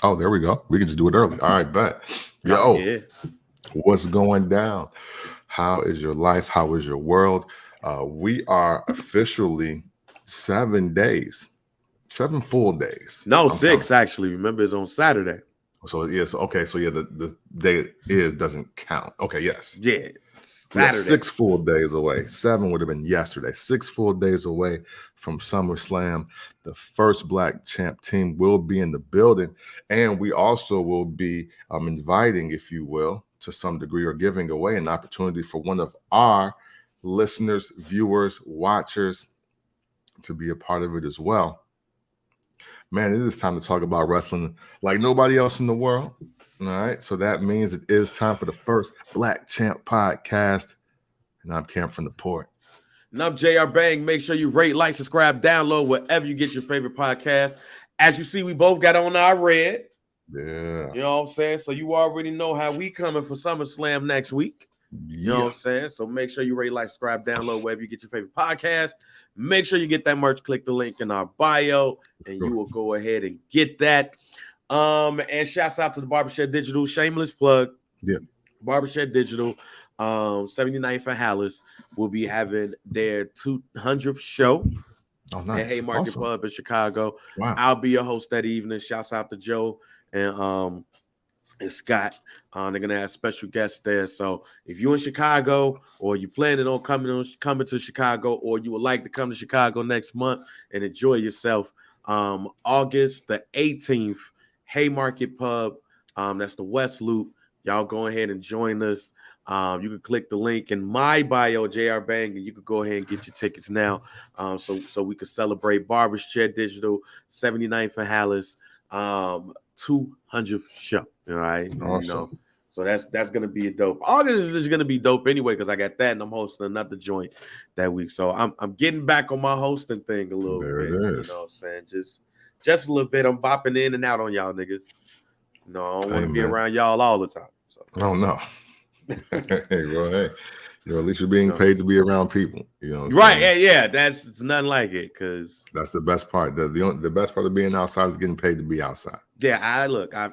Oh, there we go. We can just do it early. All right, bet. Yo, Yeah. what's going down? How is your life? How is your world? We are officially 7 days, 7 full days. No, I'm counting. 6 actually. Remember, it's on Saturday. So yes, okay. So yeah, the day it is doesn't count. Okay, yes. Yeah, We are Saturday. 6 full days away. 7 would have been yesterday. 6 full days away from Summerslam. The first Black Champ team will be in the building. And we also will be inviting, if you will, to some degree, or giving away an opportunity for one of our listeners, viewers, watchers to be a part of it as well. Man, it is time to talk about wrestling like nobody else in the world. All right. So that means it is time for the first Black Champ podcast. And I'm Cam from the port. And I'm JR Bang. Make sure you rate, like, subscribe, download wherever you get your favorite podcast. As you see, we both got on our red. Yeah. You know what I'm saying? So you already know how we coming for SummerSlam next week. You know what I'm saying? So make sure you rate, like, subscribe, download wherever you get your favorite podcast. Make sure you get that merch. Click the link in our bio, and you will go ahead and get that. And shouts out to the Barbershop Digital. Shameless plug. Yeah. Barbershop Digital. 79th and Hallis will be having their 200th show at Haymarket Pub in Chicago. Wow. I'll be your host that evening. Shouts out to Joe and Scott. They're gonna have special guests there. So if you're in Chicago or you're planning on coming to Chicago, or you would like to come to Chicago next month and enjoy yourself, August the 18th, Haymarket Pub. That's the West Loop. Y'all go ahead and join us. You can click the link in my bio, JR Bang, and you can go ahead and get your tickets now. So we can celebrate Barber's Chair Digital 79th and Hallis 200th show. All right. Awesome. You know, so that's gonna be a dope. August is gonna be dope anyway, because I got that and I'm hosting another joint that week. So I'm getting back on my hosting thing a little There bit. it is. You know what I'm saying? Just a little bit. I'm bopping in and out on y'all niggas. No, I don't want to be around y'all all the time. So. Oh no. Hey, well, hey, you know, at least you're being paid to be around people. You know, right? Yeah, it's nothing like it, because that's the best part. The best part of being outside is getting paid to be outside. Yeah,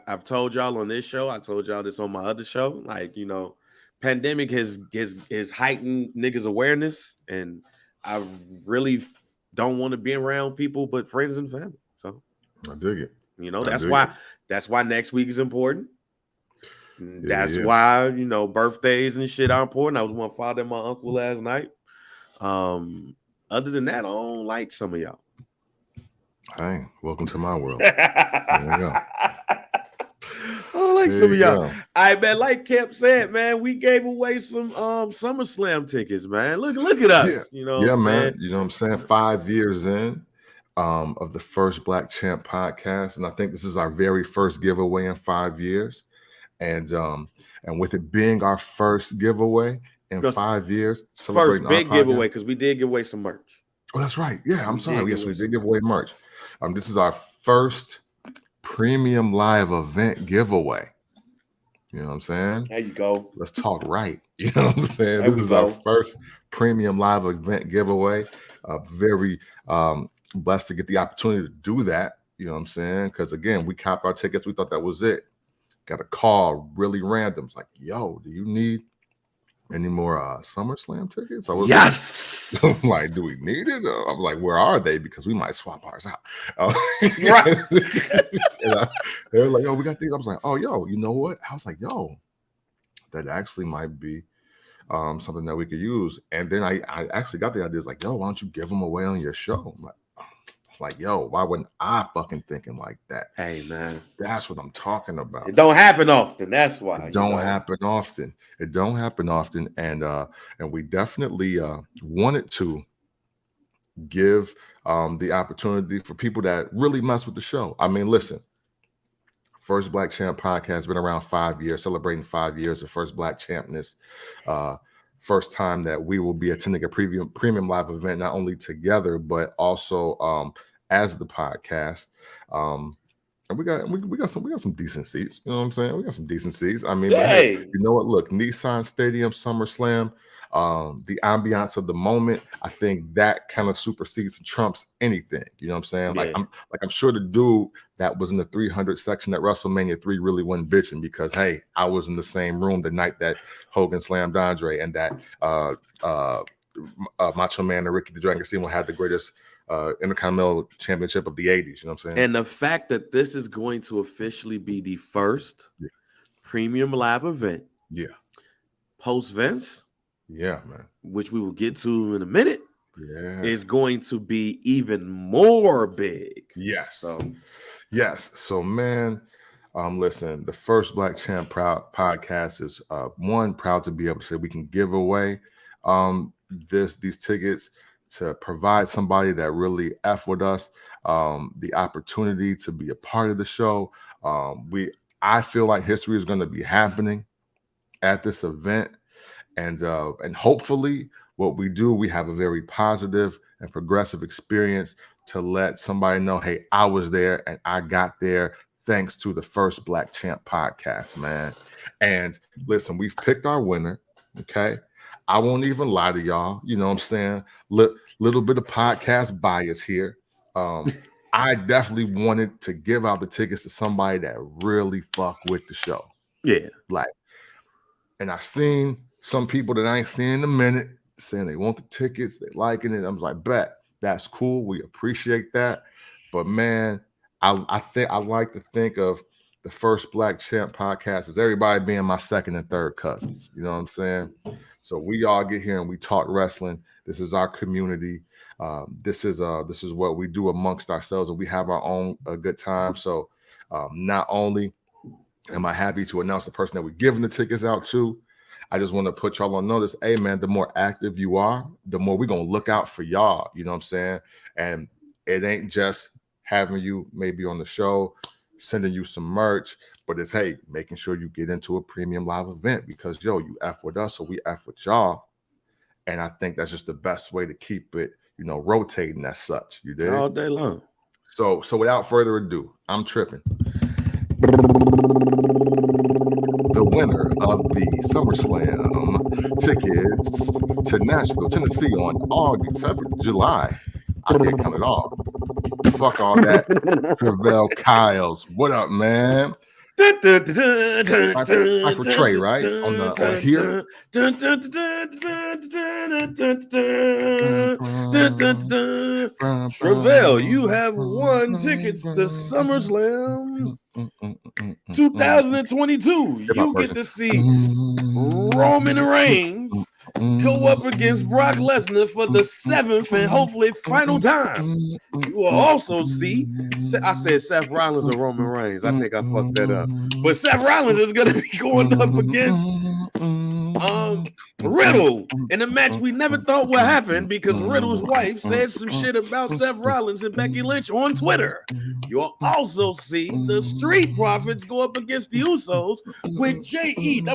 I've told y'all on this show. I told y'all this on my other show. Like, you know, pandemic has heightened niggas' awareness, and I really don't want to be around people but friends and family. So I dig it. You know, that's why next week is important. That's why, you know, birthdays and shit are important. I was with my father and my uncle last night. Other than that, I don't like some of y'all. Hey, welcome to my world. There you go. I don't like some of y'all. All right, man. Like Kemp said, man, we gave away some SummerSlam tickets, man. Look at us. Yeah. You know, yeah, what I'm man. saying? You know what I'm saying? 5 years in of the first Black Champ podcast, and I think this is our very first giveaway in 5 years. And with it being our first giveaway in 5 years, first big giveaway, because we did give away some merch. Oh, that's right. Yeah, I'm sorry. Yes, we did give away merch. This is our first premium live event giveaway. You know what I'm saying? There you go. Let's talk right. You know what I'm saying? This is our first premium live event giveaway. Very blessed to get the opportunity to do that. You know what I'm saying? Because again, we copped our tickets. We thought that was it. Got a call really random. It's like, yo, do you need any more SummerSlam tickets? Yes. I'm like, do we need it? I'm like, where are they? Because we might swap ours out. Right. They were like, oh, we got these. I was like, oh, yo, you know what? I was like, yo, that actually might be something that we could use. And then I actually got the idea. It's like, yo, why don't you give them away on your show? I'm like, yo, why wouldn't I fucking thinking like that? Hey, man. That's what I'm talking about. It don't happen often. That's why. It don't happen often. It don't happen often. And we definitely wanted to give the opportunity for people that really mess with the show. I mean, listen, First Black Champ podcast has been around 5 years, celebrating 5 years of First Black Champness. First time that we will be attending a premium live event, not only together, but also as the podcast. And we got some decent seats. You know what I'm saying? We got some decent seats. I mean, but hey, Hey, you know what? Look, Nissan Stadium, SummerSlam, the ambiance of the moment. I think that kind of supersedes and trumps anything. You know what I'm saying? yeah, I'm sure the dude that was in the 300 section at WrestleMania 3 really wasn't bitching because hey, I was in the same room the night that Hogan slammed Andre and that Macho Man and Ricky the Dragon Steamboat had the greatest Intercontinental Championship of the 80s. You know what I'm saying? and the fact that this is going to officially be the first Yeah. premium live event Yeah. post Vince, Yeah, man. which we will get to in a minute, Yeah. is going to be even more big. Yes. So, Yes. So, man, listen, the first Black Champ podcast is proud to be able to say we can give away these tickets to provide somebody that really F with us the opportunity to be a part of the show. I feel like history is going to be happening at this event. And hopefully what we do, we have a very positive and progressive experience to let somebody know, hey, I was there and I got there thanks to the first Black Champ podcast, man. And listen, we've picked our winner, okay? I won't even lie to y'all. You know what I'm saying? Little bit of podcast bias here. I definitely wanted to give out the tickets to somebody that really fuck with the show. yeah. Like, and I've seen some people that I ain't seen in a minute saying they want the tickets, they liking it. I was like, bet, that's cool. We appreciate that. But man, I think I like to think of the first Black Champ podcast as everybody being my second and third cousins. You know what I'm saying? So we all get here and we talk wrestling. This is our community. This is what we do amongst ourselves, and we have our own good time. So not only am I happy to announce the person that we're giving the tickets out to, I just want to put y'all on notice. Hey, man, the more active you are, the more we're going to look out for y'all. You know what I'm saying? And it ain't just having you maybe on the show, sending you some merch, but it's, hey, making sure you get into a premium live event because, yo, you F with us, so we F with y'all. And I think that's just the best way to keep it, rotating as such. You did? All day long. So without further ado, I'm tripping. The winner of the SummerSlam tickets to Nashville, Tennessee on August 7th, July. I can't count it all. Fuck all that. Travell Kyles. What up, man? Like for Trey, right? On here. Travell, you have won tickets to SummerSlam 2022. You get to see Roman Reigns go up against Brock Lesnar for the 7th and hopefully final time. You will also see, I said Seth Rollins and Roman Reigns. I think I fucked that up. But Seth Rollins is going to be going up against Riddle in a match we never thought would happen because Riddle's wife said some shit about Seth Rollins and Becky Lynch on Twitter. You'll also see the Street Profits go up against the Usos with JEFFJARRETT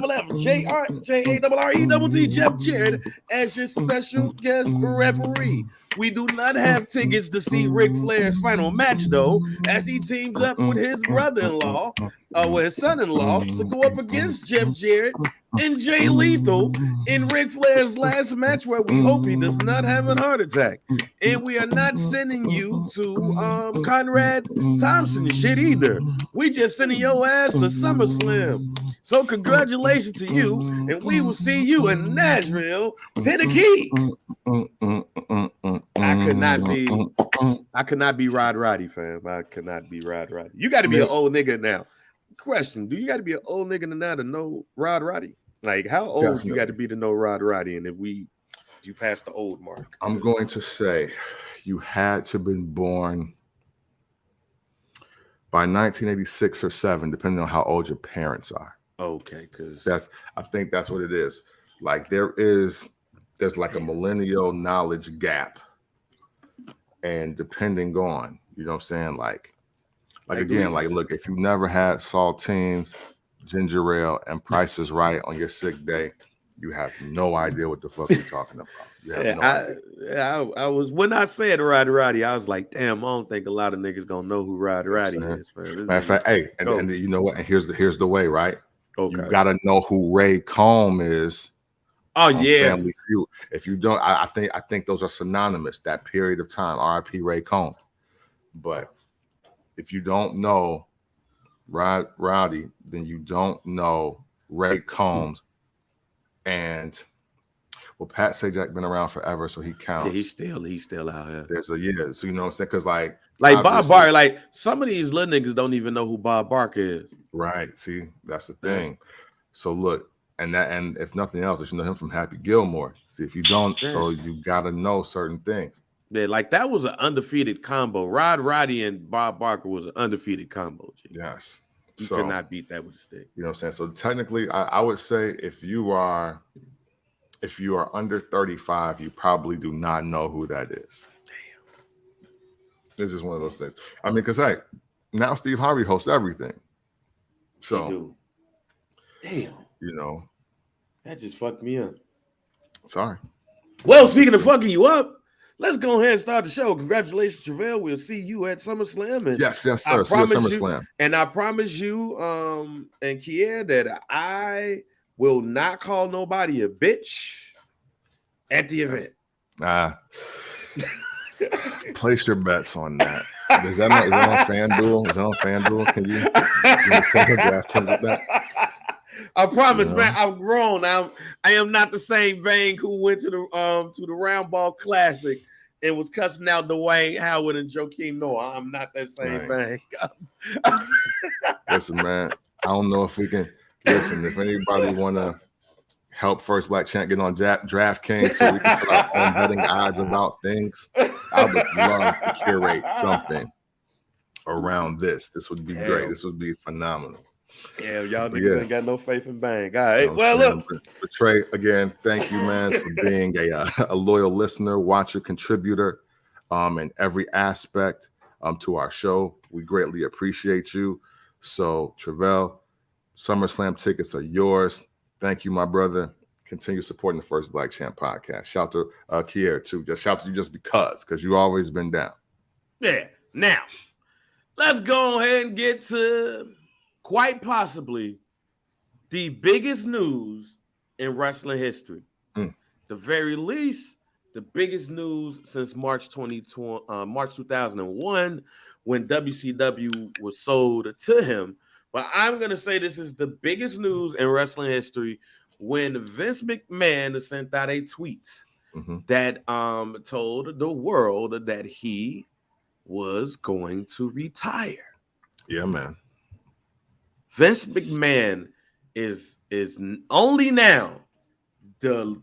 Jeff Jarrett as your special guest referee. We do not have tickets to see Ric Flair's final match, though, as he teams up with his brother-in-law, or his son-in-law, to go up against Jeff Jarrett and Jay Lethal in Ric Flair's last match, where we hope he does not have a heart attack. And we are not sending you to Conrad Thompson shit either. We just sending your ass to SummerSlam. So congratulations to you, and we will see you in Nashville, Tennessee. I could not be Rod Roddy, fam. I could not be Rod Roddy. You got to be an old nigga now. Question: do you got to be an old nigga now to know Rod Roddy? Like, how old Definitely. you got to be to know Rod Roddy? And if you pass the old mark, I'm going to say you had to have been born by 1986 or 7, depending on how old your parents are. Okay, because I think that's what it is. Like there's like a millennial knowledge gap, and depending on, you know what I'm saying, like again, like look, if you never had saltines, ginger ale, and Price is Right on your sick day, You have no idea what the fuck we're talking about. You have no idea. I was when I said Roddy, I was like, damn, I don't think a lot of niggas gonna know who Roddy is, man. Matter of fact, hey, and you know what? And here's the way, right? Okay. You gotta know who Ray Comb is. Oh yeah. Family Feud. If you don't, I think those are synonymous. That period of time, R.I.P. Ray Comb. But if you don't know Rowdy, then you don't know Ray Combs. And well, Pat Sajak been around forever, so he counts. Yeah, he's still out here. There's a so you know what I'm saying? Because like Bob Barker, like some of these little niggas don't even know who Bob Barker is. Right. See, that's the thing. So look, and if nothing else, you know him from Happy Gilmore. See, if you don't, so you gotta know certain things. Yeah, like that was an undefeated combo. Roddy and Bob Barker was an undefeated combo. G. Yes. You cannot beat that with a stick. You know what I'm saying? So technically, I would say if you are under 35, you probably do not know who that is. Damn. It's just one of those things. I mean, because hey, now Steve Harvey hosts everything. So damn. You know. That just fucked me up. Sorry. Well, speaking of fucking you up, let's go ahead and start the show. Congratulations, Travell. We'll see you at SummerSlam. And yes, sir. See you at SummerSlam. And I promise you, and Kier, that I will not call nobody a bitch at the event. Place your bets on that. Is that on FanDuel? Is that on FanDuel? Can you DraftKings with that? I promise, man. I'm grown. I am not the same Bang who went to the Round Ball Classic and was cussing out Dwayne Howard and Joakim Noah. I'm not that same Bang. Listen, man. I don't know if we can listen. If anybody want to help First Black Champ get on DraftKings so we can set our own betting odds about things, I would love to curate something around this. This would be great. This would be phenomenal. Yeah, y'all niggas ain't got no faith in Bang. All right. Well, look. Trey, again, thank you, man, for being a loyal listener, watcher, contributor in every aspect to our show. We greatly appreciate you. So, Travell, SummerSlam tickets are yours. Thank you, my brother. Continue supporting the First Black Champ podcast. Shout to Kier, too. Just shout to you just because you've always been down. Yeah. Now, let's go ahead and get to quite possibly the biggest news in wrestling history. The very least, the biggest news since March 2001, when WCW was sold to him. But I'm going to say this is the biggest news in wrestling history when Vince McMahon sent out a tweet that told the world that he was going to retire. Yeah, man. Vince McMahon is only now the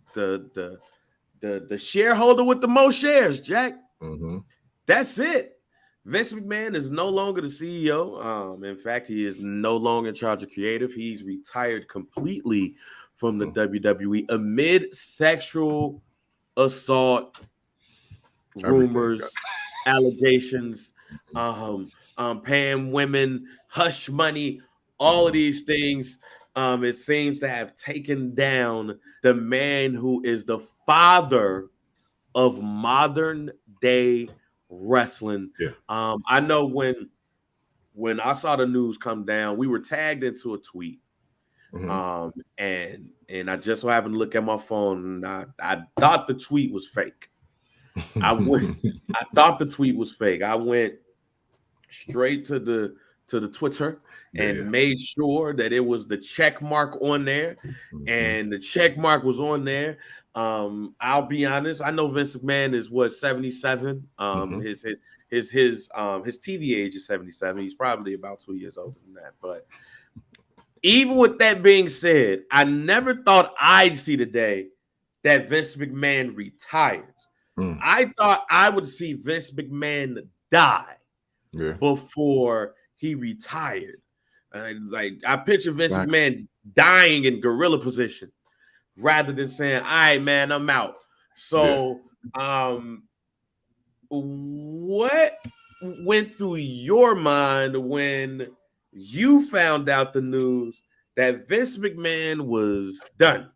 shareholder with the most shares, Jack. That's it. Vince McMahon is no longer the CEO. In fact, he is no longer in charge of creative. He's retired completely from the WWE amid sexual assault rumors, allegations, paying women hush money, all of these things. It seems to have taken down the man who is the father of modern day wrestling. I know when I saw the news come down, we were tagged into a tweet. And I just so happened to look at my phone, and I thought the tweet was fake. I thought the tweet was fake. I went straight to the Twitter and made sure that it was the check mark on there, and the check mark was on there. I'll be honest, I know Vince McMahon is 77. His TV age is 77. He's probably about 2 years older than that. But even with that being said, I never thought I'd see the day that Vince McMahon retires. I thought I would see Vince McMahon die before he retired. Like I picture Vince McMahon dying in gorilla position rather than saying, "All right, man, I'm out." So, what went through your mind when you found out the news that Vince McMahon was done?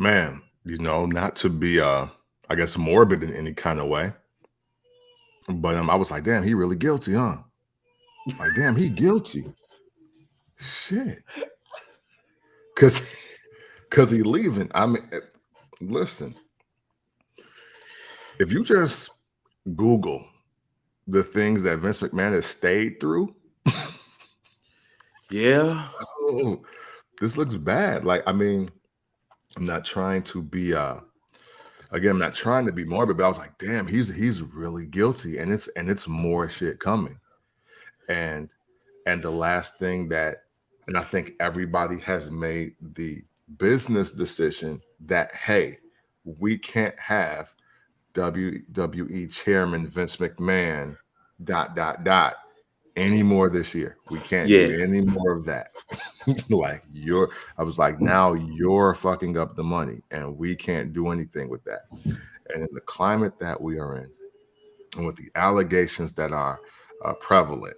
Man, not to be I guess morbid in any kind of way, but I was like, damn, he really guilty, huh? Like, damn, he guilty. Shit. Cause he leaving. I mean, listen, if you just Google the things that Vince McMahon has stayed through, Yeah. oh, this looks bad. Like, I mean, I'm not trying to be again, I'm not trying to be morbid, but I was like, damn, he's really guilty, and it's more shit coming. And the last thing that, and I think everybody has made the business decision that, hey, we can't have WWE chairman Vince McMahon anymore this year. We can't do Yeah. any more of that. Like, I was like, now you're fucking up the money, and we can't do anything with that. And in the climate that we are in, and with the allegations that are prevalent,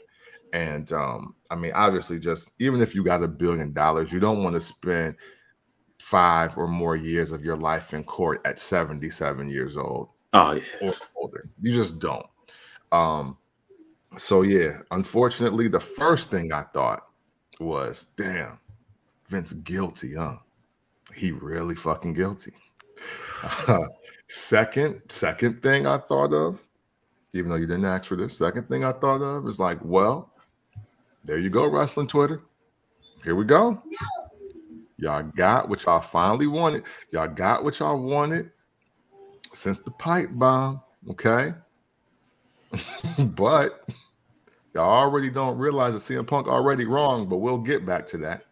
and I mean, obviously, just even if you got $1 billion, you don't want to spend 5 or more years of your life in court at 77 years old. Oh yeah. Or older. You just don't. So yeah, unfortunately, the first thing I thought was, damn, Vince guilty, huh? He really fucking guilty. Second thing I thought of, even though you didn't ask for this, second thing I thought of is like, well, there you go, wrestling Twitter. Here we go. Y'all got what y'all finally wanted. Y'all got what y'all wanted since the pipe bomb, okay? But y'all already don't realize that CM Punk already wrong, but we'll get back to that.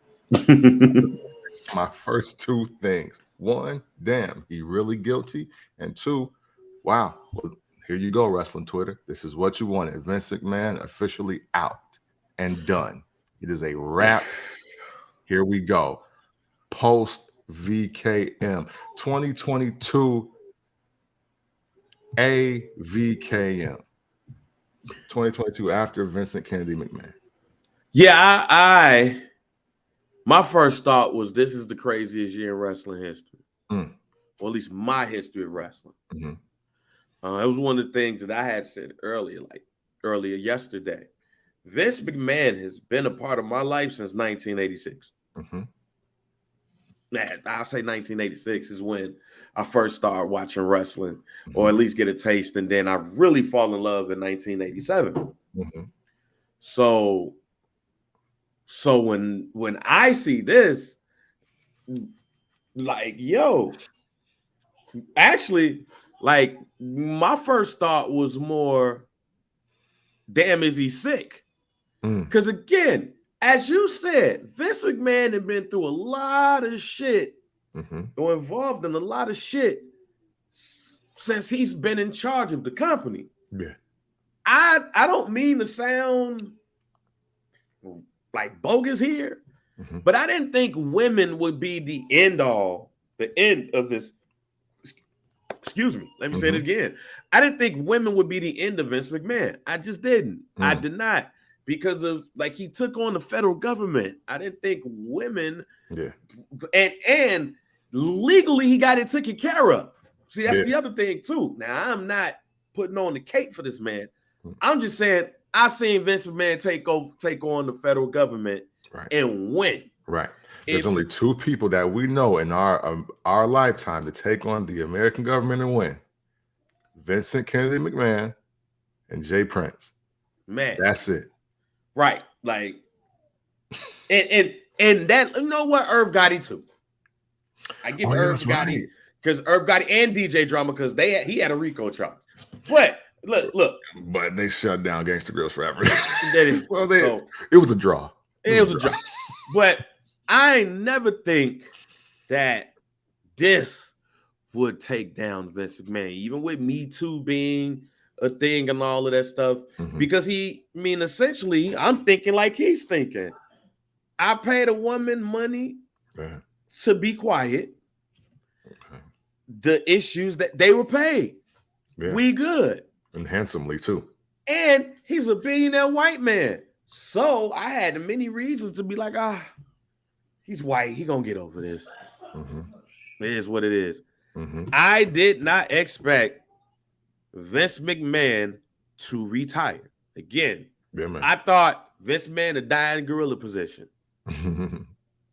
My first two things. One, damn, he really guilty. And two, wow, well, here you go, wrestling Twitter. This is what you wanted. Vince McMahon officially out and done. It is a wrap. Here we go. Post VKM 2022 AVKM 2022 after Vincent Kennedy McMahon. Yeah, my first thought was this is the craziest year in wrestling history, or at least my history of wrestling. Mm-hmm. It was one of the things that I had said earlier yesterday. Vince McMahon has been a part of my life since 1986. Mm-hmm. I'll say 1986 is when I first started watching wrestling, or at least get a taste, and then I really fall in love in 1987. Mm-hmm. So when I see this, like, yo, actually, like, my first thought was more, damn, is he sick? Because again, as you said, Vince McMahon had been through a lot of shit, or involved in a lot of shit since he's been in charge of the company. Yeah. I don't mean to sound like bogus here, but I didn't think women would be the end of this. Excuse me. Let me say it again. I didn't think women would be the end of Vince McMahon. I just didn't. I did not. Because of, like, he took on the federal government. I didn't think women. Yeah. And legally he got it taken care of. See, that's the other thing too. Now, I'm not putting on the cape for this man. I'm just saying I seen Vince McMahon take on the federal government and win. Right. There's only two people that we know in our lifetime to take on the American government and win: Vincent Kennedy McMahon and Jay Prince. Man, that's it. Right. Like, and that, you know what, Irv Gotti too. I give Irv Gotti, because Irv Gotti and DJ Drama, because he had a RICO charge. But look. But they shut down Gangsta Grills forever. It was a draw. It was a draw. But I never think that this would take down Vince McMahon, even with Me Too being a thing and all of that stuff, because essentially, I'm thinking like he's thinking. I paid a woman money to be quiet. The issues that they were paid, we good, and handsomely too. And he's a billionaire white man, so I had many reasons to be like, he's white, he gonna get over this. It is what it is. Mm-hmm. I did not expect Vince McMahon to retire. Again, Yeah, man. I thought Vince McMahon would die in gorilla position. And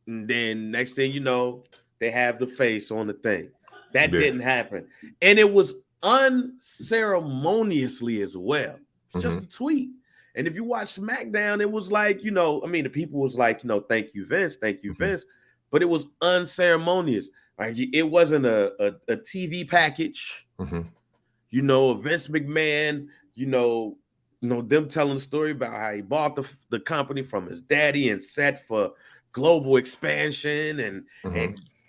then next thing you know, they have the face on the thing. That Yeah. didn't happen. And it was unceremoniously as well. It's just a tweet. And if you watch SmackDown, it was like, the people was like, thank you, Vince, thank you, Vince. But it was unceremonious. Like it wasn't a TV package. Mm-hmm. Vince McMahon, them telling the story about how he bought the company from his daddy and set for global expansion and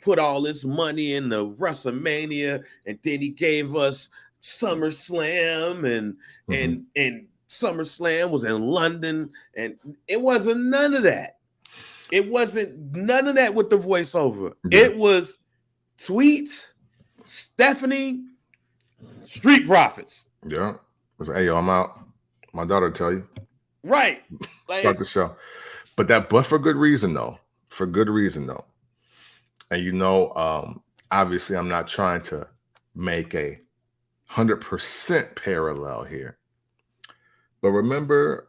put all this money in the WrestleMania, and then he gave us Summerslam and SummerSlam was in London, and it wasn't none of that. It wasn't none of that with the voiceover. Yeah. It was tweets, Stephanie, Street Profits. Yeah. Hey, yo, I'm out. My daughter will tell you. Right. Start the show. But for good reason, though. For good reason, though. And obviously I'm not trying to make a 100% parallel here. But remember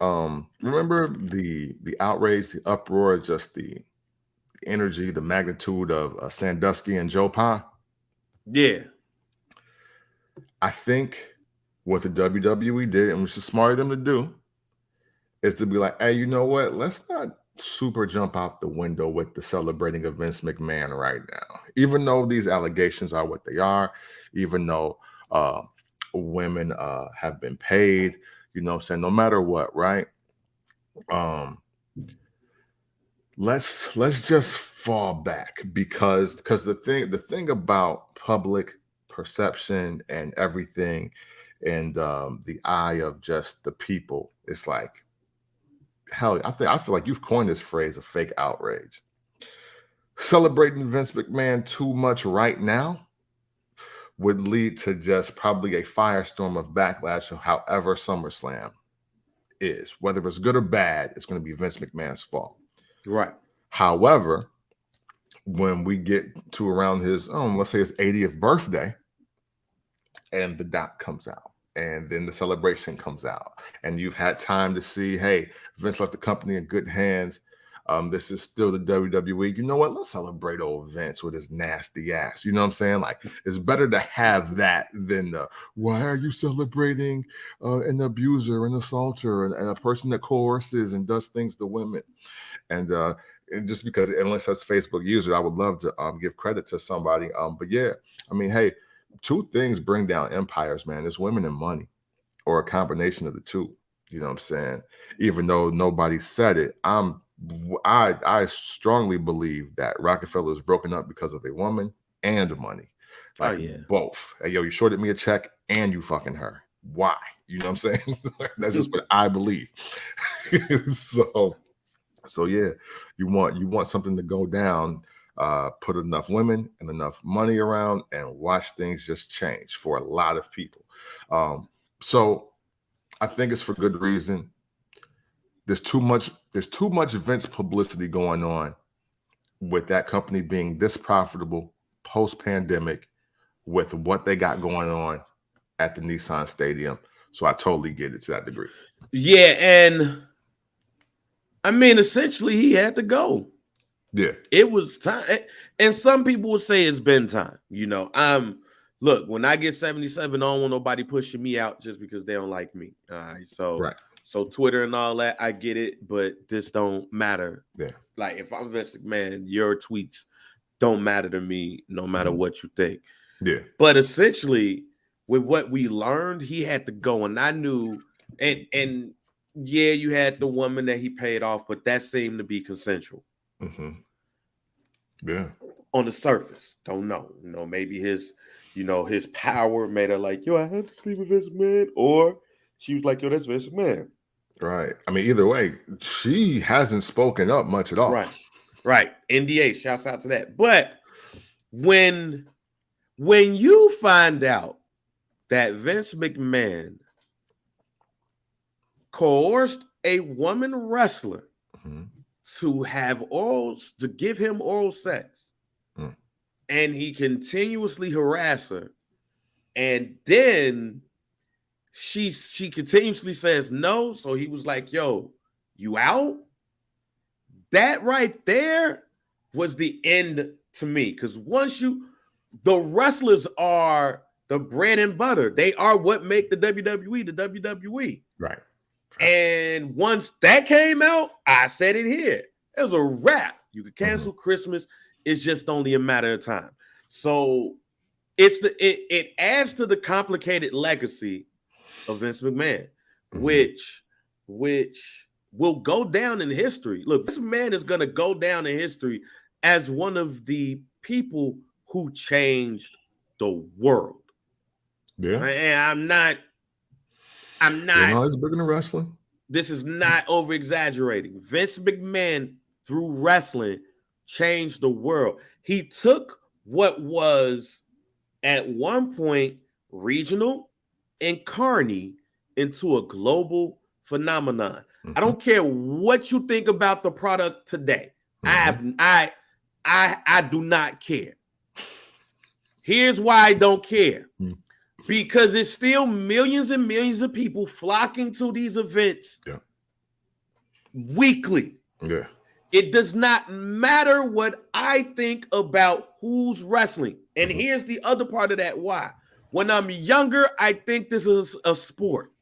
the outrage, the uproar, just the energy, the magnitude of Sandusky and Joe Pa? Yeah. I think what the WWE did, and which is smart of them to do, is to be like, hey, you know what? Let's not super jump out the window with the celebrating of Vince McMahon right now. Even though these allegations are what they are, even though women have been paid, saying no matter what, right? Let's just fall back because the thing about public perception and everything and the eye of just the people, it's like, hell, I feel like you've coined this phrase of fake outrage. Celebrating Vince McMahon too much right now would lead to just probably a firestorm of backlash of however SummerSlam is. Whether it's good or bad, it's going to be Vince McMahon's fault. Right. However, when we get to around his, let's say his 80th birthday, and the doc comes out, and then the celebration comes out, and you've had time to see, hey, Vince left the company in good hands. This is still the WWE. You know what? Let's celebrate old Vince with his nasty ass. You know what I'm saying? Like, it's better to have that than why are you celebrating an abuser, an assaulter, and a person that coerces and does things to women? And just because, unless that's Facebook user, I would love to give credit to somebody. But yeah, I mean, hey, two things bring down empires, man. It's women and money, or a combination of the two. You know what I'm saying? Even though nobody said it, I strongly believe that Rockefeller was broken up because of a woman and money. Like, both. Hey, yo, you shorted me a check and you fucking her. Why? You know what I'm saying? That's just what I believe. So yeah, you want something to go down, put enough women and enough money around and watch things just change for a lot of people. So I think it's for good reason. There's too much Vince publicity going on with that company being this profitable post-pandemic with what they got going on at the Nissan Stadium. So I totally get it to that degree. Yeah, and I mean, essentially, he had to go. Yeah, it was time. And some people would say it's been time. Look, when I get 77, I don't want nobody pushing me out just because they don't like me. All right, so Twitter and all that, I get it, but this don't matter. Yeah, like if I'm Vince McMahon, your tweets don't matter to me, no matter what you think. Yeah, but essentially, with what we learned, he had to go, and I knew, and. Yeah, you had the woman that he paid off, but that seemed to be consensual. Yeah. On the surface, don't know. Maybe his power made her like, yo, I have to sleep with Vince McMahon, or she was like, yo, that's Vince McMahon. Right. I mean, either way, she hasn't spoken up much at all. Right. NDA. Shouts out to that. But when you find out that Vince McMahon coerced a woman wrestler to give him oral sex, and he continuously harassed her, and then she continuously says no. So he was like, "Yo, you out?" That right there was the end to me, because the wrestlers are the bread and butter. They are what make the WWE the WWE. Right. And once that came out, I said it here. It was a wrap. You could cancel Christmas. It's just only a matter of time. So it adds to the complicated legacy of Vince McMahon, which will go down in history. Look, this man is going to go down in history as one of the people who changed the world. Yeah. And I'm not. It's bigger than wrestling. This is not over exaggerating. Vince McMahon, through wrestling, changed the world. He took what was at one point regional and carny into a global phenomenon. I don't care what you think about the product today. I do not care. Here's why I don't care. Because it's still millions and millions of people flocking to these events weekly. Yeah. It does not matter what I think about who's wrestling. And here's the other part of that why. When I'm younger, I think this is a sport.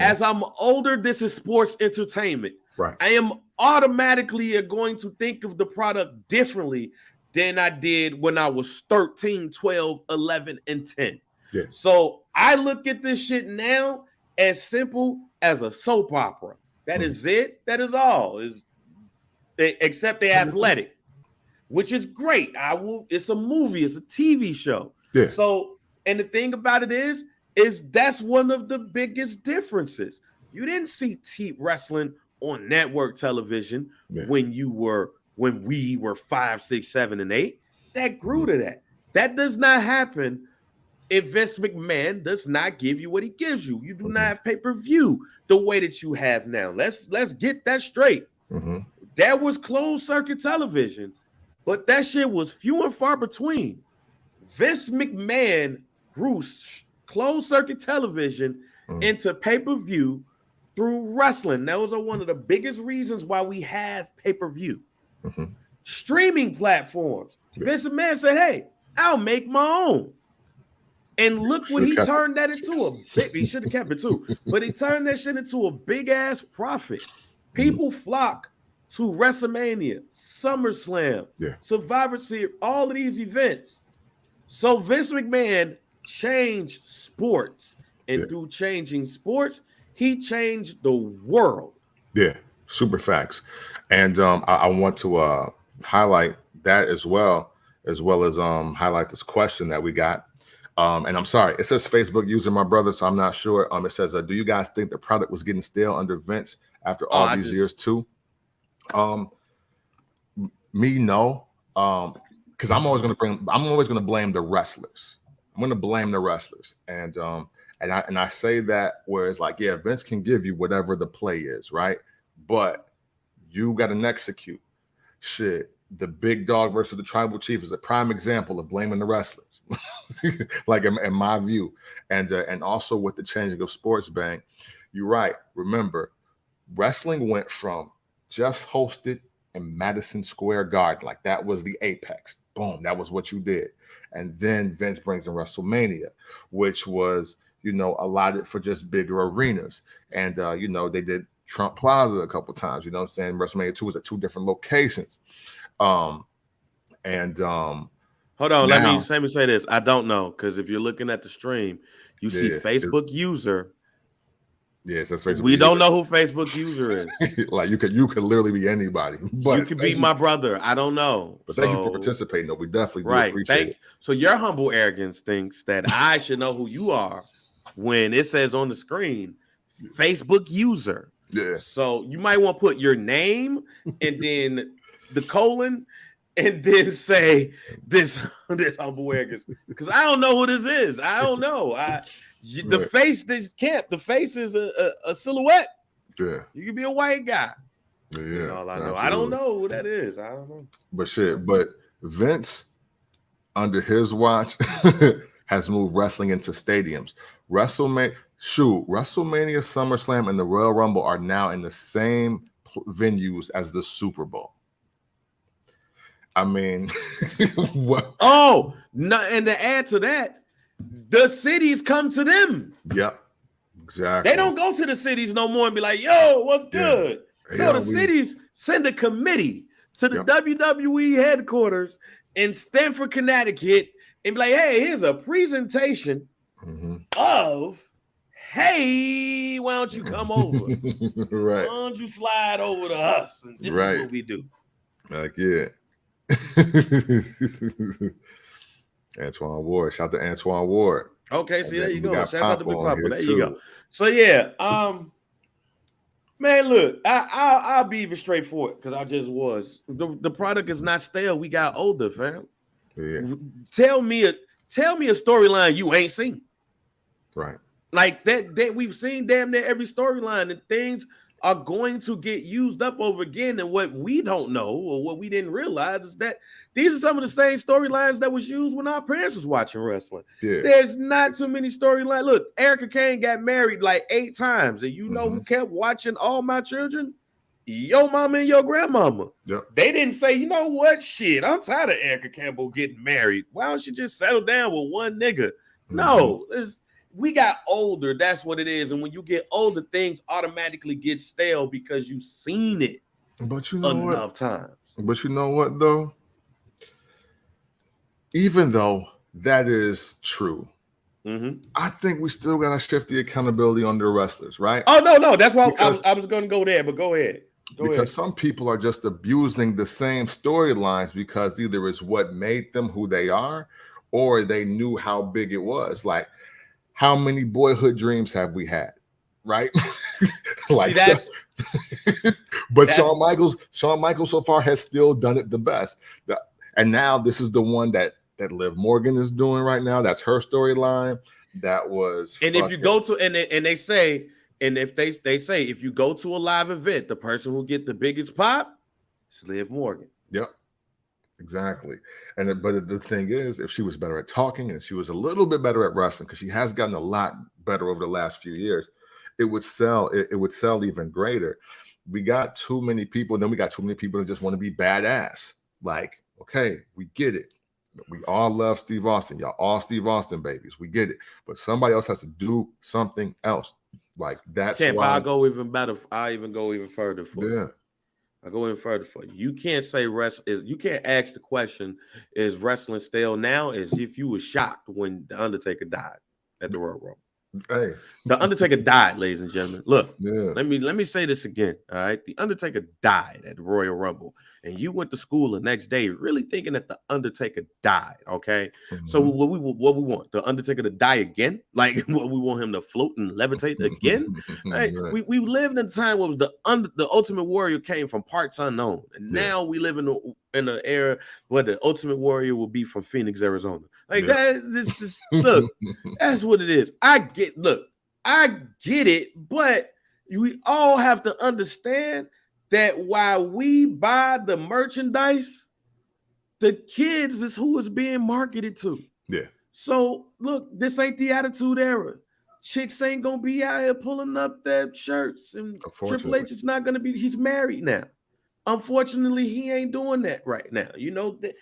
As I'm older, this is sports entertainment. Right. I am automatically going to think of the product differently than I did when I was 13, 12, 11, and 10. Yeah. So I look at this shit now as simple as a soap opera. That is it. That is all. Except the athletic, which is great. It's a movie. It's a TV show. Yeah. So, and the thing about it is that's one of the biggest differences. You didn't see wrestling on network television when we were 5, 6, 7, and 8. That grew to that. That does not happen if Vince McMahon does not give you what he gives you. You do not have pay-per-view the way that you have now. Let's get that straight. That was closed circuit television, but that shit was few and far between. Vince McMahon grew closed circuit television into pay-per-view through wrestling. That was one of the biggest reasons why we have pay-per-view. Streaming platforms. Vince McMahon said, "Hey, I'll make my own." And look what he turned that into a big. He should have kept it too, but he turned that shit into a big ass profit. People flock to WrestleMania, SummerSlam, Survivor Series, all of these events. So Vince McMahon changed sports, and through changing sports, he changed the world. Yeah, super facts. And I want to highlight that as well as highlight this question that we got. And I'm sorry, it says Facebook user, my brother, so I'm not sure. It says, do you guys think the product was getting stale under Vince after all these years too? Me, no. Because I'm always gonna blame the wrestlers. I'm gonna blame the wrestlers. And I say that where it's like, yeah, Vince can give you whatever the play is, right? But you gotta execute. Shit. The big dog versus the tribal chief is a prime example of blaming the wrestlers, like in my view. And also with the changing of sports, Bang, you're right. Remember, wrestling went from just hosted in Madison Square Garden, like that was the apex. Boom, that was what you did. And then Vince brings in WrestleMania, which was, allotted for just bigger arenas. And, they did Trump Plaza a couple times, what I'm saying? WrestleMania 2 was at 2 different locations. Hold on, let me say this. I don't know, because if you're looking at the stream, you see Facebook user. Yes, that's Facebook. We don't know who Facebook user is. Like you could literally be anybody. But you could be my brother. I don't know. But thank you for participating, though. We definitely do appreciate it. So your humble arrogance thinks that I should know who you are when it says on the screen, Facebook user. Yeah. So you might want to put your name and then the colon and then say this humble arrogance, because I don't know who this is. I don't know. The face the face is a silhouette. Yeah. You can be a white guy. Yeah. That's all I know. I don't know who that is. I don't know. But Vince, under his watch has moved wrestling into stadiums. WrestleMania, SummerSlam, and the Royal Rumble are now in the same venues as the Super Bowl. I mean, what? Oh, no, and to add to that, the cities come to them. Yep, exactly. They don't go to the cities no more and be like, yo, what's good? No, the cities send a committee to the WWE headquarters in Stamford, Connecticut, and be like, hey, here's a presentation of, hey, why don't you come over? Right. Why don't you slide over to us? And this is what we do. Like, yeah. Antoine Ward. Shout out to Antoine Ward. Okay, see, there you go. Shout out to Big Papa. There you go. So, yeah, man, look, I'll be even straightforward because I just was. The product is not stale. We got older, fam. Yeah. Tell me a storyline you ain't seen. Right. Like that we've seen damn near every storyline, and things are going to get used up over again. And what we don't know or what we didn't realize is that these are some of the same storylines that was used when our parents was watching wrestling. Yeah. There's not too many storylines. Look, Erica Kane got married like 8 times, and you know who kept watching All My Children? Your mama and your grandmama. Yep. They didn't say, you know what, shit, I'm tired of Erica Campbell getting married. Why don't you just settle down with one nigga? No, we got older. That's what it is. And when you get older, things automatically get stale because you've seen it enough times. But you know what, though? Even though that is true, I think we still got to shift the accountability on the wrestlers, right? Oh, no. That's why I was going to go there, but go ahead. Because some people are just abusing the same storylines because either it's what made them who they are or they knew how big it was. Like, how many boyhood dreams have we had, right? Like, but Shawn Michaels so far has still done it the best. And now this is the one that Liv Morgan is doing right now. That's her storyline. That was, and if you go to and they say, and if they say if you go to a live event, the person who get the biggest pop is Liv Morgan. Yep. Exactly. But the thing is, if she was better at talking and she was a little bit better at wrestling, because she has gotten a lot better over the last few years, it would sell. It would sell even greater. We got too many people, and then we got too many people that just want to be badass. Like, okay, we get it. We all love Steve Austin. Y'all all Steve Austin babies. We get it. But somebody else has to do something else. Like, that's why I'll go even better. I'll even go even further for you. I go in further for you. You can't say you can't ask the question, is wrestling stale now? As if you were shocked when The Undertaker died at the Royal Rumble. Hey. The Undertaker died, ladies and gentlemen. Look, let me say this again. All right. The Undertaker died at the Royal Rumble. And you went to school the next day really thinking that The Undertaker died. Okay. So what we want? The Undertaker to die again? Like, what we want him to float and levitate again? Right? We lived in a time where the Ultimate Warrior came from parts unknown. And now we live in an era where the Ultimate Warrior will be from Phoenix, Arizona. Like this look, that's what it is. I get it, but we all have to understand that while we buy the merchandise, the kids is who is being marketed to. Yeah. So look, this ain't the Attitude Era. Chicks ain't gonna be out here pulling up their shirts, and Triple H is not gonna be. He's married now. Unfortunately, he ain't doing that right now. You know that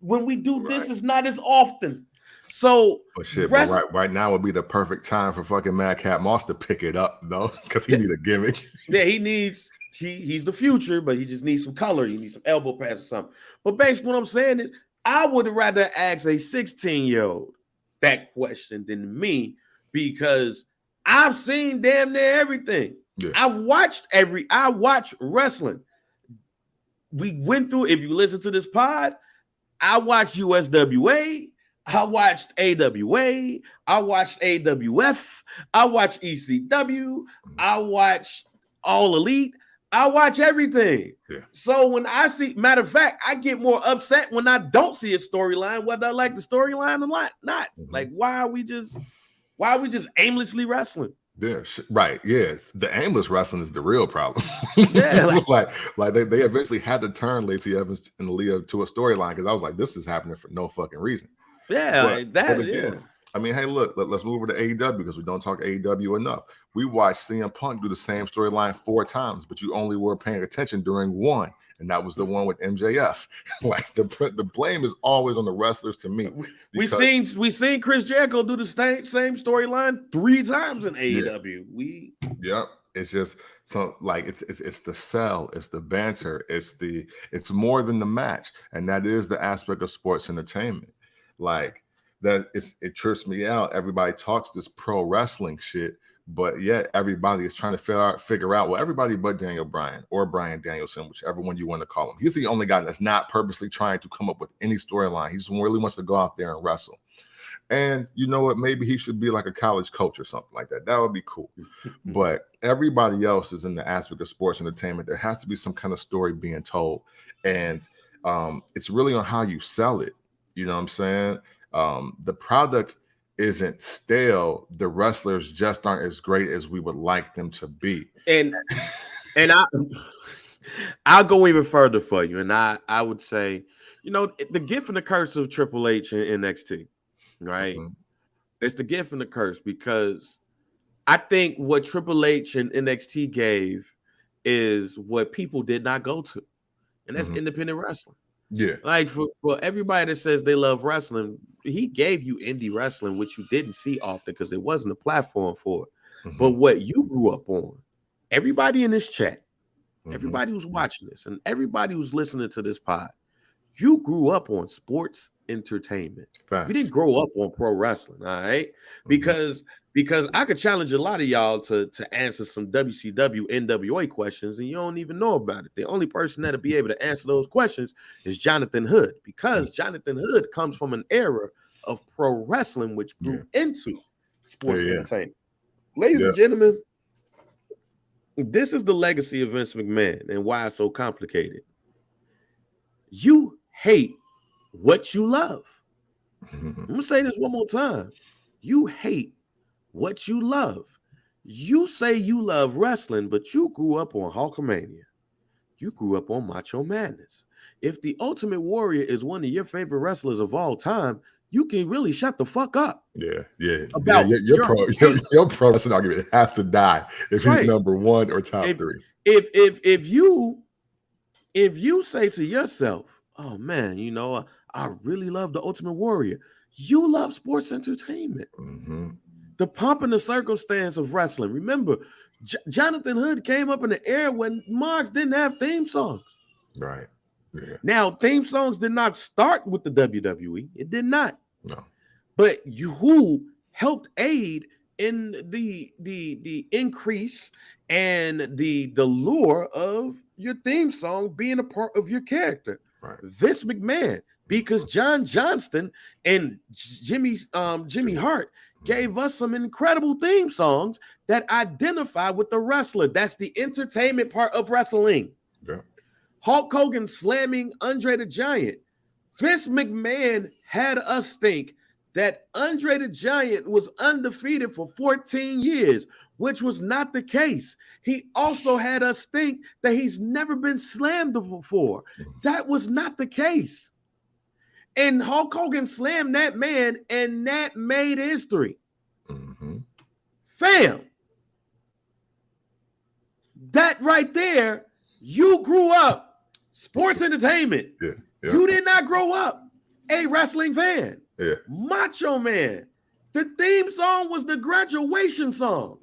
when we do this, it's not as often. So, but right now would be the perfect time for fucking Madcap Moss to pick it up, though, because he need a gimmick. Yeah, he needs. He's the future, but he just needs some color. He needs some elbow pads or something. But basically, what I'm saying is, I would rather ask a 16-year-old that question than me, because I've seen damn near everything. Yeah. I watch wrestling. We went through. If you listen to this pod, I watched USWA. I watched AWA. I watched AWF. I watched ECW. I watched All Elite. I watch everything. Yeah. So when I see, matter of fact, I get more upset when I don't see a storyline, whether I like the storyline or not. Like, why are we just aimlessly wrestling? Yeah, right. Yes, the aimless wrestling is the real problem. Yeah, like they eventually had to turn Lacey Evans and Leah to a storyline because I was like, this is happening for no fucking reason. yeah, But like that. Yeah. again, I mean, hey, look, let's move over to AEW because we don't talk AEW enough. We watched CM Punk do the same storyline 4 times, but you only were paying attention during one, and that was the one with MJF. Like the blame is always on the wrestlers to me. We seen Chris Jericho do the same storyline 3 times in AEW. Yep. It's just so like it's the sell, it's the banter, it's more than the match, and that is the aspect of sports entertainment. Like that it trips me out. Everybody talks this pro wrestling shit, but yet everybody is trying to figure out. Well, everybody but Daniel Bryan or Bryan Danielson, whichever one you want to call him. He's the only guy that's not purposely trying to come up with any storyline. He just really wants to go out there and wrestle. And you know what? Maybe he should be like a college coach or something like that. That would be cool. But everybody else is in the aspect of sports entertainment. There has to be some kind of story being told. And it's really on how you sell it. You know what I'm saying? The product isn't stale. The wrestlers just aren't as great as we would like them to be. And I'll go even further for you. And I would say, you know, the gift and the curse of Triple H and NXT. Right, it's the gift and the curse because I think what Triple H and NXT gave is what people did not go to, and that's independent wrestling. Yeah, like for everybody that says they love wrestling, he gave you indie wrestling, which you didn't see often because there wasn't a platform for it. But what you grew up on, everybody in this chat, everybody who's watching this, and everybody who's listening to this pod, you grew up on sports entertainment. Fact. You didn't grow up on pro wrestling, all right? Because I could challenge a lot of y'all to answer some WCW NWA questions, and you don't even know about it. The only person that'll be able to answer those questions is Jonathan Hood, because Jonathan Hood comes from an era of pro wrestling which grew into sports entertainment. Ladies and gentlemen, this is the legacy of Vince McMahon and why it's so complicated. You hate what you love. I'm gonna say this one more time. You hate what you love. You say you love wrestling, but you grew up on Hulkamania. You grew up on Macho Madness. If the Ultimate Warrior is one of your favorite wrestlers of all time, you can really shut the fuck up. Yeah. Your pro wrestling argument has to die if he's number 1 or top 3. If you say to yourself, oh man, you know, I really love the Ultimate Warrior. You love sports entertainment. The pomp and the circumstance of wrestling. Remember, Jonathan Hood came up in the era when Marks didn't have theme songs. Right. Yeah. Now, theme songs did not start with the WWE. It did not. No. But who helped aid in the increase and the lure of your theme song being a part of your character? Right. Vince McMahon, because John Johnston and Jimmy Hart gave us some incredible theme songs that identify with the wrestler. That's the entertainment part of wrestling. Yeah. Hulk Hogan slamming Andre the Giant. Vince McMahon had us think that Andre the Giant was undefeated for 14 years, which was not the case. He also had us think that he's never been slammed before. That was not the case. And Hulk Hogan slammed that man, and that made history. Fam, that right there, you grew up sports entertainment. Yeah. You did not grow up a wrestling fan. Yeah. Macho Man. The theme song was the graduation song.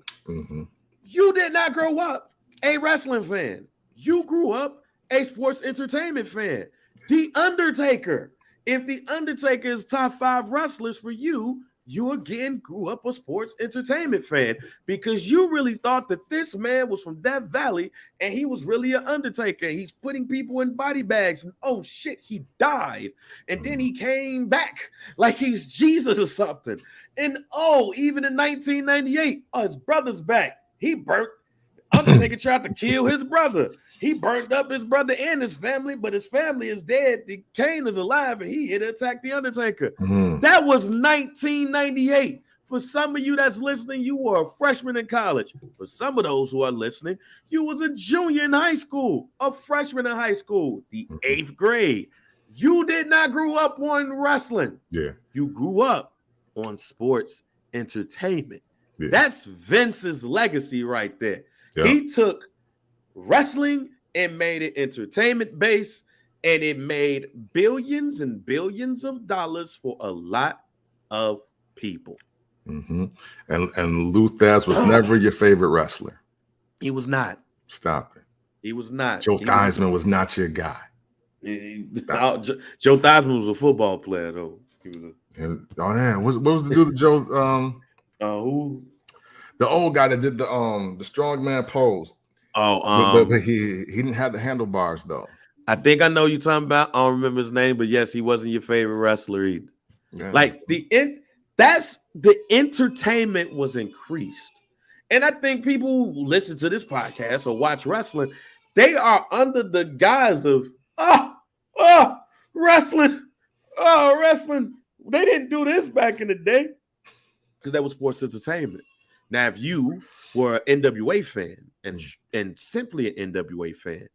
You did not grow up a wrestling fan. You grew up a sports entertainment fan. The Undertaker. If The Undertaker is top 5 wrestlers for you, you again grew up a sports entertainment fan because you really thought that this man was from Death Valley and he was really an Undertaker. He's putting people in body bags and oh shit, he died. And then he came back like he's Jesus or something. And oh, even in 1998, his brother's back. He burnt. Undertaker tried to kill his brother. He burned up his brother and his family, but his family is dead. Kane is alive, and he here to attack The Undertaker. That was 1998. For some of you that's listening, you were a freshman in college. For some of those who are listening, you was a junior in high school, a freshman in high school, the 8th grade. You did not grow up on wrestling. Yeah. You grew up on sports entertainment. Yeah. That's Vince's legacy right there. Yeah. He took wrestling and made it entertainment based, and it made billions and billions of dollars for a lot of people. Mm-hmm. And Lou Thesz was never your favorite wrestler. He was not. Stop it. He was not. Joe Theismann was not your guy. Joe Theismann was a football player, though. He was what was the dude that Joe? Who? The old guy that did the strongman pose. But he didn't have the handlebars though. I think I know you're talking about. I don't remember his name, but yes, he wasn't your favorite wrestler either. Yeah. Like the entertainment was increased, and I think people who listen to this podcast or watch wrestling, they are under the guise of wrestling. They didn't do this back in the day because that was sports entertainment. Now, if you were an NWA fan and simply an NWA fan,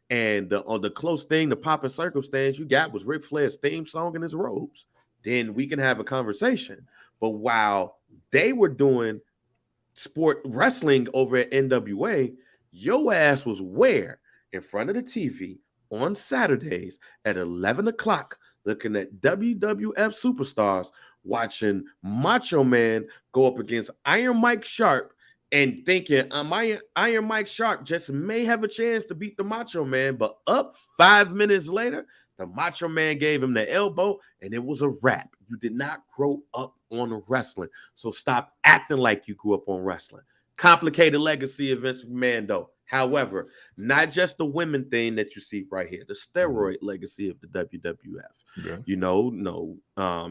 and the close thing, the pop and circumstance you got was Ric Flair's theme song and his robes, then we can have a conversation. But while they were doing sport wrestling over at NWA, your ass was where? In front of the TV on Saturdays at 11 o'clock, looking at WWF superstars, watching Macho Man go up against Iron Mike Sharp and thinking Iron Mike Sharp just may have a chance to beat the Macho Man, but up 5 minutes later, the Macho Man gave him the elbow and it was a wrap. You did not grow up on wrestling, so stop acting like you grew up on wrestling. Complicated legacy of Vince McMahon, though. However, not just the women thing that you see right here, the steroid legacy of the WWF. Yeah.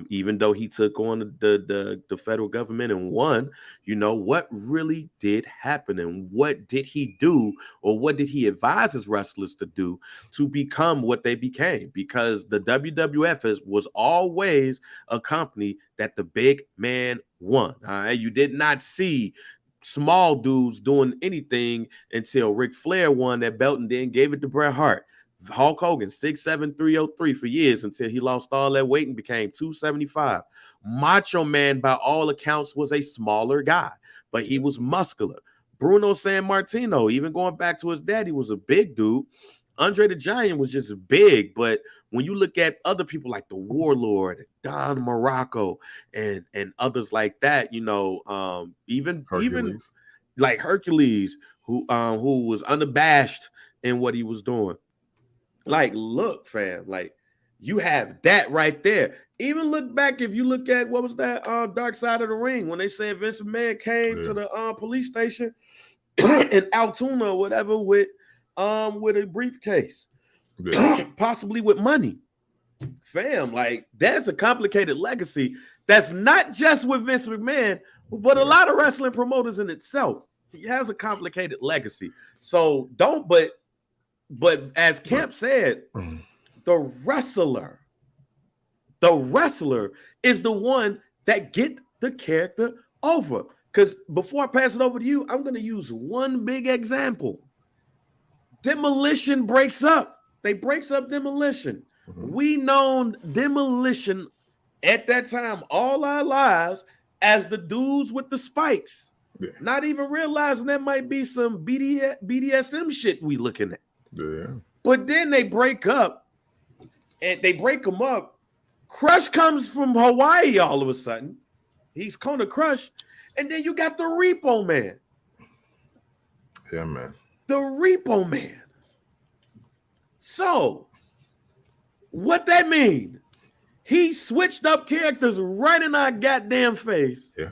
Even though he took on the federal government and won, what really did happen and what did he do or what did he advise his wrestlers to do to become what they became? Because the WWF was always a company that the big man won. All right, you did not see small dudes doing anything until Ric Flair won that belt and then gave it to Bret Hart. Hulk Hogan, 6'7", 303 for years until he lost all that weight and became 275. Macho Man, by all accounts, was a smaller guy, but he was muscular. Bruno Sammartino, even going back to his daddy, was a big dude. Andre the Giant was just big, but when you look at other people like the Warlord, Don Morocco, and others like that, even like Hercules, who was unabashed in what he was doing. Like, look, fam, like you have that right there. Even look back, if you look at what was that Dark Side of the Ring when they said Vince McMahon came to the police station in Altoona or whatever with a briefcase, possibly with money. Fam, like that's a complicated legacy. That's not just with Vince McMahon, but a lot of wrestling promoters in itself. He has a complicated legacy. So but as Kemp said, the wrestler is the one that get the character over. Because before I pass it over to you, I'm going to use one big example. Demolition breaks up. They breaks up Demolition. Mm-hmm. We known Demolition at that time all our lives as the dudes with the spikes. Yeah. Not even realizing that might be some BDSM shit we looking at. Yeah. But then they break up and they break them up. Crush comes from Hawaii all of a sudden. He's Kona Crush. And then you got the Repo Man. Yeah, man. The Repo Man. So, what that mean? He switched up characters right in our goddamn face. Yeah.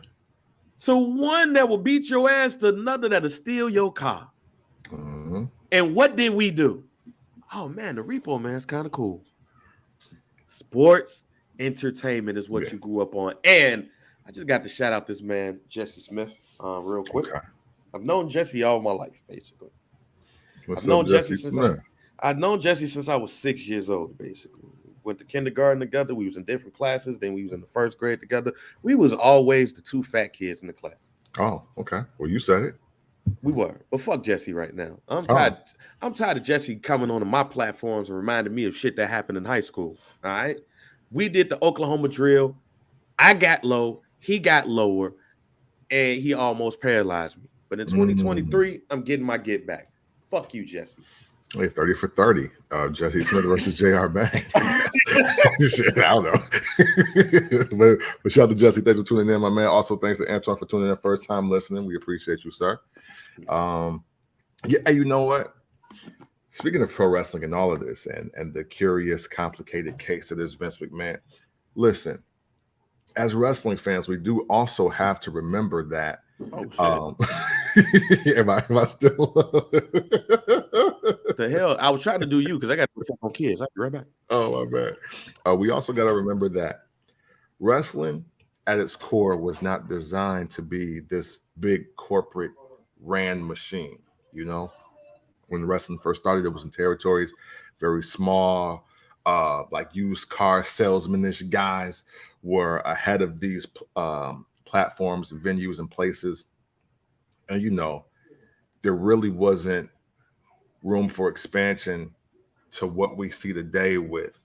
So one that will beat your ass to another that'll steal your car. Mm-hmm. And what did we do? Oh, man, the Repo Man's kind of cool. Sports entertainment is what you grew up on. And I just got to shout out this man, Jesse Smith, real quick. Okay. I've known Jesse all my life, basically. I've known Jesse since I was 6 years old, basically. went to kindergarten together. We was in different classes. Then we was in the first grade together. We was always the two fat kids in the class. Oh, okay. Well, you said it. We were, but fuck Jesse right now. I'm Oh. tired. I'm tired of Jesse coming onto my platforms and reminding me of shit that happened in high school. All right, we did the Oklahoma drill. I got low. He got lower, and he almost paralyzed me. But in 2023, I'm getting my get back. Fuck you, Jesse. Hey, 30 for 30. Jesse Smith versus J.R. Bang. Shit, I don't know. but shout out to Jesse. Thanks for tuning in, my man. Also, thanks to Antoine for tuning in first time listening. We appreciate you, sir. Yeah, you know what? Speaking of pro wrestling and all of this and the curious, complicated case that is Vince McMahon, listen, as wrestling fans, we do also have to remember that. Oh, shit. Am I still? The hell? I was trying to do you because I got to check on kids. I'll be right back. Oh, my bad. We also got to remember that wrestling at its core was not designed to be this big corporate ran machine. You know, when wrestling first started, it was in territories, very small, like used car salesmanish guys were ahead of these platforms, venues, and places. And, you know, there really wasn't room for expansion to what we see today with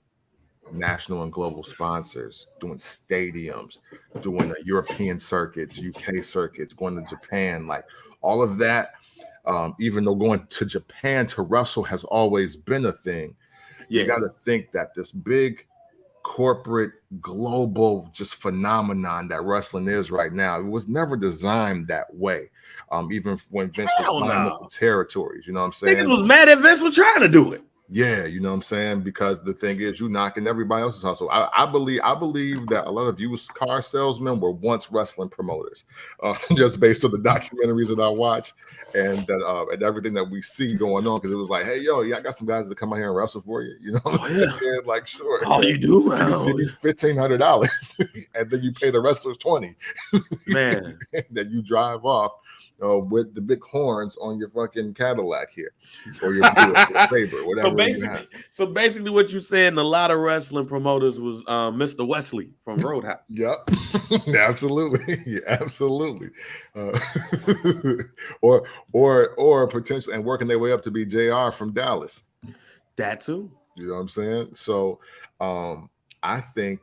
national and global sponsors, doing stadiums, doing European circuits, UK circuits, going to Japan, like all of that. Even though going to Japan to wrestle has always been a thing, you got to think that this big corporate global just phenomenon that wrestling is right now, it was never designed that way. Even when Vince was buying up the territories, you know what I'm saying? Niggas was mad at Vince for trying to do it. Yeah, you know what I'm saying? Because the thing is, you knocking everybody else's hustle. I believe that a lot of used car salesmen were once wrestling promoters, just based on the documentaries that I watch and that and everything that we see going on. Because it was like, hey, yo, yeah, I got some guys that come out here and wrestle for you. You know what I'm saying? Like, sure. All you do, you need $1,500, and then you pay the wrestlers $20. Man, that you drive off. With the big horns on your fucking Cadillac here, or your Saber, whatever. So basically, what you saying? A lot of wrestling promoters was Mr. Wesley from Roadhouse. Yep, absolutely, absolutely. Or potentially, and working their way up to be JR from Dallas. That too. You know what I'm saying? So, I think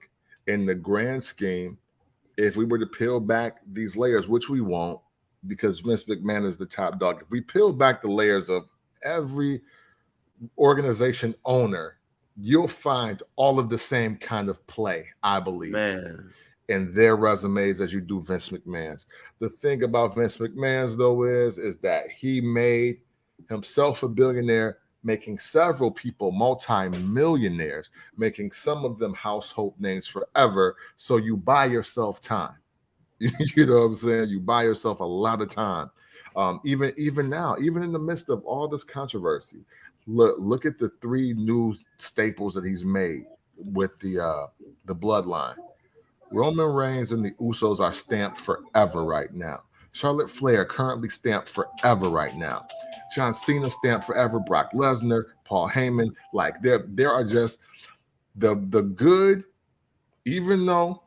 in the grand scheme, if we were to peel back these layers, which we won't, because Vince McMahon is the top dog. If we peel back the layers of every organization owner, you'll find all of the same kind of play, I believe, in their resumes as you do Vince McMahon's. The thing about Vince McMahon's, though, is that he made himself a billionaire, making several people multi-millionaires, making some of them household names forever. So you buy yourself time. You know what I'm saying? You buy yourself a lot of time. Even now, even in the midst of all this controversy, look at the three new staples that he's made with the bloodline. Roman Reigns and the Usos are stamped forever right now. Charlotte Flair currently stamped forever right now. John Cena stamped forever. Brock Lesnar, Paul Heyman, like there are just the good, even though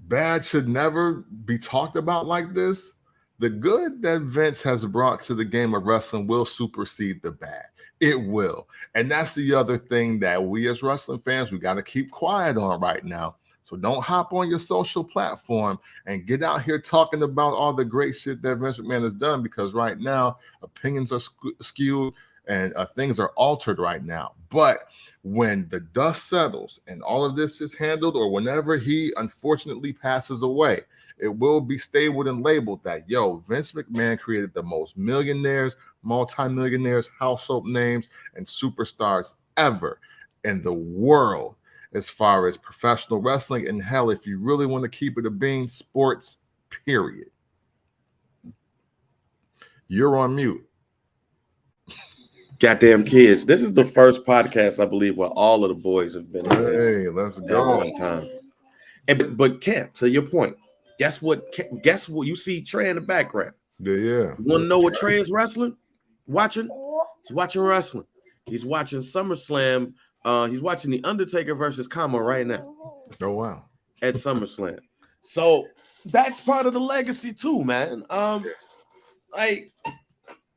bad should never be talked about like this, the good that Vince has brought to the game of wrestling will supersede the bad. It will. And that's the other thing that we as wrestling fans, we got to keep quiet on right now. So don't hop on your social platform and get out here talking about all the great shit that Vince McMahon has done, because right now opinions are skewed and things are altered right now. But when the dust settles and all of this is handled, or whenever he unfortunately passes away, it will be stabled and labeled that, yo, Vince McMahon created the most millionaires, multimillionaires, household names, and superstars ever in the world as far as professional wrestling. And hell, if you really want to keep it a bean, sports, period. You're on mute. Goddamn kids. This is the first podcast, I believe, where all of the boys have been. Hey, let's go. One time. But Camp, to your point, guess what you see Trey in the background? Yeah. You want to know what Trey is watching? He's watching wrestling. He's watching Summerslam He's watching The Undertaker versus Kama right now Oh wow. at SummerSlam. So that's part of the legacy too, man. Like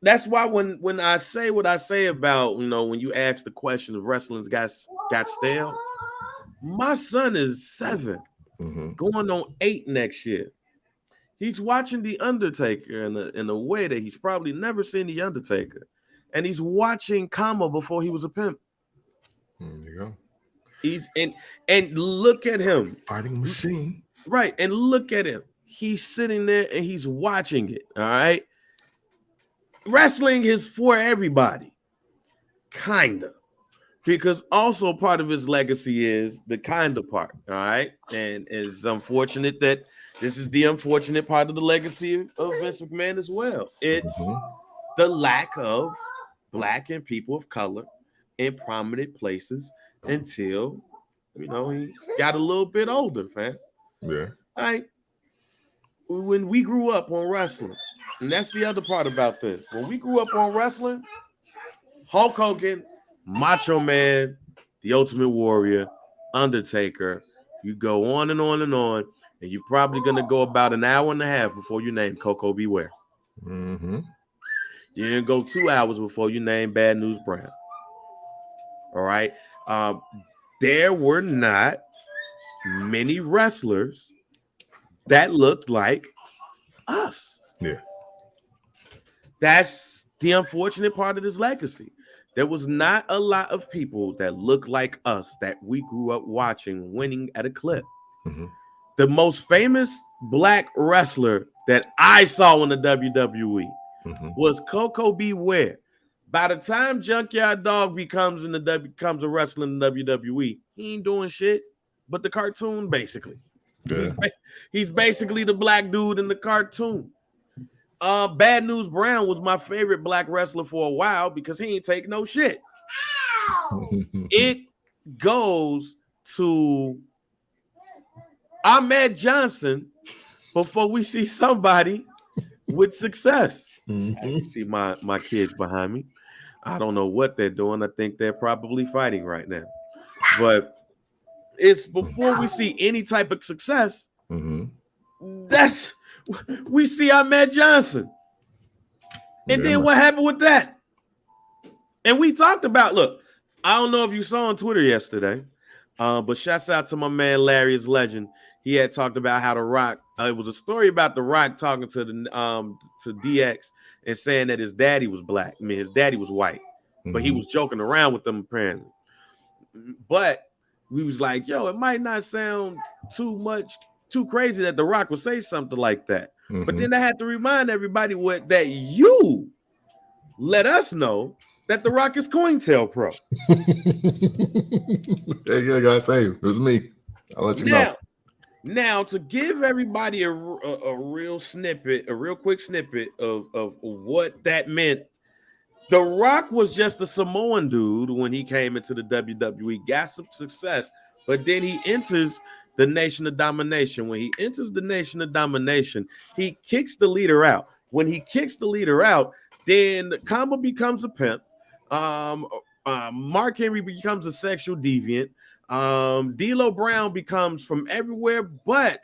that's why when I say what I say about, when you ask the question if wrestling's got stale, my son is 7, going on 8 next year. He's watching The Undertaker in a way that he's probably never seen The Undertaker. And he's watching Kama before he was a pimp. There you go. He's and look at him. Fighting machine. Right. And look at him. He's sitting there and he's watching it. All right. Wrestling is for everybody. Kinda. Because also part of his legacy is the kinda part. All right. And it's unfortunate that this is the unfortunate part of the legacy of Vince McMahon as well. It's the lack of Black and people of color in prominent places until, he got a little bit older, fam. Yeah. When we grew up on wrestling, and that's the other part about this. When we grew up on wrestling, Hulk Hogan, Macho Man, The Ultimate Warrior, Undertaker, you go on and on and on, and you're probably going to go about an hour and a half before you name Coco Beware. You didn't go 2 hours before you name Bad News Brown. All right. There were not many wrestlers that looked like us. Yeah. That's the unfortunate part of this legacy. There was not a lot of people that looked like us that we grew up watching winning at a clip. The most famous Black wrestler that I saw in the WWE was Coco Beware. By the time Junkyard Dog becomes a wrestler in the WWE, he ain't doing shit but the cartoon, basically. Yeah. He's basically the Black dude in the cartoon. Bad News Brown was my favorite Black wrestler for a while because he ain't take no shit. It goes to Ahmed Johnson before we see somebody with success. I see my kids behind me. I don't know what they're doing. I think they're probably fighting right now. But it's before we see any type of success. We see Ahmed Johnson. And then what happened with that? And we talked about, look, I don't know if you saw on Twitter yesterday, but shouts out to my man Larry is Legend. He had talked about how The Rock, it was a story about The Rock talking to to DX and saying that his daddy was Black. I mean, his daddy was white, but he was joking around with them apparently. But we was like, yo, it might not sound too crazy that The Rock would say something like that. But then I had to remind everybody that you let us know that The Rock is COINTELPRO. Yeah, guys, hey, it was me. I'll let you know. Now, to give everybody a real quick snippet of what that meant, The Rock was just a Samoan dude when he came into the WWE, got some success, but then he enters the Nation of Domination. When he enters the Nation of Domination, he kicks the leader out. When he kicks the leader out, then Kama becomes a pimp. Mark Henry becomes a sexual deviant. D'Lo Brown becomes from everywhere but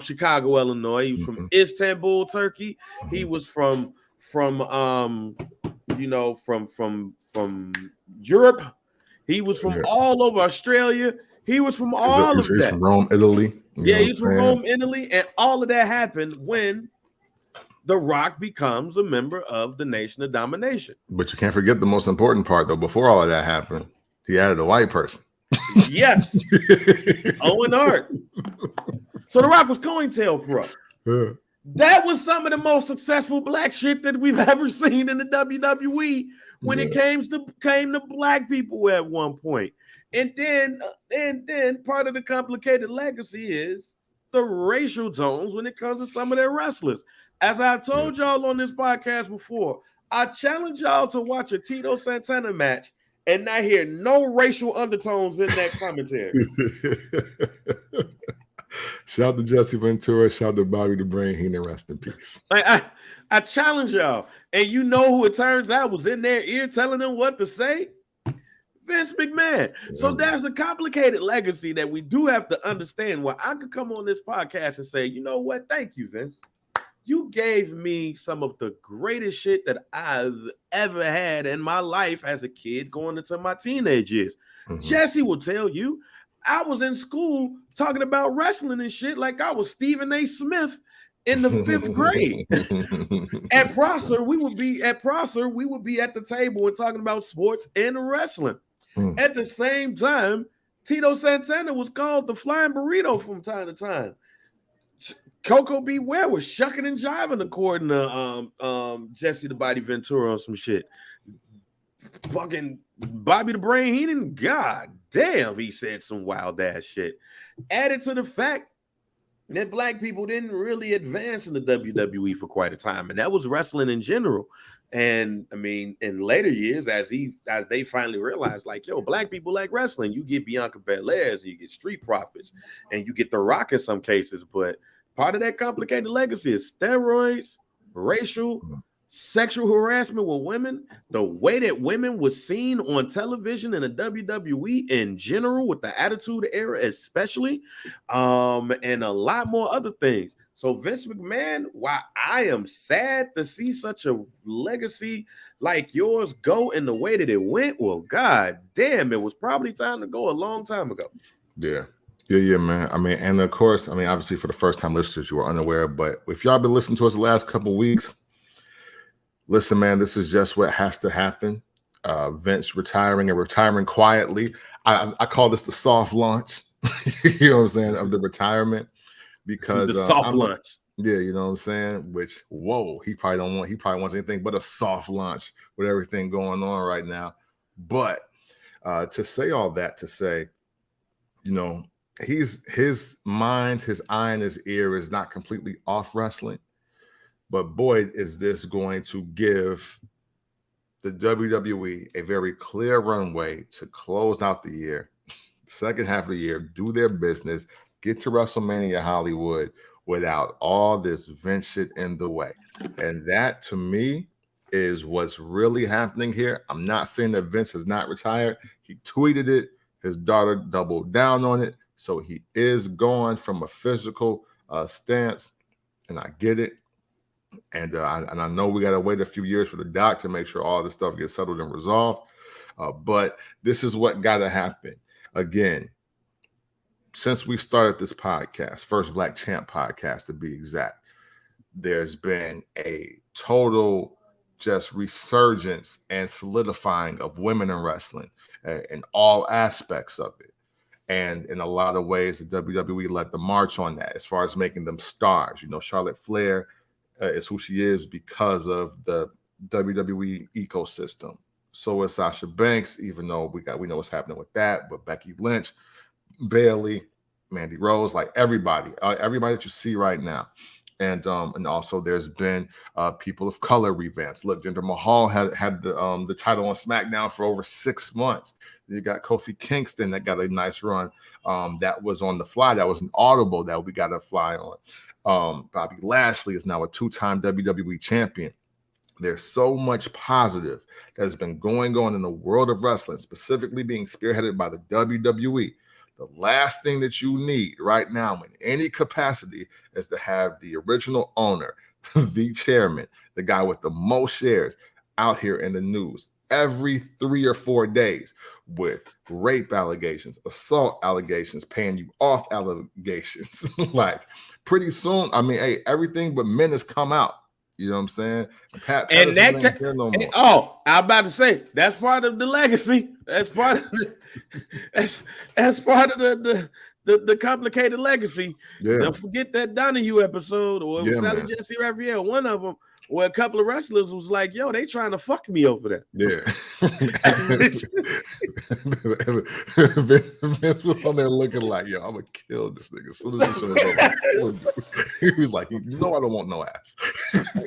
Chicago, Illinois. He was from Istanbul, Turkey. He was from Europe. He was from all over Australia. He was from all of that. He's from Rome, Italy. He's from Rome, Italy, and all of that happened when The Rock becomes a member of the Nation of Domination. But you can't forget the most important part, though. Before all of that happened, he added a white person. Yes. Owen Hart. So The Rock was COINTELPRO. Yeah. That was some of the most successful Black shit that we've ever seen in the WWE when it came to Black people at one point. And then part of the complicated legacy is the racial tones when it comes to some of their wrestlers. As I told y'all on this podcast before, I challenge y'all to watch a Tito Santana match and not hear no racial undertones in that commentary. Shout to Jesse Ventura. Shout to Bobby the Brain Heenan. Rest in peace. I challenge y'all. And you know who it turns out was in their ear telling them what to say? Vince McMahon. So that's a complicated legacy that we do have to understand. Where I could come on this podcast and say, you know what? Thank you, Vince. You gave me some of the greatest shit that I've ever had in my life as a kid going into my teenage years. Jesse will tell you, I was in school talking about wrestling and shit like I was Stephen A. Smith in the 5th grade. At Prosser, we would be at the table and talking about sports and wrestling. At the same time, Tito Santana was called the Flying Burrito from time to time. Coco Beware was shucking and jiving according to Jesse the Body Ventura on some shit. Fucking Bobby the Brain Heenan, god damn, he said some wild ass shit. Added to the fact that black people didn't really advance in the WWE for quite a time, and that was wrestling in general. And I mean, in later years, as they finally realized, like, yo, black people like wrestling. You get Bianca Belair's, you get Street Profits, and you get The Rock in some cases. But part of that complicated legacy is steroids, racial, sexual harassment with women, the way that women was seen on television in the WWE in general, with the Attitude Era especially, and a lot more other things. So Vince McMahon, while I am sad to see such a legacy like yours go in the way that it went, well, god damn, it was probably time to go a long time ago. Yeah, man. I mean, and of course, I mean, obviously for the first time listeners, you were unaware, but if y'all been listening to us the last couple of weeks, listen, man, this is just what has to happen. Vince retiring quietly. I call this the soft launch, you know what I'm saying, of the retirement. Because the soft launch. Yeah, you know what I'm saying? Which, whoa, he probably wants anything but a soft launch with everything going on right now. But to say all that, to say, you know, his mind, his eye, and his ear is not completely off wrestling. But boy, is this going to give the WWE a very clear runway to close out the year, second half of the year, do their business, get to WrestleMania Hollywood without all this Vince shit in the way. And that, to me, is what's really happening here. I'm not saying that Vince has not retired. He tweeted it. His daughter doubled down on it. So he is going from a physical stance, and I get it. And I know we got to wait a few years for the doc to make sure all this stuff gets settled and resolved. But this is what got to happen. Again, since we started this podcast, First Black Champ podcast to be exact, there's been a total just resurgence and solidifying of women in wrestling in all aspects of it. And in a lot of ways, the WWE led the march on that as far as making them stars. You know, Charlotte Flair is who she is because of the WWE ecosystem. So is Sasha Banks, even though we know what's happening with that. But Becky Lynch, Bailey, Mandy Rose, like everybody that you see right now. And also there's been people of color revamps. Look, Jinder Mahal had the title on SmackDown for over 6 months. You got Kofi Kingston that got a nice run. That was on the fly. That was an audible that we got to fly on. Bobby Lashley is now a 2-time WWE champion. There's so much positive that has been going on in the world of wrestling, specifically being spearheaded by the WWE. The last thing that you need right now in any capacity is to have the original owner, the chairman, the guy with the most shares out here in the news every 3 or 4 days with rape allegations, assault allegations, paying you off allegations. Like pretty soon, I mean, hey, everything but men has come out. You know what I'm saying? Pat and that I'm about to say that's part of the legacy. That's part of that's part of the complicated legacy. Yeah. Don't forget that Donahue episode or Sally Jesse Raphael, one of them, where a couple of wrestlers was like, yo, they trying to fuck me over there. Yeah. Vince was on there looking like, yo, I'm gonna kill this nigga. As soon as the show is over, he was like, no, I don't want no ass.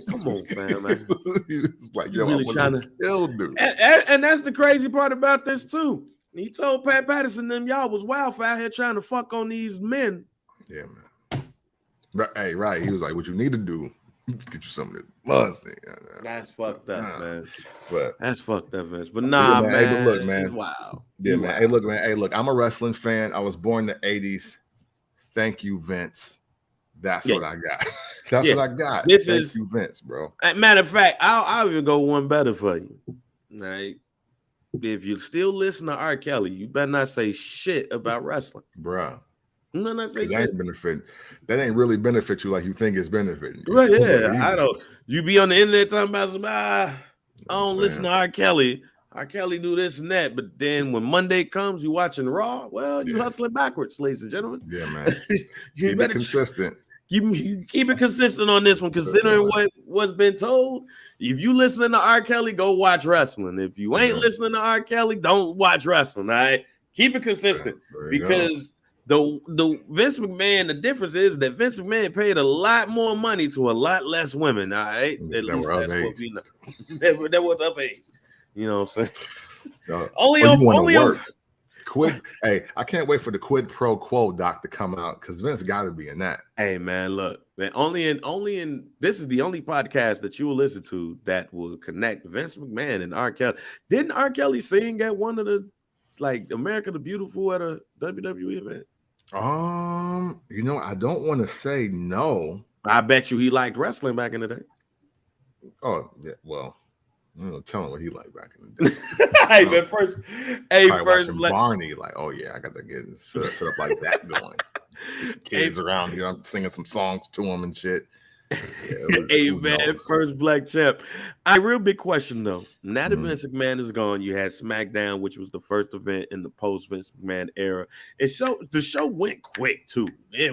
Come on, man. He was like, yo, really I'm trying to kill dude. And that's the crazy part about this too. He told Pat Patterson them y'all was wild for out here trying to fuck on these men. Yeah, man. Hey, right. He was like, what you need to do Get you some of this pussy. That's fucked up, man. But That's fucked up, man. But yeah, nah, man. man, Hey, but look, it's man. wild. Yeah, man. Hey, look, man. Hey, look. I'm a wrestling fan. I was born in the '80s. Thank you, Vince. That's what I got. That's what I got. Thank you, Vince, bro. Matter of fact, I'll even go one better for you. Like, if you still listen to R. Kelly, you better not say shit about wrestling, bro. You better not say shit. That ain't benefit. That ain't really benefit you like you think it's benefiting you. Right, yeah, I don't. You be on the internet talking about some. I don't listen to R. Kelly. R. Kelly do this and that, but then when Monday comes, you watching Raw. Well, you hustling backwards, ladies and gentlemen. Yeah, man. You keep it consistent. You keep it consistent on this one, considering what's been told. If you listening to R. Kelly, go watch wrestling. If you ain't listening to R. Kelly, don't watch wrestling. All right, keep it consistent because the Vince McMahon. The difference is that Vince McMahon paid a lot more money to a lot less women. All right, at least that's what we know. That was of age. You know what I'm saying? Only on. Quid, hey, I can't wait for the quid pro quo doc to come out because Vince got to be in that. Hey man, look, man, only in this is the only podcast that you will listen to that will connect Vince McMahon and R. Kelly. Didn't R. Kelly sing at one of the America the Beautiful at a WWE event? You know, I don't want to say no. I bet you he liked wrestling back in the day. Oh yeah, well. Tell him what he liked back in the day. But first, Barney, like, oh yeah, I got to get set up like that going. These kids around here, I'm singing some songs to them and shit. Yeah, first black champ. Real big question though. Now that Vince McMahon is gone, you had SmackDown, which was the first event in the post Vince McMahon era. The show went quick too. They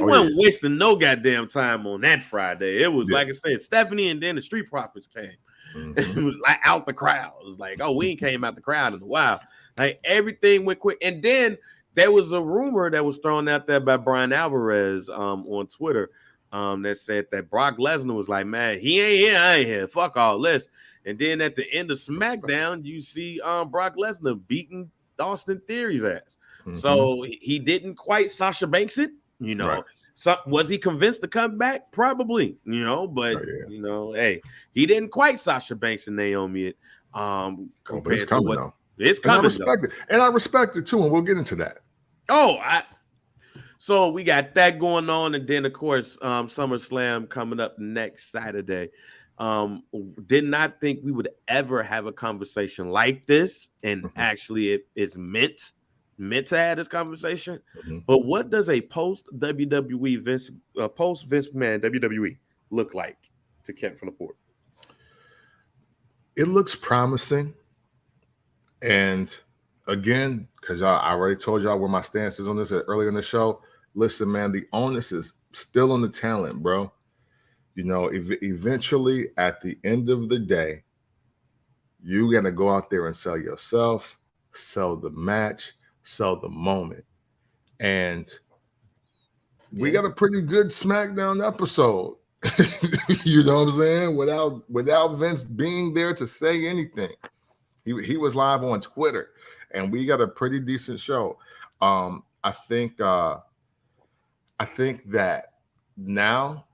weren't wasting no goddamn time on that Friday. It was like I said, Stephanie and then the Street Profits came. It was like out the crowd. It was like, oh, we ain't came out the crowd in a while. Like everything went quick. And then there was a rumor that was thrown out there by Brian Alvarez on Twitter that said that Brock Lesnar was like, man, he ain't here, I ain't here. Fuck all this. And then at the end of SmackDown, you see Brock Lesnar beating Austin Theory's ass. So he didn't quite Sasha Banks it, you know. Right. So was he convinced to come back? Probably, you know, but you know, hey, he didn't quite Sasha Banks and Naomi it. Compared to coming, what it's coming. And I respect it too, and we'll get into that. So we got that going on, and then of course, SummerSlam coming up next Saturday. Did not think we would ever have a conversation like this, and actually, it's meant to have this conversation. But what does a post WWE Vince McMahon WWE look like to Kent from the Port? It looks promising, and again, because I already told y'all where my stance is on this earlier in the show. Listen, man, the onus is still on the talent, bro. You know, eventually, at the end of the day, you got to go out there and sell yourself, sell the match, sell the moment. And we got a pretty good SmackDown episode. You know what I'm saying? Without Vince being there to say anything. He was live on Twitter, and we got a pretty decent show. I think that now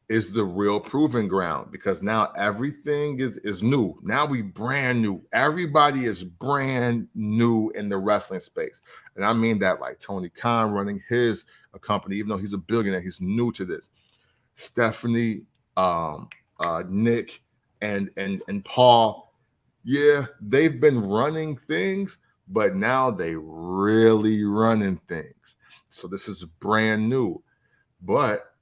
is the real proving ground, because now everything is new. Now we brand new. Everybody is brand new in the wrestling space. And I mean that, like Tony Khan running his company, even though he's a billionaire, he's new to this. Stephanie, Nick, and Paul, yeah, they've been running things, but now they really running things. So this is brand new, but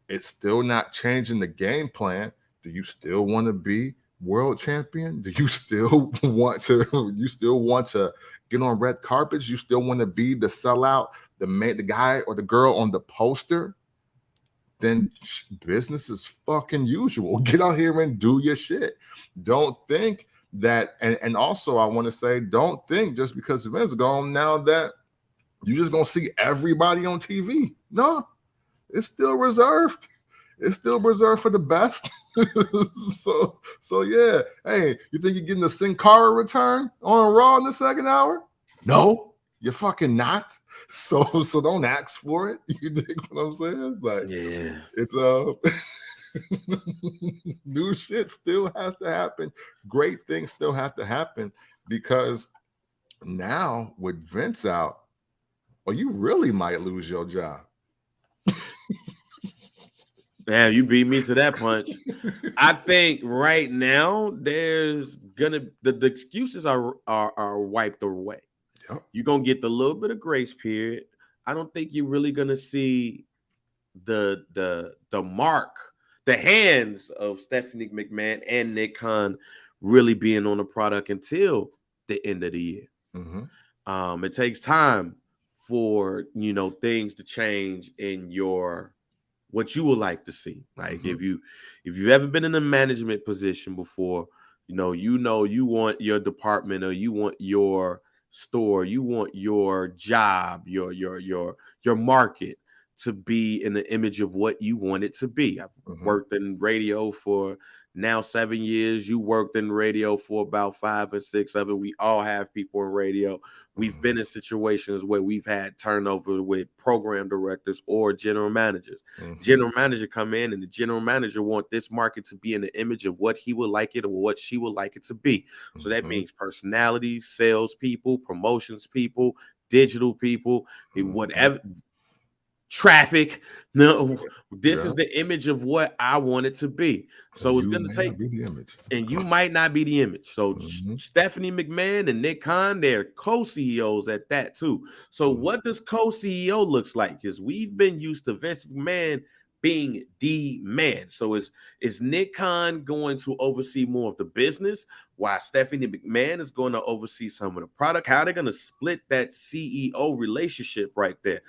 it's still not changing the game plan. Do you still want to be world champion? Do you still want to get on red carpets? You still want to be the sellout, the guy or the girl on the poster? Then business is fucking usual. Get out here and do your shit. Don't think that, and also I want to say, don't think just because Vince gone now that you're just gonna see everybody on TV. No. It's still reserved. It's still reserved for the best. So yeah. Hey, you think you're getting a Sin Cara return on Raw in the second hour? No, you're fucking not. So don't ask for it. You dig what I'm saying? Like, yeah, it's New shit still has to happen. Great things still have to happen because now with Vince out, well, you really might lose your job. Man, you beat me to that punch. I think right now there's gonna the excuses are wiped away. Yep. You're gonna get the little bit of grace period. I don't think you're really gonna see the mark, the hands of Stephanie McMahon and Nick Khan really being on the product until the end of the year. Mm-hmm. It takes time for things to change in your what you would like to see. Like if you've ever been in a management position before, you want your department or you want your store, you want your job, your market to be in the image of what you want it to be. I've worked in radio for now 7 years. You worked in radio for about 5 or 6 of it. We all have people in radio. We've been in situations where we've had turnover with program directors or general managers. General manager come in and the general manager want this market to be in the image of what he would like it or what she would like it to be. So that means personalities, sales people, promotions people, digital people, whatever. Traffic. No, this is the image of what I want it to be. So it's going to take be the image, and you might not be the image. So Stephanie McMahon and Nick Khan, they're co-CEOs at that too. So what does co-CEO looks like? Because we've been used to Vince McMahon being the man. So is Nick Khan going to oversee more of the business while Stephanie McMahon is going to oversee some of the product? How are they going to split that CEO relationship right there?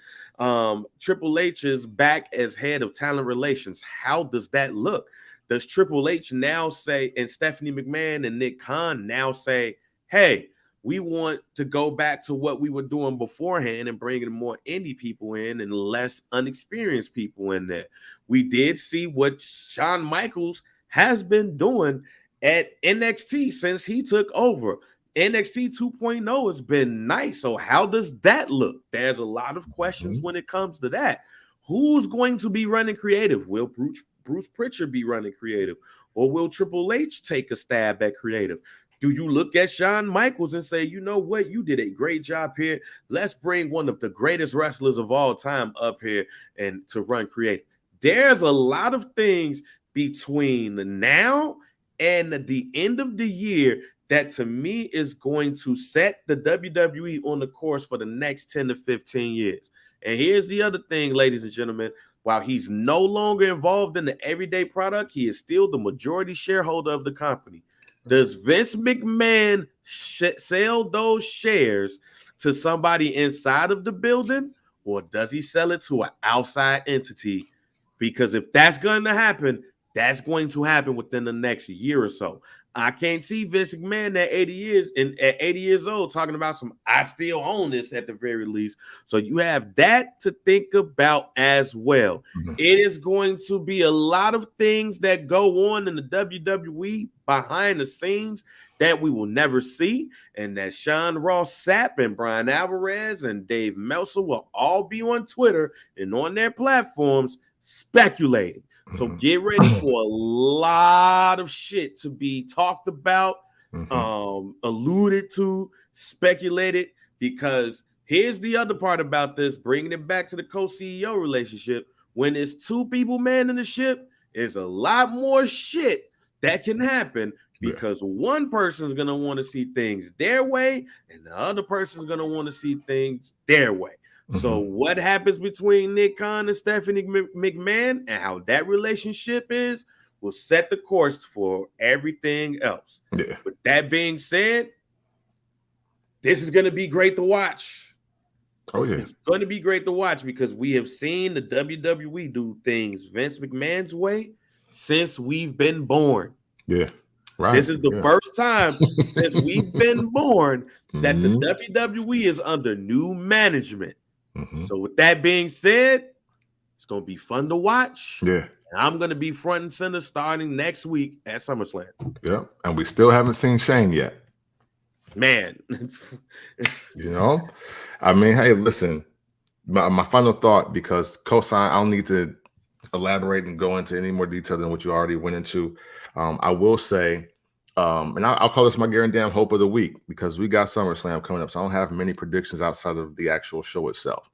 Triple H is back as head of talent relations. How does that look? Does Triple H now say, and Stephanie McMahon and Nick Khan now say, hey, we want to go back to what we were doing beforehand and bringing more indie people in and less unexperienced people in there. We did see what Shawn Michaels has been doing at NXT since he took over. NXT 2.0 has been nice. So how does that look? There's a lot of questions when it comes to that. Who's going to be running creative? Will Bruce Pritchard be running creative? Or will Triple H take a stab at creative? Do you look at Shawn Michaels and say, you know what, you did a great job here. Let's bring one of the greatest wrestlers of all time up here and to run creative. There's a lot of things between now and the end of the year that to me is going to set the WWE on the course for the next 10 to 15 years. And here's the other thing, ladies and gentlemen. While he's no longer involved in the everyday product, he is still the majority shareholder of the company. Does Vince McMahon sell those shares to somebody inside of the building, or does he sell it to an outside entity? Because if that's going to happen, that's going to happen within the next year or so. I can't see Vince McMahon at 80 years old talking about I still own this at the very least. So you have that to think about as well. It is going to be a lot of things that go on in the WWE behind the scenes that we will never see, and that Sean Ross Sapp and Brian Alvarez and Dave Meltzer will all be on Twitter and on their platforms speculating. So get ready for a lot of shit to be talked about, alluded to, speculated, because here's the other part about this, bringing it back to the co-CEO relationship. When it's two people manning the ship, there's a lot more shit that can happen because one person's going to want to see things their way and the other person's going to want to see things their way. So what happens between Nick Khan and Stephanie McMahon and how that relationship is will set the course for everything else. Yeah. With that being said, this is going to be great to watch. Oh, yeah. It's going to be great to watch because we have seen the WWE do things Vince McMahon's way since we've been born. Yeah. Right. This is the first time since we've been born that the WWE is under new management. So with that being said, it's going to be fun to watch. Yeah. And I'm going to be front and center starting next week at SummerSlam. Yeah. And we still haven't seen Shane yet. Man. I mean, hey, listen, my final thought, because cosign, I don't need to elaborate and go into any more detail than what you already went into. I will say, and I'll call this my guaranteed hope of the week because we got SummerSlam coming up, so I don't have many predictions outside of the actual show itself.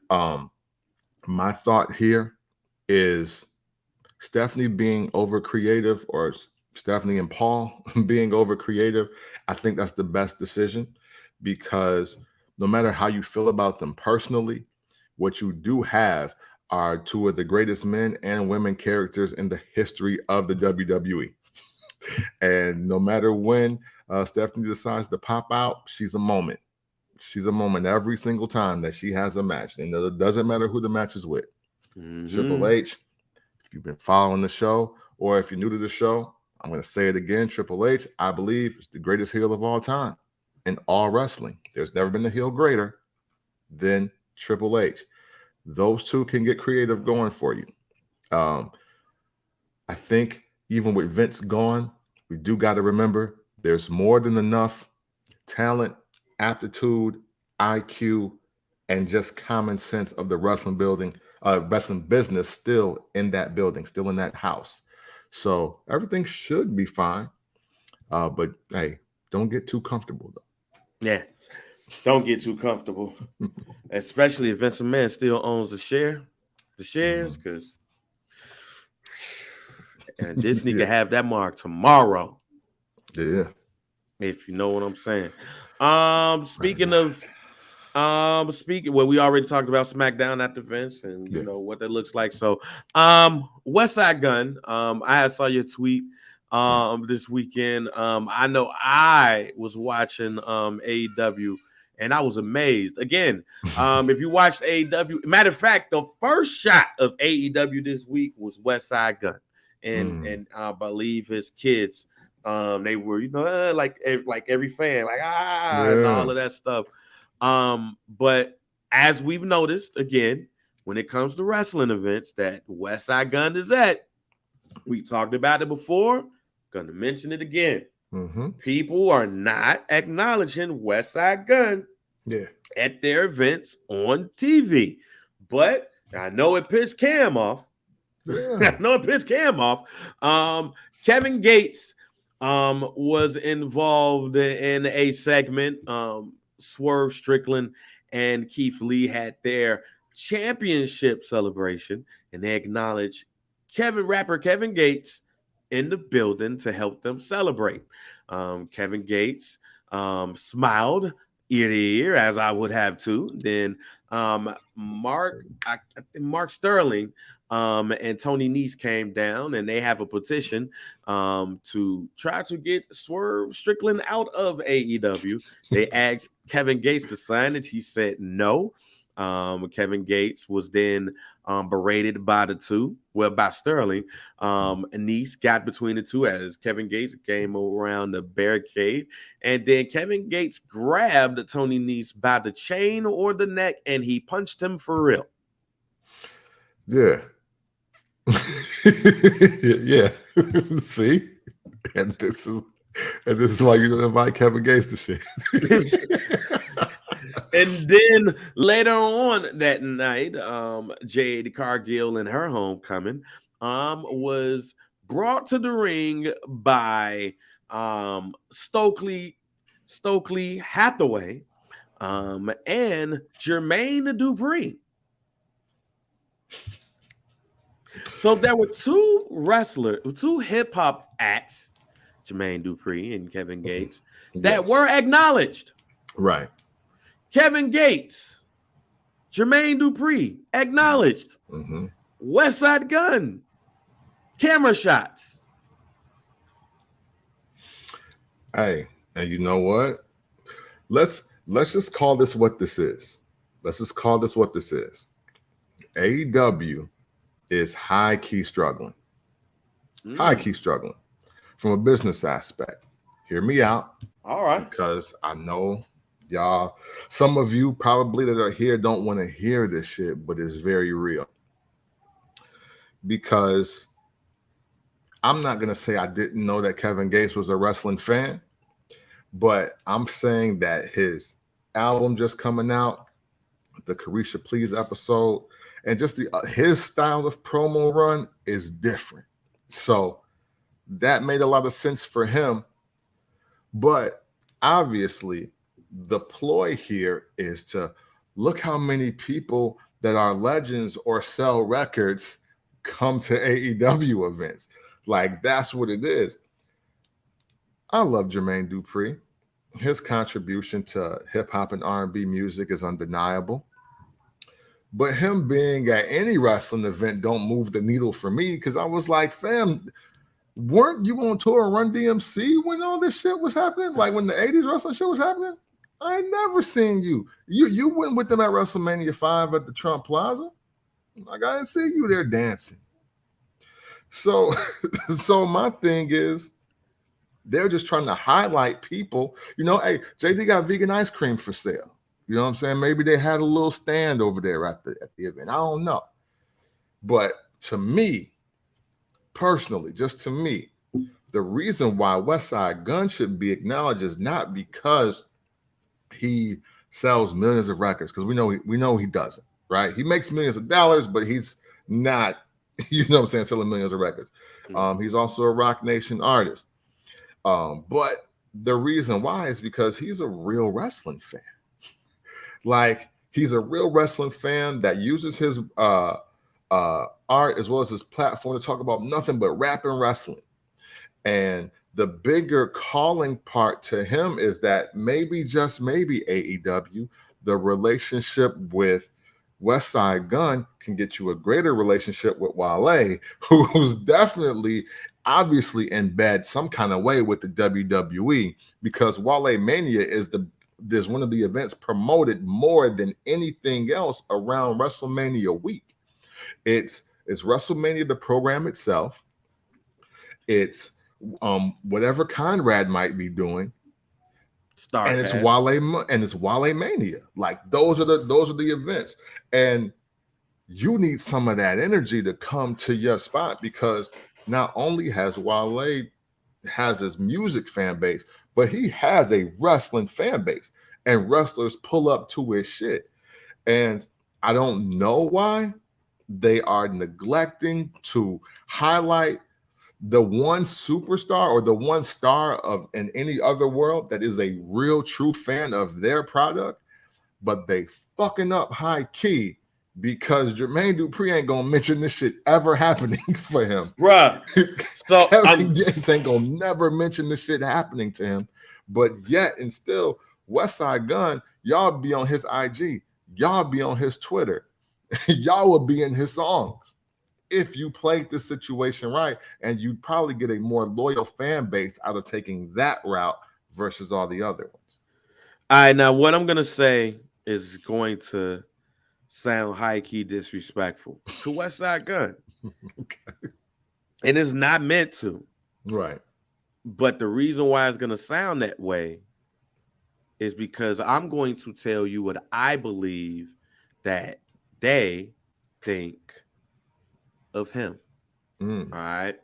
My thought here is Stephanie being over creative, or Stephanie and Paul being over creative. I think that's the best decision because no matter how you feel about them personally, what you do have are two of the greatest men and women characters in the history of the WWE. And no matter when Stephanie decides to pop out, she's a moment. She's a moment every single time that she has a match. And it doesn't matter who the match is with. Triple H, if you've been following the show or if you're new to the show, I'm going to say it again. Triple H, I believe, is the greatest heel of all time in all wrestling. There's never been a heel greater than Triple H. Those two can get creative going for you. I think even with Vince gone, we do got to remember there's more than enough talent, aptitude, IQ, and just common sense of the wrestling business still in that building, still in that house. So everything should be fine. But hey, don't get too comfortable though. Yeah. Don't get too comfortable, especially if Vince McMahon still owns the shares, because and Disney can have that mark tomorrow. Yeah, if you know what I'm saying. Well, we already talked about SmackDown after Vince and you know what that looks like. So, Westside Gunn. I saw your tweet this weekend. I know I was watching AEW. And I was amazed. Again, if you watched AEW, matter of fact, the first shot of AEW this week was Westside Gunn, and I believe his kids, they were, like every fan, and all of that stuff. But as we've noticed, again, when it comes to wrestling events that Westside Gunn is at, we talked about it before. Gonna mention it again. People are not acknowledging Westside Gunn at their events on TV. But I know it pissed Cam off. Kevin Gates was involved in a segment. Swerve Strickland and Keith Lee had their championship celebration, and they acknowledged rapper Kevin Gates in the building to help them celebrate. Kevin Gates smiled ear to ear, as I would have too. Then Mark Sterling and Tony Nese came down, and they have a petition to try to get Swerve Strickland out of AEW. They asked Kevin Gates to sign it. He said no. Kevin Gates was then berated by by Sterling. And Nese got between the two as Kevin Gates came around the barricade. And then Kevin Gates grabbed Tony Nese by the chain or the neck, and he punched him for real. Yeah. Yeah. See? And this is why you don't invite Kevin Gates to shit. And then later on that night, Jade Cargill and her homecoming was brought to the ring by Stokely Hathaway and Jermaine Dupri. So there were two hip hop acts, Jermaine Dupri and Kevin Gates, that were acknowledged. Right. Kevin Gates, Jermaine Dupri, acknowledged. Westside Gunn, camera shots. Hey, and you know what? Let's just call this what this is. AEW is high-key struggling. High-key struggling from a business aspect. Hear me out. All right. Because I know y'all, some of you probably that are here don't want to hear this shit, but it's very real. Because I'm not going to say I didn't know that Kevin Gates was a wrestling fan, but I'm saying that his album just coming out, the Carisha Please episode, and just the his style of promo run is different. So that made a lot of sense for him. But obviously, the ploy here is to look how many people that are legends or sell records come to AEW events. Like, that's what it is. I love Jermaine Dupri. His contribution to hip hop and R&B music is undeniable. But him being at any wrestling event don't move the needle for me, because I was like, fam, weren't you on tour Run DMC when all this shit was happening? Like when the 80s wrestling shit was happening? I ain't never seen you. You went with them at WrestleMania 5 at the Trump Plaza. Like, I didn't see you there dancing. So, so my thing is, they're just trying to highlight people. You know, hey, JD got vegan ice cream for sale. You know what I'm saying? Maybe they had a little stand over there at the event. I don't know. But to me, personally, just to me, the reason why Westside Gunn should be acknowledged is not because he sells millions of records, because we know he doesn't, right? He makes millions of dollars, but he's not, you know what I'm saying, selling millions of records. He's also a Rock Nation artist. But the reason why is because he's a real wrestling fan. Like, he's a real wrestling fan that uses his art as well as his platform to talk about nothing but rap and wrestling. And the bigger calling part to him is that maybe, just maybe, AEW, the relationship with Westside Gunn can get you a greater relationship with Wale, who's definitely, obviously, in bed some kind of way with the WWE, because Wale Mania is one of the events promoted more than anything else around WrestleMania week. It's WrestleMania, the program itself. It's whatever Conrad might be doing, and it's Wale Mania. Like, those are the events, and you need some of that energy to come to your spot, because not only has Wale has his music fan base, but he has a wrestling fan base, and wrestlers pull up to his shit. And I don't know why they are neglecting to highlight the one superstar or the one star of in any other world that is a real true fan of their product, but they fucking up high key because Jermaine Dupri ain't gonna mention this shit ever happening for him. Bruh. So Kevin Gates ain't gonna never mention this shit happening to him. But yet and still, Westside Gunn, y'all be on his IG, y'all be on his Twitter, y'all would be in his songs if you played the situation right, and you'd probably get a more loyal fan base out of taking that route versus all the other ones. All right, now what I'm gonna say is going to sound high-key disrespectful to Westside Gunn. Okay. And it's not meant to. Right. But the reason why it's gonna sound that way is because I'm going to tell you what I believe that they think of him. All right.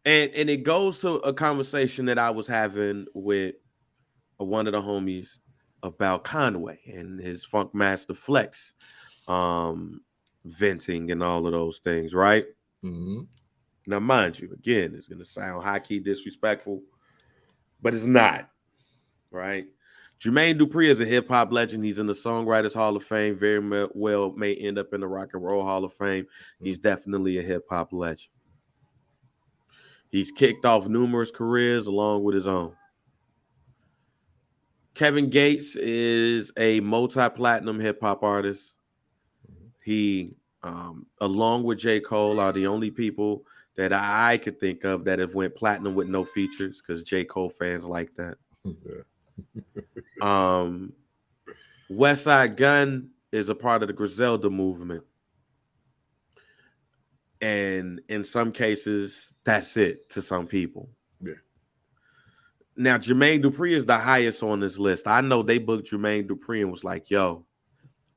And it goes to a conversation that I was having with one of the homies about Conway and his Funk Master Flex venting and all of those things, right? Mm-hmm. Now, mind you, again, it's going to sound high-key disrespectful, but it's not, right? Jermaine Dupri is a hip-hop legend. He's in the Songwriters Hall of Fame. Very well may end up in the Rock and Roll Hall of Fame. He's definitely a hip-hop legend. He's kicked off numerous careers along with his own. Kevin Gates is a multi-platinum hip-hop artist. He, along with J. Cole, are the only people that I could think of that have went platinum with no features, because J. Cole fans like that. Westside Gunn is a part of the Griselda movement. And in some cases, that's it to some people. Yeah. Now, Jermaine Dupri is the highest on this list. I know they booked Jermaine Dupri and was like, yo,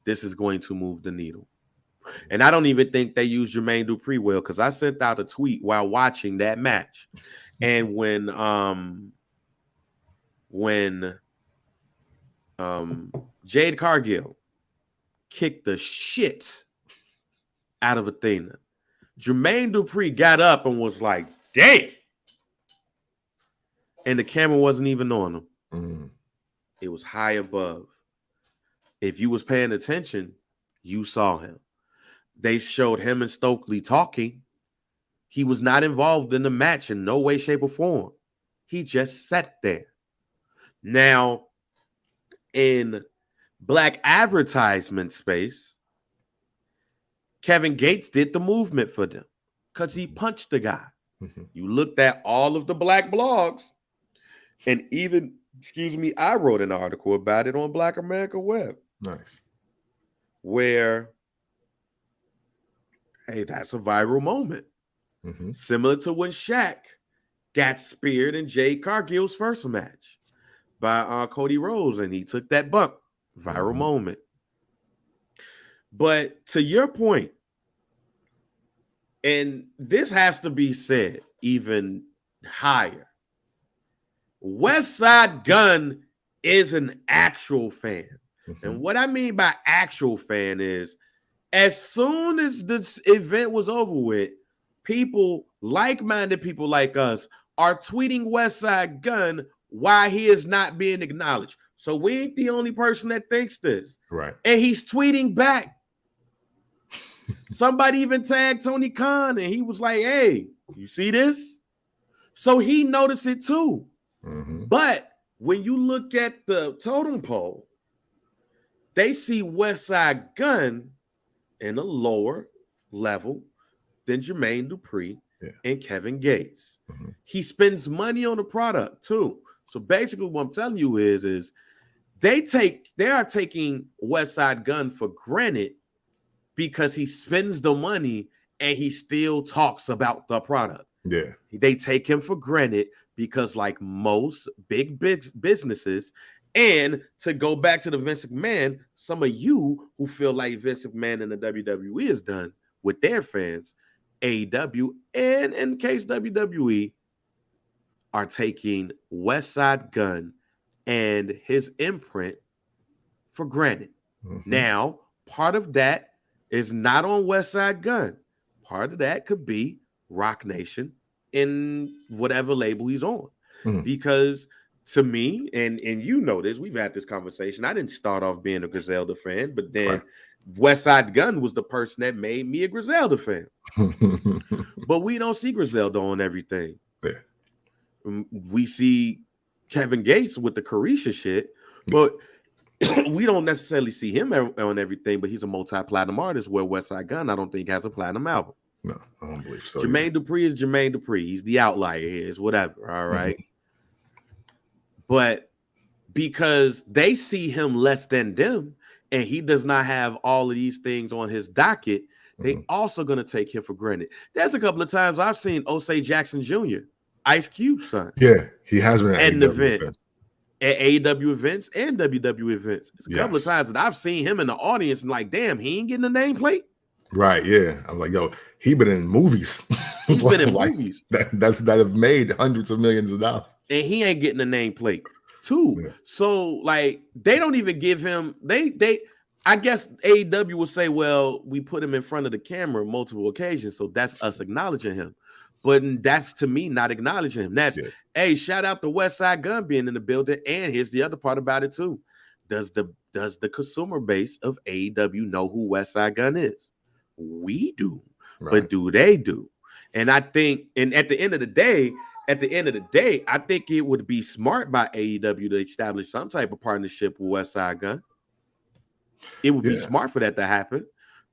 this is going to move the needle. And I don't even think they used Jermaine Dupri well, because I sent out a tweet while watching that match. And when Jade Cargill kicked the shit out of Athena. Jermaine Dupri got up and was like, damn. And the camera wasn't even on him. Mm. It was high above. If you was paying attention, you saw him. They showed him and Stokely talking. He was not involved in the match in no way, shape, or form. He just sat there. Now, in black advertisement space, Kevin Gates did the movement for them because he punched the guy. Mm-hmm. You looked at all of the black blogs, and even, I wrote an article about it on Black America Web. Nice. Where, hey, that's a viral moment. Mm-hmm. Similar to when Shaq got speared in Jade Cargill's first match by Cody Rhodes, and he took that bump. Viral moment. But to your point, and this has to be said even higher, Westside Gunn is an actual fan. Mm-hmm. And what I mean by actual fan is, as soon as this event was over with, people, like-minded people like us, are tweeting Westside Gunn why he is not being acknowledged. So we ain't the only person that thinks this. Right. And he's tweeting back. Somebody even tagged Tony Khan, and he was like, hey, you see this? So he noticed it too. Mm-hmm. But when you look at the totem pole, they see Westside Gunn in a lower level than Jermaine Dupri and Kevin Gates. Mm-hmm. He spends money on the product too. So basically what I'm telling you is they are taking Westside Gunn for granted because he spends the money and he still talks about the product. Yeah. They take him for granted because, like most big businesses, and to go back to the Vince McMahon, some of you who feel like Vince McMahon and the WWE is done with their fans, AEW and in case WWE are taking Westside Gunn and his imprint for granted. Mm-hmm. Now, part of that is not on Westside Gunn. Part of that could be Rock Nation in whatever label he's on. Mm-hmm. Because to me, and you know this, we've had this conversation. I didn't start off being a Griselda fan, but then Westside Gunn was the person that made me a Griselda fan. But we don't see Griselda on everything. Yeah. We see Kevin Gates with the Carisha shit, but we don't necessarily see him on everything, but he's a multi-platinum artist, where Westside Gunn, I don't think, has a platinum album. No, I don't believe so. Jermaine Dupri is Jermaine Dupri. He's the outlier here. It's whatever, all right? But because they see him less than them, and he does not have all of these things on his docket, they also going to take him for granted. There's a couple of times I've seen Osei Jackson Jr., Ice Cube's son. Yeah, he has been at an event. At AEW events and WWE events. It's a couple of times that I've seen him in the audience and like, damn, he ain't getting a nameplate. Right, yeah. I'm like, yo, he been in movies. He's been in movies. That have made hundreds of millions of dollars. And he ain't getting a nameplate too. Yeah. So, like, they don't even give him, I guess AEW will say, well, we put him in front of the camera on multiple occasions, so that's us acknowledging him. But that's, to me, not acknowledging him. That's, hey, shout out to Westside Gunn being in the building. And here's the other part about it, too. Does the consumer base of AEW know who Westside Gunn is? We do. Right. But do they do? And I think, and at the end of the day, I think it would be smart by AEW to establish some type of partnership with Westside Gunn. It would be smart for that to happen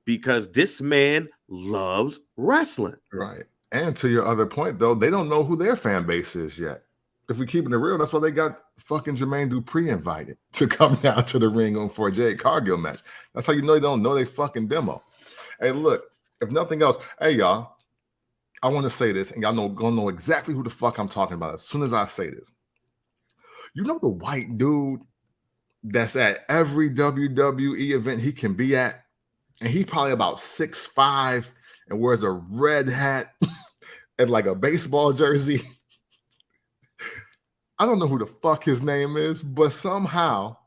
because this man loves wrestling. Right. And to your other point, though, they don't know who their fan base is yet. If we're keeping it real, that's why they got fucking Jermaine Dupri invited to come down to the ring for a Jade Cargill match. That's how you know they don't know they fucking demo. Hey, look, if nothing else, hey, y'all, I want to say this, and y'all gonna know exactly who the fuck I'm talking about as soon as I say this. You know the white dude that's at every WWE event he can be at, and he probably about 6'5" and wears a red hat and like a baseball jersey. I don't know who the fuck his name is, but somehow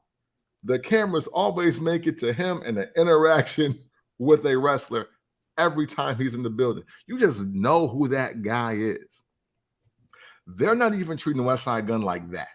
the cameras always make it to him and an interaction with a wrestler every time he's in the building. You just know who that guy is. They're not even treating Westside Gunn like that.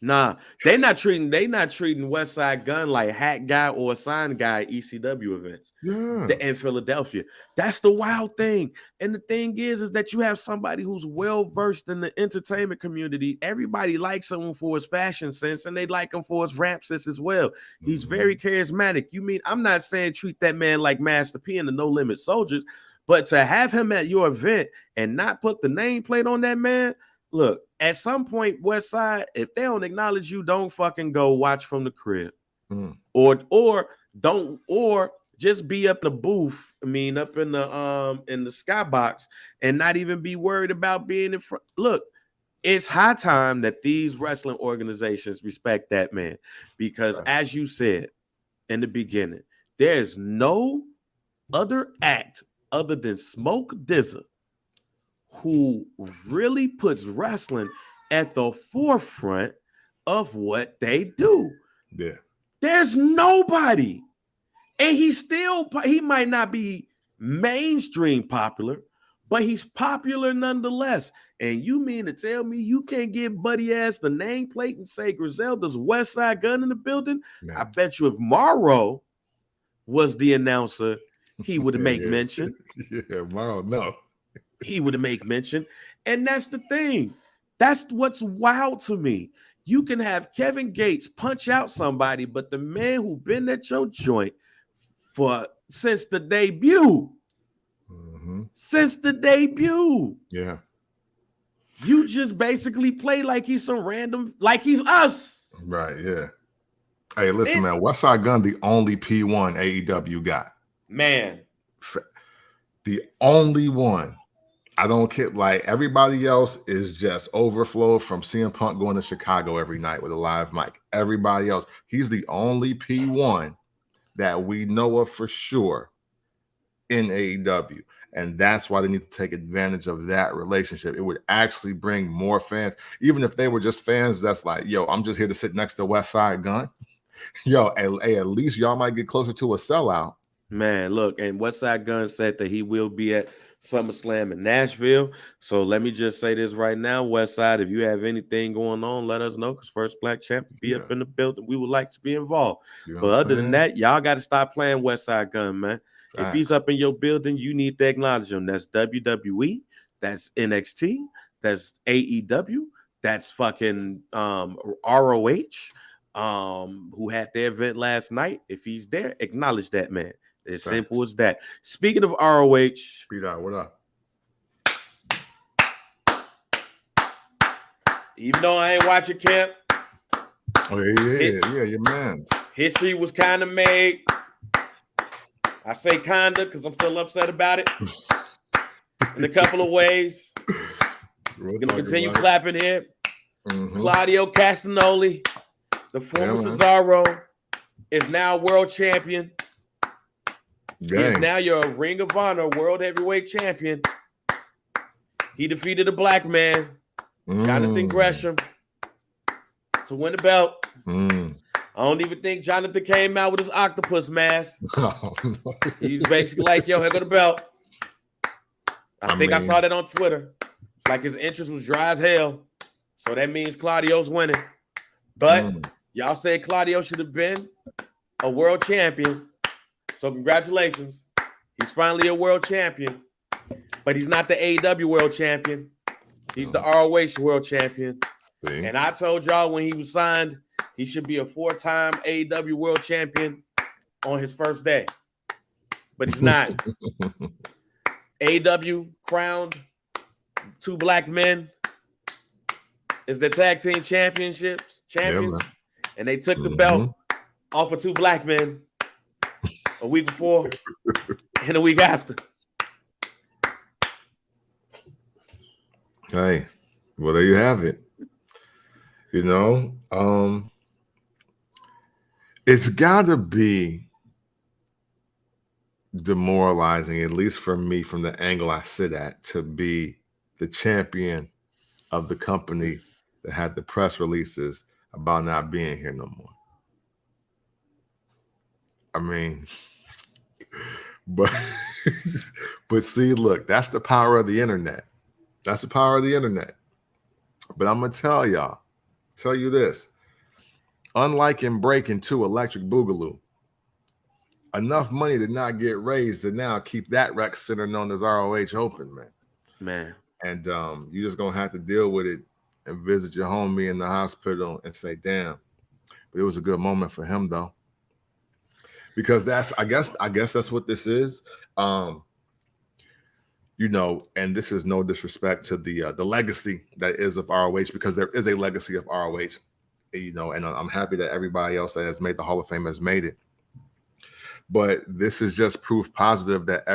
Nah, they not treating Westside Gunn like hat guy or sign guy at ECW events. Yeah. In Philadelphia. That's the wild thing. And the thing is that you have somebody who's well versed in the entertainment community. Everybody likes him for his fashion sense, and they like him for his rap sense as well. He's very charismatic. You mean, I'm not saying treat that man like Master P and the No Limit Soldiers, but to have him at your event and not put the nameplate on that man, look, at some point, Westside, if they don't acknowledge you, don't fucking go watch from the crib. Or just be up in the booth. I mean, up in the skybox, and not even be worried about being in front. Look, it's high time that these wrestling organizations respect that man, because as you said in the beginning, there's no other act other than Smoke Dizza who really puts wrestling at the forefront of what they do. Yeah. There's nobody. And he might not be mainstream popular, but he's popular nonetheless. And you mean to tell me you can't give Buddy Ass the nameplate and say Griselda's Westside Gunn in the building? Man. I bet you if Morrow was the announcer, he would make mention. Yeah, Morrow, no. He would make mention. And that's the thing. That's what's wild to me. You can have Kevin Gates punch out somebody, but the man who been at your joint since the debut. Since the debut. Yeah. You just basically play like he's some random, like he's us. Right, yeah. Hey, listen, man, Westside Gunn, the only P1 AEW got. Man. The only one. I don't care. Like, everybody else is just overflow from CM Punk going to Chicago every night with a live mic. Everybody else. He's the only P1 that we know of for sure in AEW. And that's why they need to take advantage of that relationship. It would actually bring more fans, even if they were just fans that's like, yo, I'm just here to sit next to Westside Gunn. Yo, at least y'all might get closer to a sellout. Man, look, and Westside Gunn said that he will be at SummerSlam in Nashville. So let me just say this right now, Westside, if you have anything going on, let us know, because First Black Champ will be up in the building. We would like to be involved. You know, but other than that, y'all got to stop playing Westside Gunn, man. If he's up in your building, you need to acknowledge him. That's WWE, that's NXT, that's AEW, that's fucking ROH, who had their event last night. If he's there, acknowledge that man. As simple as that. Speaking of ROH, what up? Even though I ain't watching camp, your man. History was kind of made. I say kinda because I'm still upset about it in a couple of ways. We're gonna continue clapping here. Claudio Castagnoli, the former Cesaro, is now world champion. He is now your Ring of Honor World Heavyweight Champion. He defeated a black man, Jonathan Gresham, to win the belt. I don't even think Jonathan came out with his octopus mask. He's basically like, yo, here go the belt. I think I saw that on Twitter. It's like his entrance was dry as hell. So that means Claudio's winning. But y'all say Claudio should have been a world champion. So congratulations. He's finally a world champion. But he's not the AEW world champion. He's the ROH world champion. See? And I told y'all when he was signed, he should be a 4-time AEW world champion on his first day. But he's not. AEW crowned 2 black men as the tag team champions. And they took the belt off of 2 black men a week before and a week after. Hey, well, there you have it. You know, it's got to be demoralizing, at least for me, from the angle I sit at, to be the champion of the company that had the press releases about not being here no more. I mean, but But see, look, that's the power of the internet. That's the power of the internet. But I'm gonna tell you this. Unlike in Breaking 2 Electric Boogaloo, enough money did not get raised to now keep that rec center known as ROH open, man. Man. And you just gonna have to deal with it and visit your homie in the hospital and say, damn. But it was a good moment for him though. Because that's I guess that's what this is. You know, and this is no disrespect to the legacy that is of ROH, because there is a legacy of ROH, you know, and I'm happy that everybody else that has made the Hall of Fame has made it. But this is just proof positive that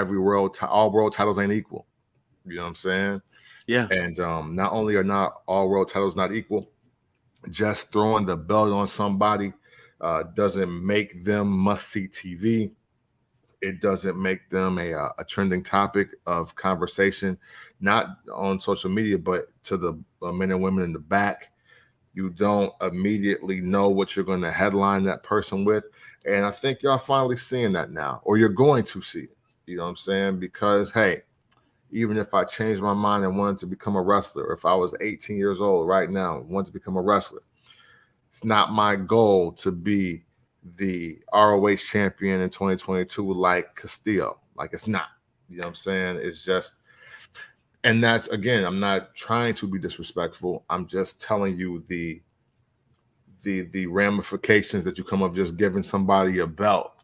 all world titles ain't equal. You know what I'm saying? Yeah. And not only are not all world titles not equal, just throwing the belt on somebody doesn't make them must-see TV. It doesn't make them a trending topic of conversation, not on social media, but to the men and women in the back. You don't immediately know what you're going to headline that person with. And I think y'all finally seeing that now, or you're going to see it. You know what I'm saying? Because, hey, even if I changed my mind and wanted to become a wrestler, if I was 18 years old right now and wanted to become a wrestler, it's not my goal to be the ROH champion in 2022 like Castillo. Like, it's not. You know what I'm saying? It's just, and that's, again, I'm not trying to be disrespectful. I'm just telling you the ramifications that you come up just giving somebody a belt.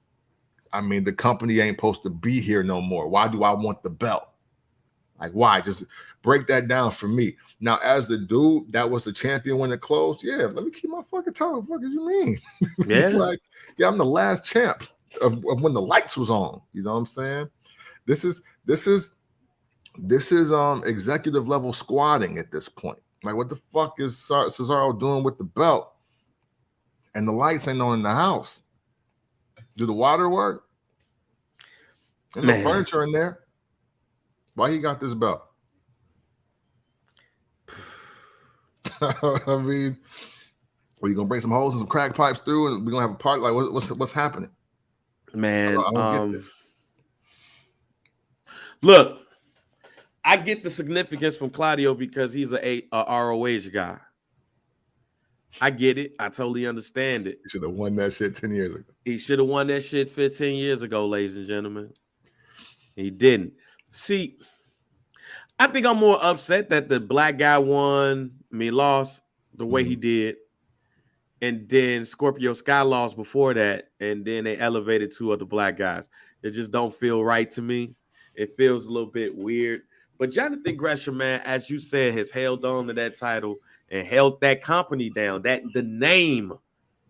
I mean, the company ain't supposed to be here no more. Why do I want the belt? Like, why? Just break that down for me. Now, as the dude that was the champion when it closed, yeah, let me keep my fucking title. What do you mean? Yeah. Like, yeah, I'm the last champ of when the lights was on. You know what I'm saying? This is executive level squatting at this point. Like, what the fuck is Cesaro doing with the belt? And the lights ain't on in the house. Do the water work? There's no furniture in there. Why he got this belt? I mean, are you gonna bring some holes and some crack pipes through, and we're gonna have a party? Like, what's happening? Man, I don't get this. Look, I get the significance from Claudio because he's a ROH guy. I get it. I totally understand it. He should have won that shit 10 years ago. He should have won that shit 15 years ago, ladies and gentlemen. He didn't. See, I think I'm more upset that the black guy lost the way he did. And then Scorpio Sky lost before that. And then they elevated two other black guys. It just don't feel right to me. It feels a little bit weird. But Jonathan Gresham, man, as you said, has held on to that title and held that company down, the name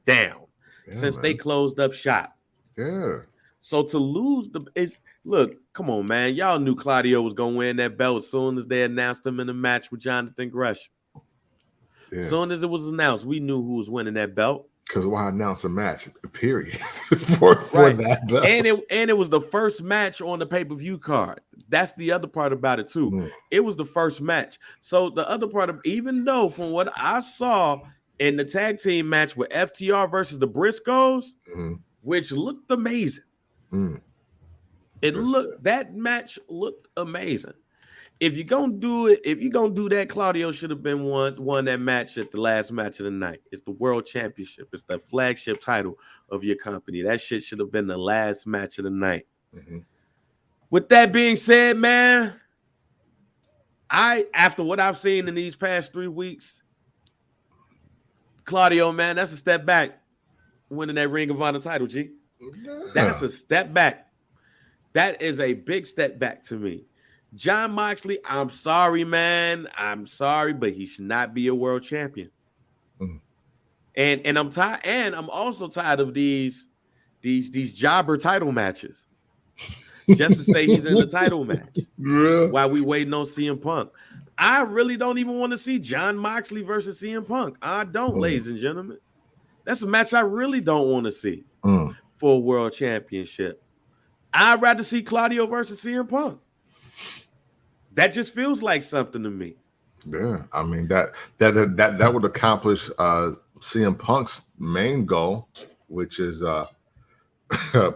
down since they closed up shop. Yeah. So to lose look, come on, man. Y'all knew Claudio was gonna win that belt as soon as they announced him in the match with Jonathan Gresham. Yeah. As soon as it was announced, we knew who was winning that belt. Because why announce a match? Period. for that belt. And it was the first match on the pay-per-view card. That's the other part about it too. It was the first match. So the other part of, even though from what I saw in the tag team match with FTR versus the Briscoes, which looked amazing. That match looked amazing. If you're gonna do that, Claudio should have been won that match at the last match of the night. It's the World Championship. It's the flagship title of your company. That shit should have been the last match of the night. With that being said, man, after what I've seen in these past 3 weeks, Claudio, man, that's a step back. Winning that Ring of Honor title, G. That's a step back. That is a big step back to me. Jon Moxley, I'm sorry, man. I'm sorry, but he should not be a world champion. And I'm tired. And I'm also tired of these jobber title matches. Just to say he's in the title match while we waiting on CM Punk. I really don't even want to see Jon Moxley versus CM Punk. I don't, ladies and gentlemen. That's a match I really don't want to see for a world championship. I'd rather see Claudio versus CM Punk. That just feels like something to me. Yeah, I mean that would accomplish CM Punk's main goal, which is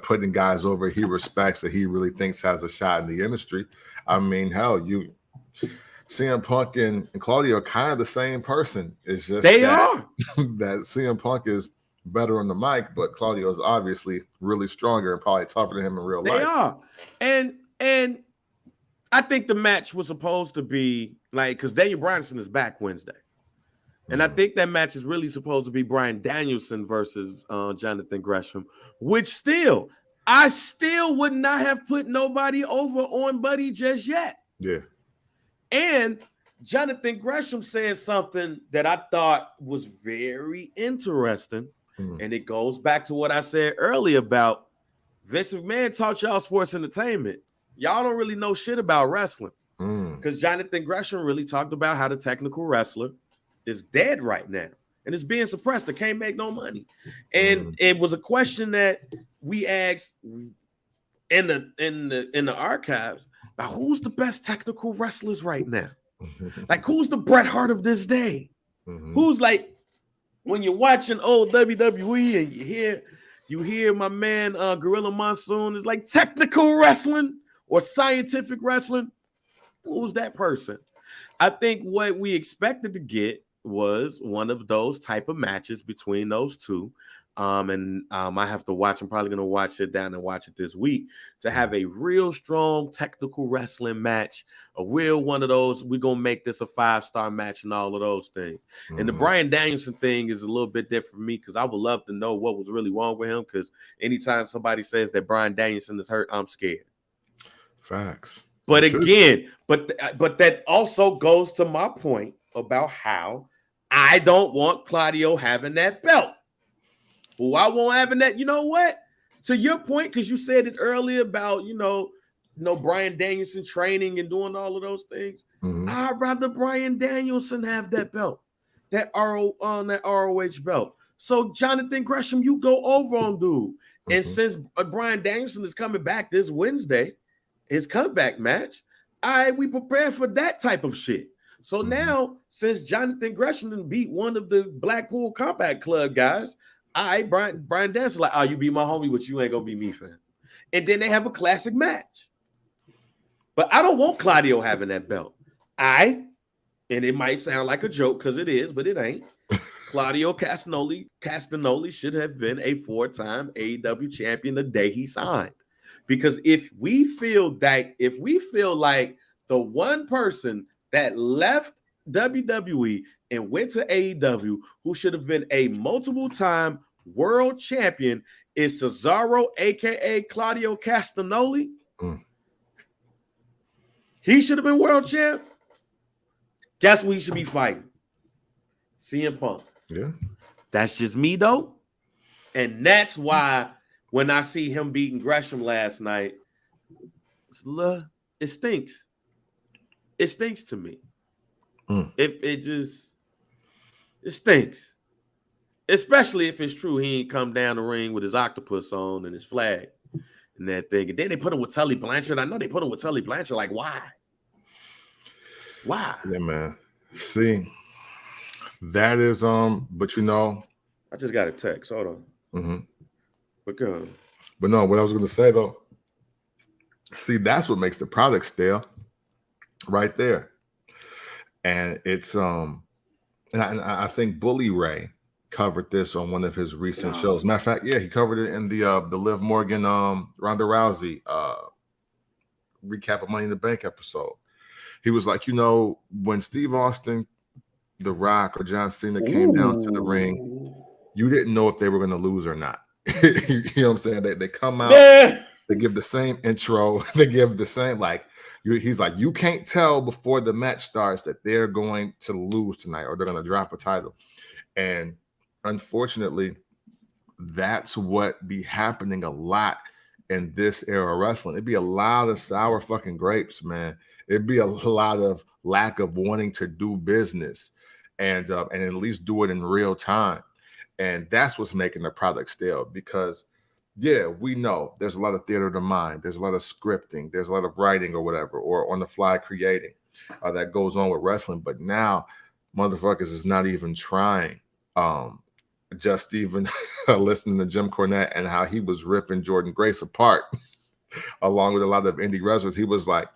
putting guys over he respects that he really thinks has a shot in the industry. I mean, hell, CM Punk and Claudio are kind of the same person. It's just They that are. that CM Punk is better on the mic, but Claudio is obviously really stronger and probably tougher than him in real life. They are. And I think the match was supposed to be like, because Daniel Bryanson is back Wednesday. And I think that match is really supposed to be Bryan Danielson versus Jonathan Gresham, which I still would not have put nobody over on Buddy just yet. Yeah. And Jonathan Gresham said something that I thought was very interesting. And it goes back to what I said earlier about Vince McMahon taught y'all sports entertainment. Y'all don't really know shit about wrestling. Because Jonathan Gresham really talked about how the technical wrestler is dead right now and it's being suppressed. They can't make no money. And it was a question that we asked in the archives about who's the best technical wrestlers right now. Like, who's the Bret Hart of this day? Who's like, when you're watching old WWE and you hear my man Gorilla Monsoon is like technical wrestling or scientific wrestling. Who's that person? I think what we expected to get was one of those type of matches between those two. I have to watch. I'm probably going to sit down and watch it this week to have a real strong technical wrestling match, a real one of those. We're going to make this a 5-star match and all of those things. And the Bryan Danielson thing is a little bit different for me because I would love to know what was really wrong with him, because anytime somebody says that Bryan Danielson is hurt, I'm scared. Facts. But again, but that also goes to my point about how I don't want Claudio having that belt. Well, I won't having that. You know what? To your point, because you said it earlier about Bryan Danielson training and doing all of those things. I'd rather Bryan Danielson have that belt, that ROH belt. So Jonathan Gresham, you go over on dude. And since Bryan Danielson is coming back this Wednesday, his comeback match, we prepare for that type of shit. So now, since Jonathan Gresham beat one of the Blackpool Combat Club guys, Bryan Danielson like, you be my homie, but you ain't gonna be me, fam. And then they have a classic match. But I don't want Claudio having that belt. And it might sound like a joke because it is, but it ain't. Claudio Castagnoli should have been a 4-time AEW champion the day he signed. Because if we feel like the one person that left WWE and went to AEW who should have been a multiple-time world champion is Cesaro, aka Claudio Castagnoli, he should have been world champ. Guess who he should be fighting? CM Punk. Yeah. That's just me, though. And that's why when I see him beating Gresham last night, it stinks. It stinks to me. It stinks. Especially if it's true he ain't come down the ring with his octopus on and his flag and that thing. And then they put him with Tully Blanchard. I know they put him with Tully Blanchard. Like, why? Why? Yeah, man. See, that is but I just got a text. Hold on. But go. But no, what I was gonna say though, see, that's what makes the product stale right there. And it's and I think Bully Ray covered this on one of his recent shows. Matter of fact, yeah, he covered it in the Liv Morgan Ronda Rousey recap of Money in the Bank episode. He was like, when Steve Austin, The Rock, or John Cena came down to the ring, you didn't know if they were going to lose or not. You know what I'm saying? They come out, they give the same intro, they give the same, he's like, you can't tell before the match starts that they're going to lose tonight or they're going to drop a title. And unfortunately, that's what be happening a lot in this era of wrestling. It'd be a lot of sour fucking grapes, man. It'd be a lot of lack of wanting to do business and at least do it in real time. And that's what's making the product stale because, yeah, we know there's a lot of theater of the mind. There's a lot of scripting. There's a lot of writing or whatever, or on the fly creating that goes on with wrestling. But now motherfuckers is not even trying. just even listening to Jim Cornette and how he was ripping Jordan Grace apart, along with a lot of indie wrestlers. He was like,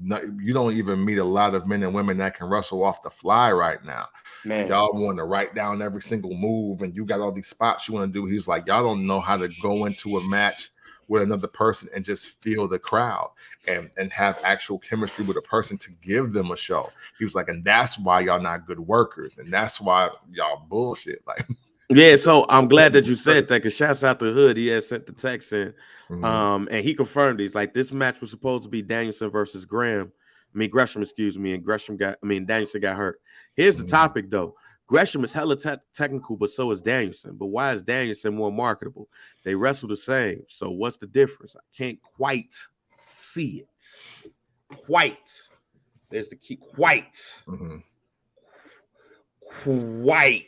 no, you don't even meet a lot of men and women that can wrestle off the fly right now. Man. Y'all want to write down every single move, and you got all these spots you want to do. He's like, y'all don't know how to go into a match with another person and just feel the crowd and have actual chemistry with a person to give them a show. He was like, and that's why y'all not good workers, and that's why y'all bullshit. Like, yeah, so I'm glad that you said that, because shouts out to Hood. He had sent the text in, Mhm. and he confirmed these. Like, this match was supposed to be Danielson versus Gresham, excuse me, and Danielson got hurt. Here's the topic though. Gresham is hella technical, but so is Danielson. But why is Danielson more marketable? They wrestle the same. So what's the difference? I can't quite see it. Quite. There's the key. Quite. Quite.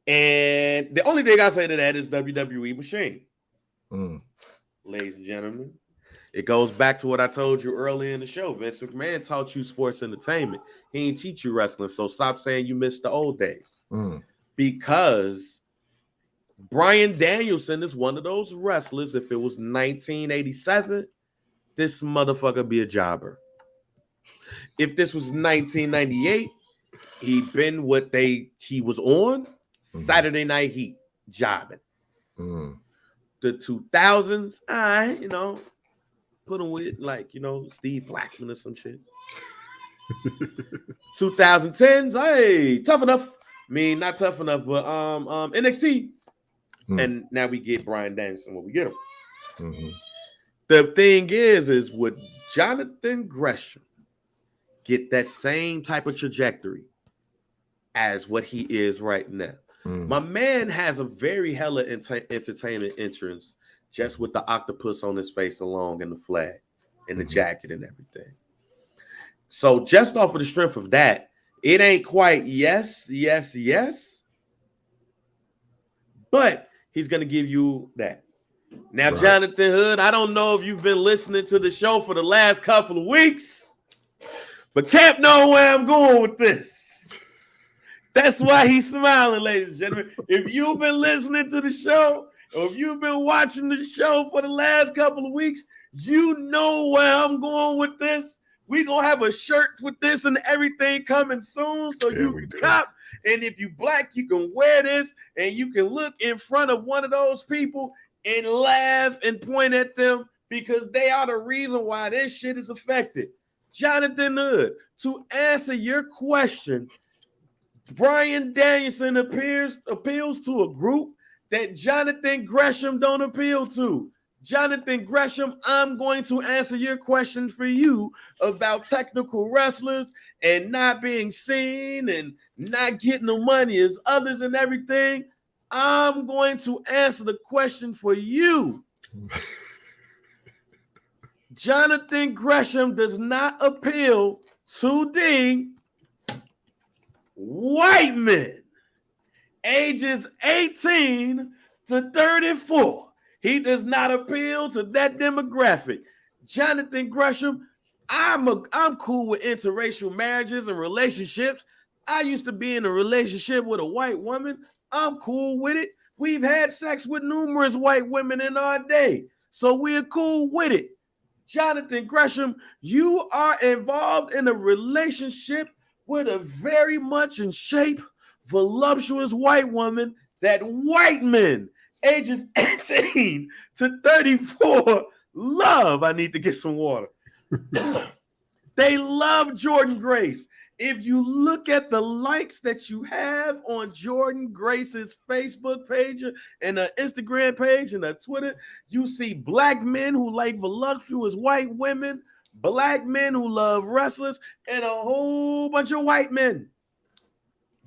And the only thing I say to that is WWE machine. Ladies and gentlemen, it goes back to what I told you earlier in the show. Vince McMahon taught you sports entertainment. He didn't teach you wrestling. So stop saying you missed the old days. Because Bryan Danielson is one of those wrestlers. If it was 1987, this motherfucker be a jobber. If this was 1998, he'd been what he was on Saturday Night Heat, jobbing. The 2000s, put him with Steve Blackman or some shit. 2010s, hey, tough enough. I mean, not tough enough, but NXT. And now we get Bryan Danielson when we get him. The thing is would Jonathan Gresham get that same type of trajectory as what he is right now? My man has a very hella entertainment entrance just with the octopus on his face alone and the flag and the jacket and everything. So just off of the strength of that, it ain't quite yes, but he's going to give you that. Now, right. Jonathan Hood, I don't know if you've been listening to the show for the last couple of weeks, but Cap know where I'm going with this. That's why he's smiling, ladies and gentlemen. If you've been listening to the show, or if you've been watching the show for the last couple of weeks, you know where I'm going with this. We're going to have a shirt with this and everything coming soon, so you can cop. And if you black, you can wear this, and you can look in front of one of those people and laugh and point at them, because they are the reason why this shit is affected. Jonathan Hood, to answer your question, Bryan Danielson appeals to a group that Jonathan Gresham don't appeal to. Jonathan Gresham, I'm going to answer your question for you about technical wrestlers and not being seen and not getting the money as others and everything. I'm going to answer the question for you. Jonathan Gresham does not appeal to the white men ages 18 to 34. He does not appeal to that demographic. Jonathan Gresham, I'm cool with interracial marriages and relationships. I used to be in a relationship with a white woman. I'm cool with it. We've had sex with numerous white women in our day, so we're cool with it. Jonathan Gresham, you are involved in a relationship with a very much in shape, voluptuous white woman that white men ages 18 to 34 love. I need to get some water. They love Jordan Grace. If you look at the likes that you have on Jordan Grace's Facebook page and her Instagram page and her Twitter, you see black men who like voluptuous white women, black men who love wrestlers, and a whole bunch of white men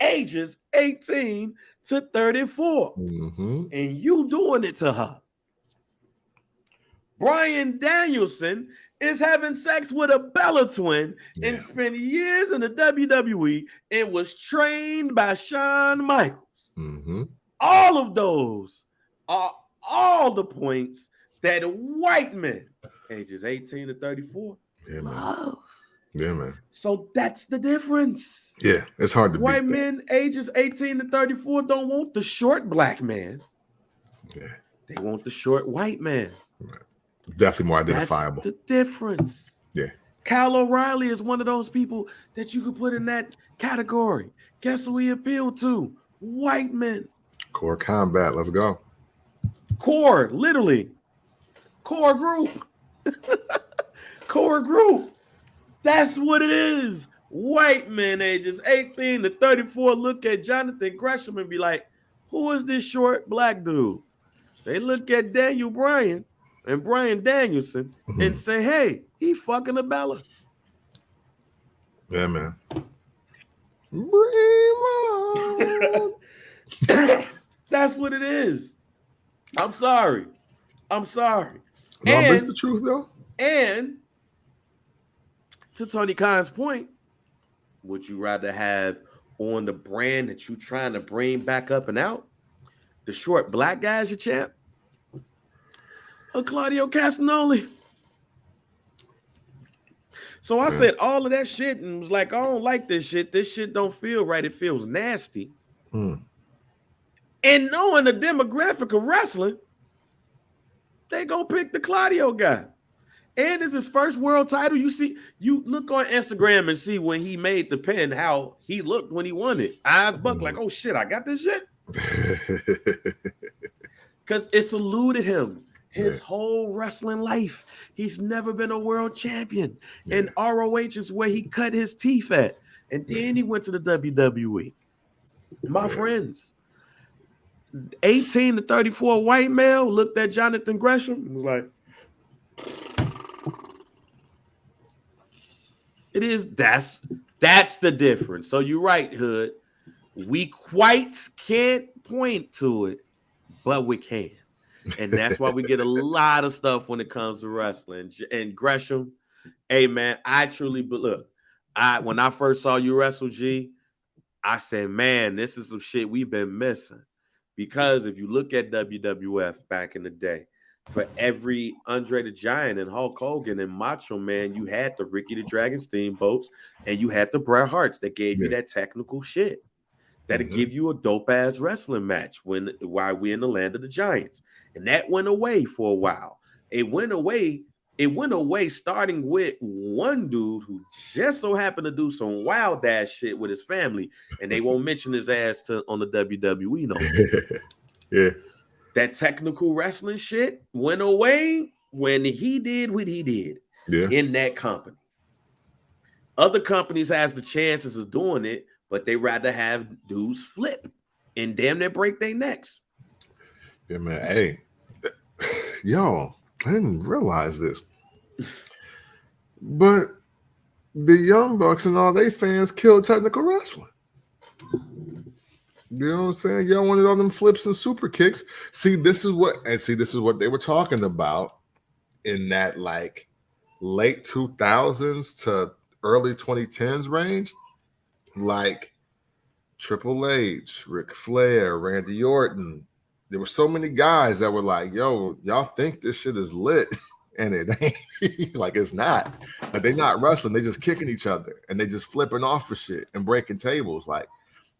ages 18 to 34. And you doing it to her. Bryan Danielson is having sex with a Bella twin and spent years in the WWE and was trained by Shawn Michaels. All of those are all the points that white men ages 18 to 34 love. Yeah, man. So that's the difference. Yeah, it's hard to White beat that. men ages 18 to 34 don't want the short black man. Yeah, They want the short white man. definitely more That's identifiable. the difference. Yeah. Kyle O'Reilly is one of those people that you could put in that category. Guess who he appealed to? White men. Core combat. Let's go. Core, literally. Core group. Core group. That's what it is. White men ages 18 to 34 look at Jonathan Gresham and be like, who is this short black dude? They look at Daniel Bryan and Bryan Danielson and say, hey, he fucking a Bella. Yeah, man. That's what it is. I'm sorry. No, but it's the truth, though. And to Tony Khan's point, would you rather have on the brand that you're trying to bring back up and out, the short black guy as your champ, or Claudio Castagnoli? So I said all of that shit and was like, I don't like this shit. This shit don't feel right. It feels nasty. And knowing the demographic of wrestling, they gonna pick the Claudio guy. And it's his first world title. You look on Instagram and see when he made the pin, how he looked when he won it. Eyes buck like, oh shit, I got this shit. Because it's eluded him his whole wrestling life. He's never been a world champion. And ROH is where he cut his teeth at. And then he went to the WWE. My friends, 18 to 34 white male looked at Jonathan Gresham and was like, it is, that's the difference. So you're right, Hood. We quite can't point to it, but we can. And that's why we get a lot of stuff when it comes to wrestling. And Gresham, hey man, I truly look. When I first saw you wrestle, G, I said, man, this is some shit we've been missing. Because if you look at WWF back in the day, for every Andre the Giant and Hulk Hogan and Macho Man, you had the Ricky the Dragon Steamboats and you had the Bret Harts that gave you that technical shit. That'll give you a dope-ass wrestling match while we're in the land of the Giants. And that went away for a while. It went away starting with one dude who just so happened to do some wild ass shit with his family, and they won't mention his ass on the WWE no more. Yeah. That technical wrestling shit went away when he did what he did in that company. Other companies has the chances of doing it, but they rather have dudes flip and damn near break their necks. Yeah, man. Hey, yo, I didn't realize this. But the Young Bucks and all they fans killed technical wrestling. You know what I'm saying? Y'all wanted all them flips and super kicks. See, this is what they were talking about in that like late 2000s to early 2010s range. Like Triple H, Ric Flair, Randy Orton. There were so many guys that were like, yo, y'all think this shit is lit. And it ain't. Like, it's not. Like, they're not wrestling. They just kicking each other. And they just flipping off for shit and breaking tables. Like,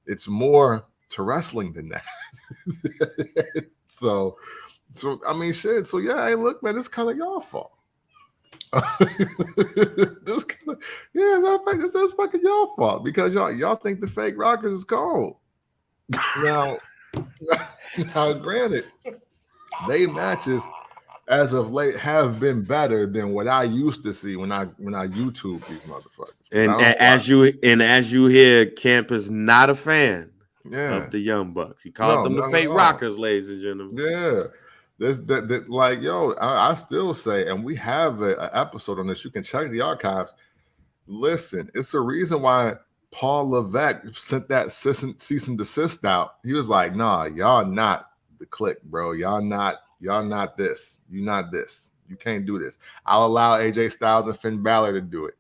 it's more to wrestling than that. so I mean, shit. So, yeah, hey, look, man, this is kind of y'all fault. This is fucking y'all fault because y'all think the fake rockers is cold. Now, granted, they matches as of late have been better than what I used to see when I YouTube these motherfuckers. And as you hear, Camp is not a fan of the Young Bucks. He called them the fake rockers, ladies and gentlemen. Yeah. That like, yo, I still say, and we have an episode on this. You can check the archives. Listen, it's the reason why Paul Levesque sent that cease and desist out. He was like, nah, y'all not the clique, bro. Y'all not this. You're not this. You can't do this. I'll allow AJ Styles and Finn Balor to do it.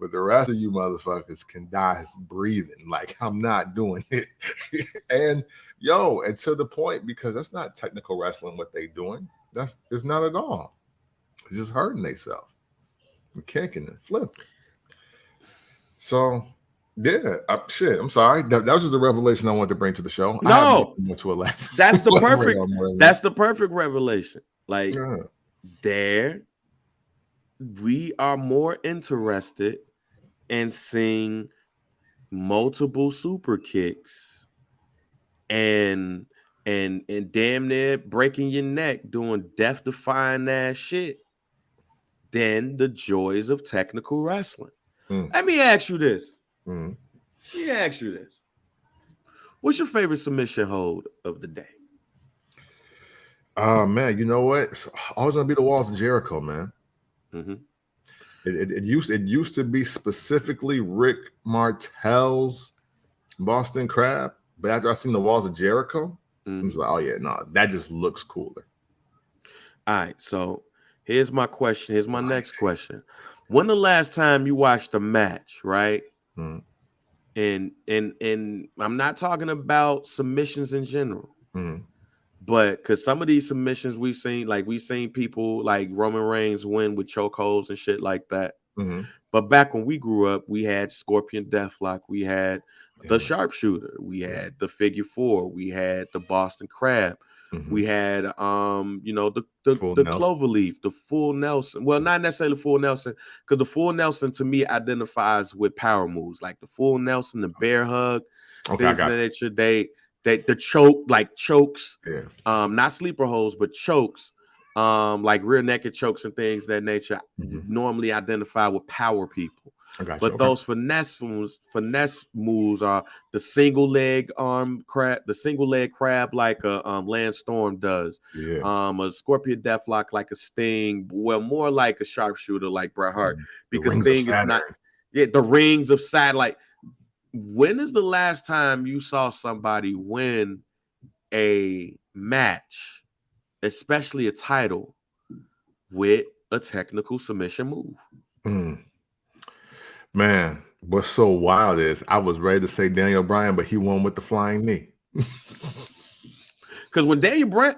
But the rest of you motherfuckers can die breathing. Like, I'm not doing it. And to the point, because that's not technical wrestling what they doing. It's not at all. It's just hurting themselves. Kicking and flipping. So, yeah, shit. I'm sorry. That was just a revelation I wanted to bring to the show. I have No, nothing more to elaborate. that's the elaborate perfect. on more than That's the perfect revelation. Like yeah. there, we are more interested in seeing multiple super kicks and damn near breaking your neck doing death defying ass shit than the joys of technical wrestling. Let me ask you this. Mm. Let me ask you this. What's your favorite submission hold of the day? Man, you know what? It's always gonna be the Walls of Jericho, man. Mm-hmm. It used to be specifically Rick Martel's Boston Crab, but after I seen the Walls of Jericho, I was like, oh yeah, no, that just looks cooler. All right, so here's my question. Here's my next question. When the last time you watched a match, right? Mm. And I'm not talking about submissions in general, Mm. but because some of these submissions we've seen people like Roman Reigns win with chokeholds and shit like that. Mm-hmm. But back when we grew up, we had Scorpion Deathlock, we had the Sharpshooter, we had the Figure Four, we had the Boston Crab, we had the Cloverleaf, the Full Nelson. Well, not necessarily Full Nelson, because the Full Nelson to me identifies with power moves, like the Full Nelson, the Bear Hug, things of that nature. They the chokes, not sleeper holds, but chokes. Like rear naked chokes and things of that nature normally identify with power people. But those finesse moves are the single leg crab, the single leg crab like a Lance Storm does. A Scorpion Deathlock like a Sting, well, more like a Sharpshooter like Bret Hart, because Sting is not the rings of satellite. When is the last time you saw somebody win a match, especially a title, with a technical submission move? Man, what's so wild is I was ready to say Daniel Bryan, but he won with the flying knee. Because when Daniel Bryan,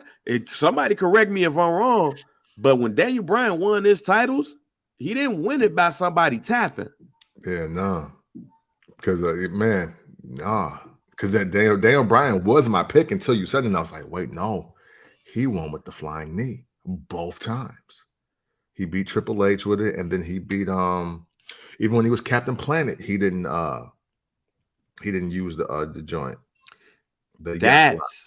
somebody correct me if I'm wrong, but when Daniel Bryan won his titles, he didn't win it by somebody tapping. Yeah, no. Because because that Daniel Bryan was my pick until you said it, and I was like, wait, no, he won with the flying knee both times. He beat Triple H with it, and then he beat even when he was Captain Planet, he didn't use the joint. That's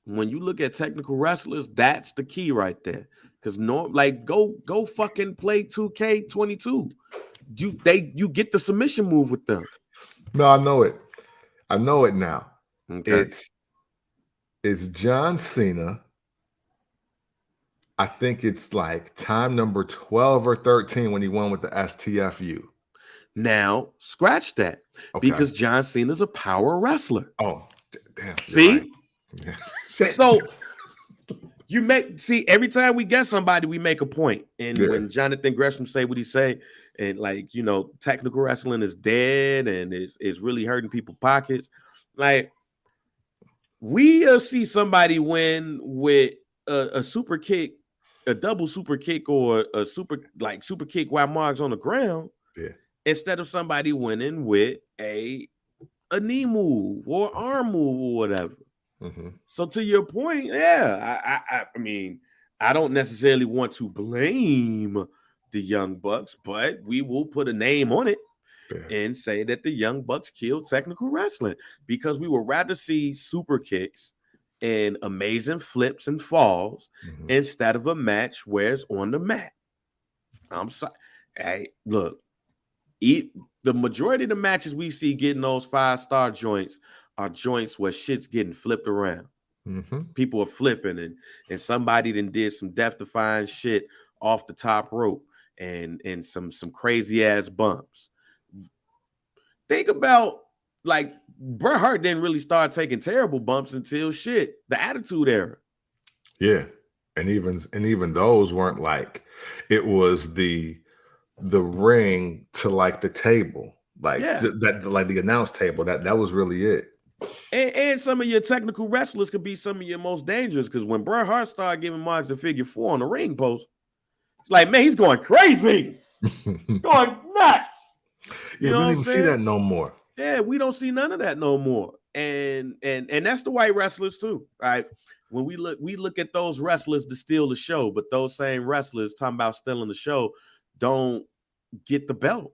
when you look at technical wrestlers, that's the key right there. Because go fucking play 2K22. You get the submission move with them. No, I know it. I know it now. Okay. It's John Cena. I think it's like time number 12 or 13 when he won with the STFU. Now, scratch that. Because John Cena's a power wrestler. Oh, damn. See? Right. Yeah. So every time we get somebody, we make a point. And when Jonathan Gresham say what he say, and technical wrestling is dead and is really hurting people's pockets. Like, we'll see somebody win with a super kick, a double super kick, or a super kick while Mark's on the ground, instead of somebody winning with a knee move or arm move or whatever. So to your point, I mean, I don't necessarily want to blame the Young Bucks, but we will put a name on it and say that the Young Bucks killed technical wrestling, because we would rather see super kicks and amazing flips and falls instead of a match where it's on the mat. I'm sorry. Hey, look, the majority of the matches we see getting those 5-star joints are joints where shit's getting flipped around. People are flipping and somebody then did some death-defying shit off the top rope and some crazy ass bumps. Think about, like, Bret Hart didn't really start taking terrible bumps until the Attitude Era. Yeah, and even those weren't like, it was the ring to like the table, that like the announce table. That was really it. And some of your technical wrestlers could be some of your most dangerous, because when Bret Hart started giving Marks the figure 4 on the ring post, it's like, man, he's going crazy. Going nuts. You Yeah, know we what don't I'm even see that saying? no more. Yeah, we don't see none of that no more. And that's the white wrestlers too, right? When we look at those wrestlers to steal the show, but those same wrestlers talking about stealing the show don't get the belt.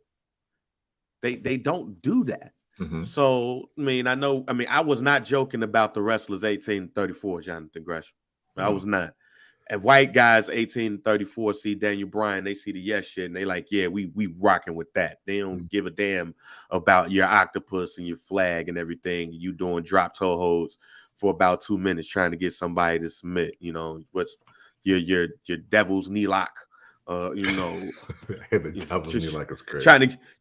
They don't do that. Mm-hmm. So I was not joking about the wrestlers 1834, Jonathan Gresham. I was not. And white guys 1834 see Daniel Bryan, they see the yes shit, and they like, yeah, we rocking with that. They don't give a damn about your octopus and your flag and everything. You doing drop toe holds for about 2 minutes trying to get somebody to submit. You know what's your devil's knee lock. The devil's knee like it's crazy.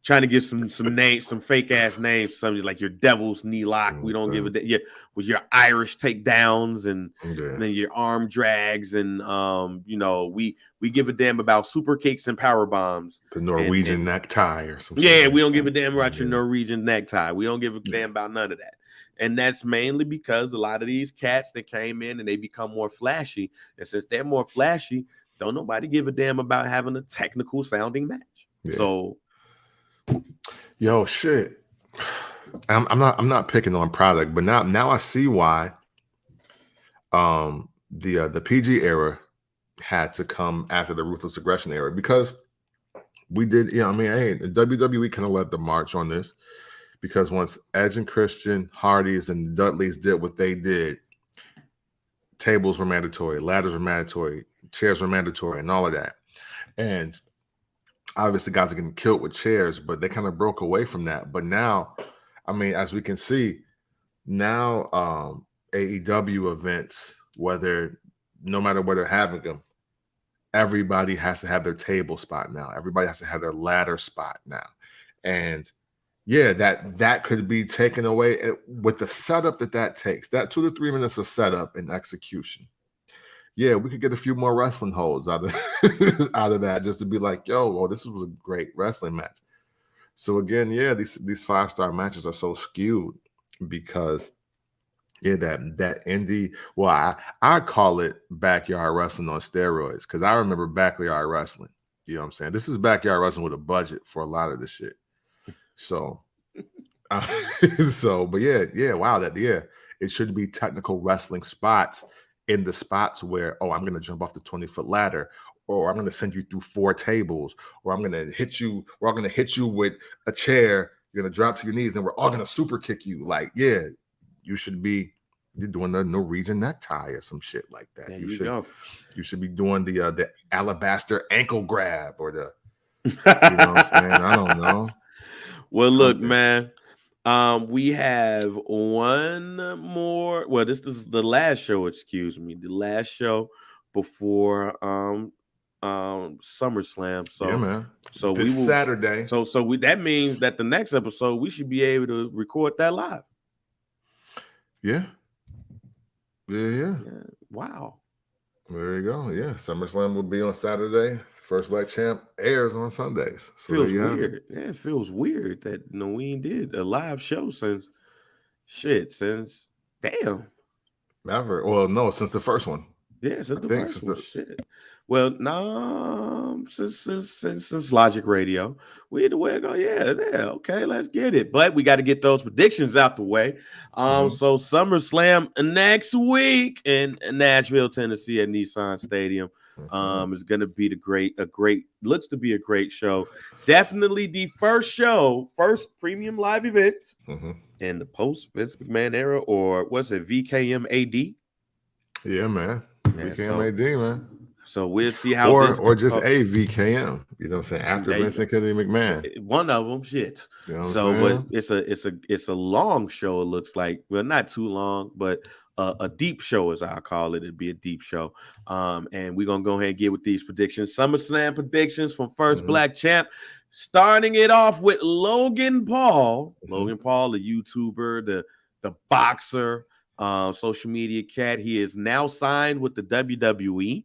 Trying to get some names, some fake ass names, something like your devil's knee lock. We don't give a with your Irish takedowns and then your arm drags and we give a damn about super kicks and power bombs. The Norwegian necktie or something. Yeah, we don't give a damn about your Norwegian necktie. We don't give a damn about none of that. And that's mainly because a lot of these cats that came in and they become more flashy. And since they're more flashy, don't nobody give a damn about having a technical sounding match. Yeah. So, yo, shit. I'm not picking on product, but now I see why the PG era had to come after the Ruthless Aggression era, because we did, the WWE kind of led the march on this, because once Edge and Christian, Hardys, and Dudleys did what they did, tables were mandatory, ladders were mandatory, chairs were mandatory, and all of that. And obviously guys are getting killed with chairs, but they kind of broke away from that. But now, as we can see, now AEW events, no matter where they're having them, everybody has to have their table spot now. Everybody has to have their ladder spot now. And yeah, that could be taken away with the setup that takes. That 2 to 3 minutes of setup and execution. Yeah, we could get a few more wrestling holds out of out of that, just to be like, yo, well, this was a great wrestling match. So again, yeah, these 5-star matches are so skewed because that indie. Well, I call it backyard wrestling on steroids, because I remember backyard wrestling. You know what I'm saying? This is backyard wrestling with a budget for a lot of this shit. So, but wow, it should be technical wrestling spots in the spots where, I'm going to jump off the 20-foot ladder, or I'm going to send you through 4 tables, or I'm going to hit you, or I'm going to hit you with a chair. You're going to drop to your knees, and we're all going to super kick you. Like, yeah, you should be doing the Norwegian necktie or some shit like that. There you should be doing the alabaster ankle grab, or the, you know what I'm saying? I don't know. Well, look, man, we have one more. Well, this is the last show. Excuse me, the last show before SummerSlam. So yeah, man. So this Saturday. So that means that the next episode we should be able to record that live. Yeah. Wow. There you go. Yeah, SummerSlam will be on Saturday. First Black Champ airs on Sundays. So feels weird. Yeah, it feels weird that we did a live show since damn. Never. Well, no, since the first one. Yeah, since the first one. Shit. Well, no, since Logic Radio, we had to go. Yeah, okay, let's get it. But we got to get those predictions out the way. So SummerSlam next week in Nashville, Tennessee, at Nissan Stadium. Is going to be looks to be a great show. Definitely the first premium live event in the post Vince McMahon era, or what's it, VKMAD? Yeah, man. VKMAD, man. So we'll see how or just a VKM. You know what I'm saying? After Vince and Kennedy McMahon. One of them, shit. You know what I'm saying? But it's a long show, it looks like. Well, not too long, but a deep show, as I call it. It'd be a deep show. And we're gonna go ahead and get with these predictions. SummerSlam predictions from First Black Champ. Starting it off with Logan Paul. Logan Paul, the YouTuber, the boxer, social media cat. He is now signed with the WWE.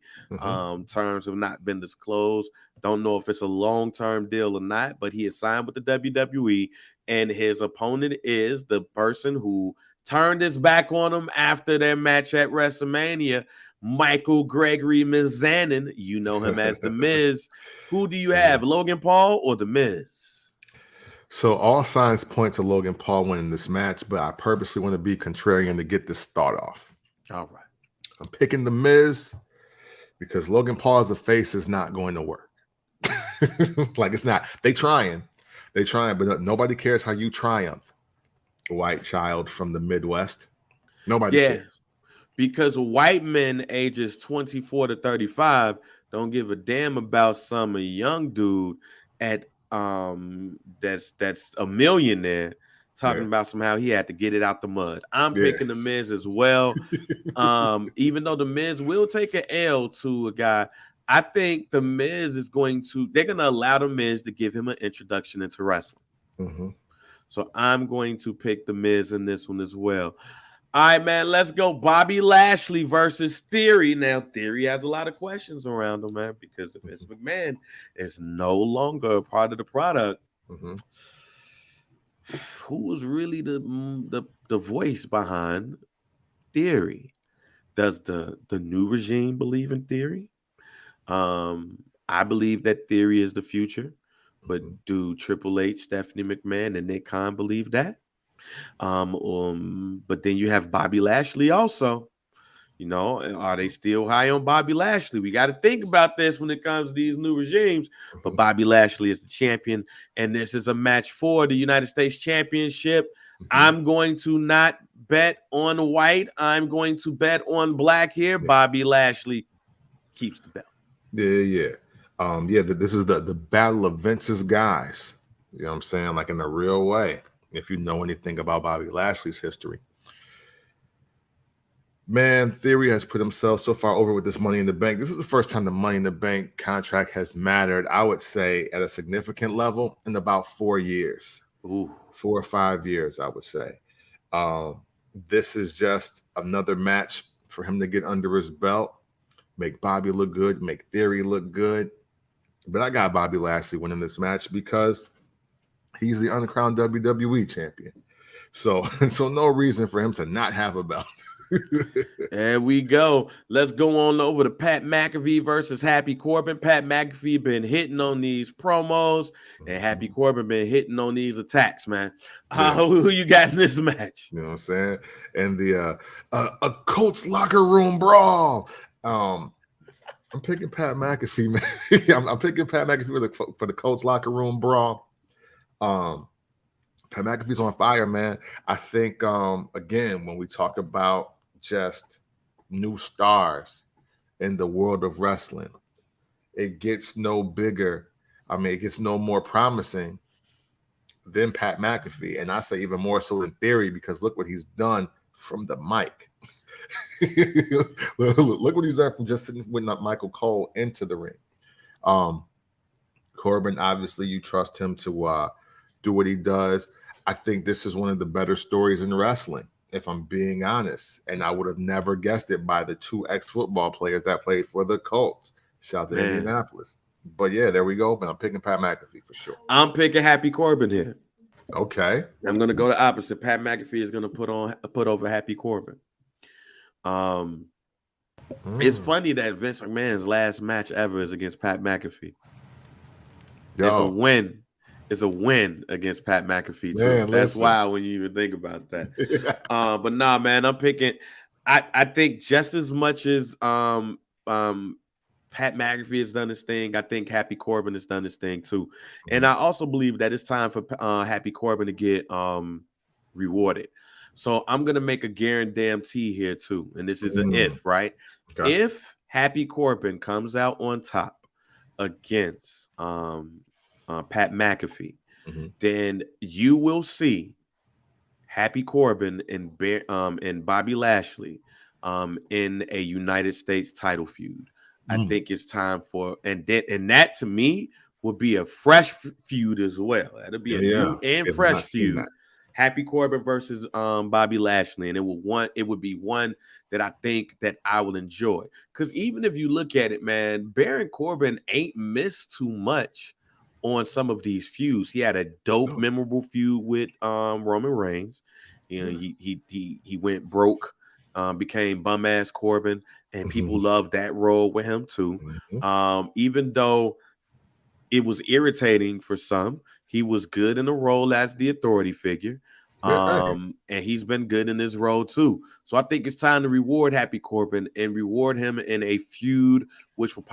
Terms have not been disclosed. Don't know if it's a long-term deal or not, but he is signed with the WWE, and his opponent is the person who turned his back on him after their match at WrestleMania, Michael Gregory Mizanin. You know him as The Miz. Who do you have, Logan Paul or The Miz? So all signs point to Logan Paul winning this match, but I purposely want to be contrarian to get this start off. All right. I'm picking The Miz because Logan Paul as a face is not going to work. Like it's not. They trying, but nobody cares how you triumph. White child from the Midwest. Nobody cares. Because white men ages 24 to 35 don't give a damn about some young dude at that's a millionaire talking about somehow he had to get it out the mud. I'm picking the Miz as well. Even though the Miz will take an L to a guy, I think the Miz is they're gonna allow the Miz to give him an introduction into wrestling. Mm-hmm. So I'm going to pick the Miz in this one as well. All right, man, let's go. Bobby Lashley versus Theory. Now, Theory has a lot of questions around him, man, because if Vince McMahon is no longer a part of the product, who was really the voice behind Theory? Does the new regime believe in Theory? I believe that Theory is the future, but do Triple H, Stephanie McMahon, and Nick Khan believe that? But then you have Bobby Lashley also. You know, are they still high on Bobby Lashley? We got to think about this when it comes to these new regimes. But Bobby Lashley is the champion, and this is a match for the United States Championship. I'm going to not bet on white. I'm going to bet on black here. Bobby Lashley keeps the belt. This is the battle of Vince's guys. You know what I'm saying? Like in a real way. If you know anything about Bobby Lashley's history. Man, Theory has put himself so far over with this Money in the Bank. This is the first time the Money in the Bank contract has mattered, I would say, at a significant level in about 4 years. 4 or 5 years, I would say. This is just another match for him to get under his belt, make Bobby look good, make Theory look good. But I got Bobby Lashley winning this match because he's the uncrowned WWE champion. So no reason for him to not have a belt. There we go. Let's go on over to Pat McAfee versus Happy Corbin. Pat McAfee been hitting on these promos, and Happy Corbin been hitting on these attacks, man. Who you got in this match? You know what I'm saying? And the a Colts locker room brawl. I'm picking Pat McAfee, man. I'm picking Pat McAfee for the Colts locker room brawl. Pat McAfee's on fire, man. I think, again, when we talk about just new stars in the world of wrestling, it gets no bigger. I mean, it gets no more promising than Pat McAfee. And I say even more so in Theory, because look what he's done from the mic. Look what he's done from just sitting with Michael Cole into the ring. Corbin, obviously, you trust him to do what he does. I think this is one of the better stories in wrestling, if I'm being honest. And I would have never guessed it by the two ex-football players that played for the Colts. Shout out to Indianapolis. But yeah, there we go. But I'm picking Pat McAfee for sure. I'm picking Happy Corbin here. Okay. I'm going to go the opposite. Pat McAfee is going to put over Happy Corbin. It's funny that Vince McMahon's last match ever is against Pat McAfee. It's a win. It's a win against Pat McAfee too. Man, that's wild when you even think about that. But nah, man, I'm picking. I think just as much as Pat McAfee has done his thing, I think Happy Corbin has done his thing too. And I also believe that it's time for Happy Corbin to get rewarded. So I'm gonna make a guarantee here too. And this is an if, right? Okay. If Happy Corbin comes out on top against Pat McAfee, then you will see Happy Corbin and Bobby Lashley in a United States title feud. I think it's time for and that to me would be a fresh feud as well. That'll be a new and fresh feud. Happy Corbin versus Bobby Lashley, and it would be one that I think that I will enjoy. Because even if you look at it, man, Baron Corbin ain't missed too much on some of these feuds. He had a dope, memorable feud with Roman Reigns. You know, he went broke, became bum ass Corbin, and people loved that role with him too. Even though it was irritating for some, He was good in the role as the authority figure. Hey. And he's been good in this role too. So I think it's time to reward Happy Corbin and reward him in a feud, which will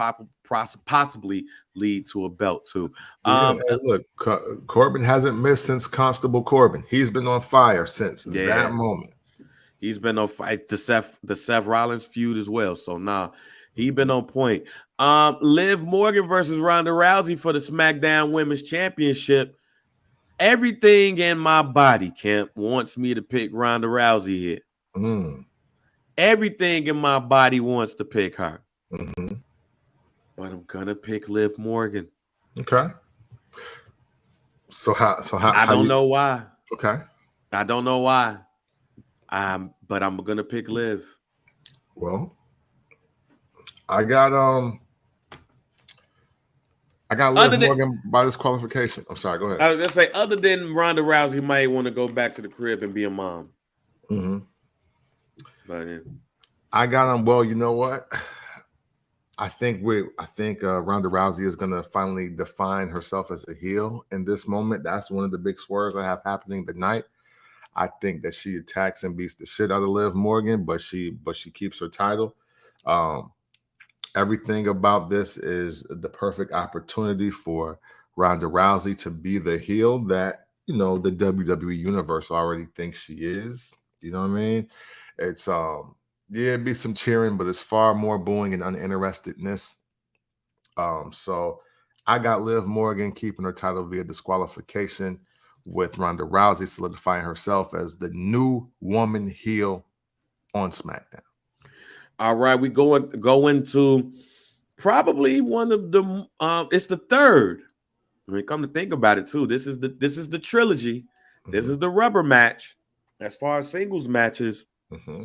possibly lead to a belt too. Yeah, hey, look, Corbin hasn't missed since Constable Corbin. He's been on fire since that moment. He's been on fight the Seth Rollins feud as well. So he been on point. Liv Morgan versus Ronda Rousey for the SmackDown Women's Championship. Everything in my body, Kemp, wants me to pick Ronda Rousey here. Everything in my body wants to pick her. Mm-hmm. But I'm gonna pick Liv Morgan. Okay. So how I don't know why. Okay. I don't know why. But I'm gonna pick Liv. Well, I got Liv Morgan by disqualification. I'm sorry, go ahead. I was gonna say, other than Ronda Rousey might want to go back to the crib and be a mom. Mm-hmm. But yeah. I got him. Well, you know what? I think Ronda Rousey is gonna finally define herself as a heel in this moment. That's one of the big swerves I have happening tonight. I think that she attacks and beats the shit out of Liv Morgan, but she keeps her title. Everything about this is the perfect opportunity for Ronda Rousey to be the heel that, the WWE universe already thinks she is. You know what I mean? It's it'd be some cheering, but it's far more booing and uninterestedness. So I got Liv Morgan keeping her title via disqualification, with Ronda Rousey solidifying herself as the new woman heel on SmackDown. All right, we go into probably one of the it's the third. When you come to think about it too, this is the trilogy. Mm-hmm. This is the rubber match as far as singles matches. Mm-hmm.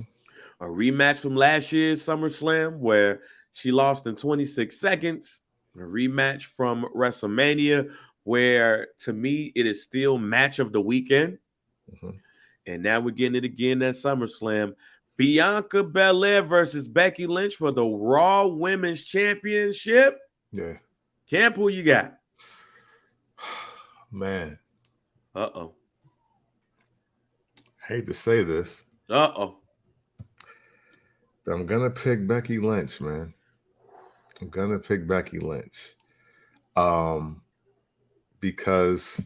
A rematch from last year's SummerSlam where she lost in 26 seconds. A rematch from WrestleMania where, to me, it is still match of the weekend. Mm-hmm. And now we're getting it again at SummerSlam. Bianca Belair versus Becky Lynch for the Raw Women's Championship. Yeah. Camp, who you got? Man. Uh-oh. Hate to say this. Uh-oh. But I'm going to pick Becky Lynch, man. I'm going to pick Becky Lynch. Because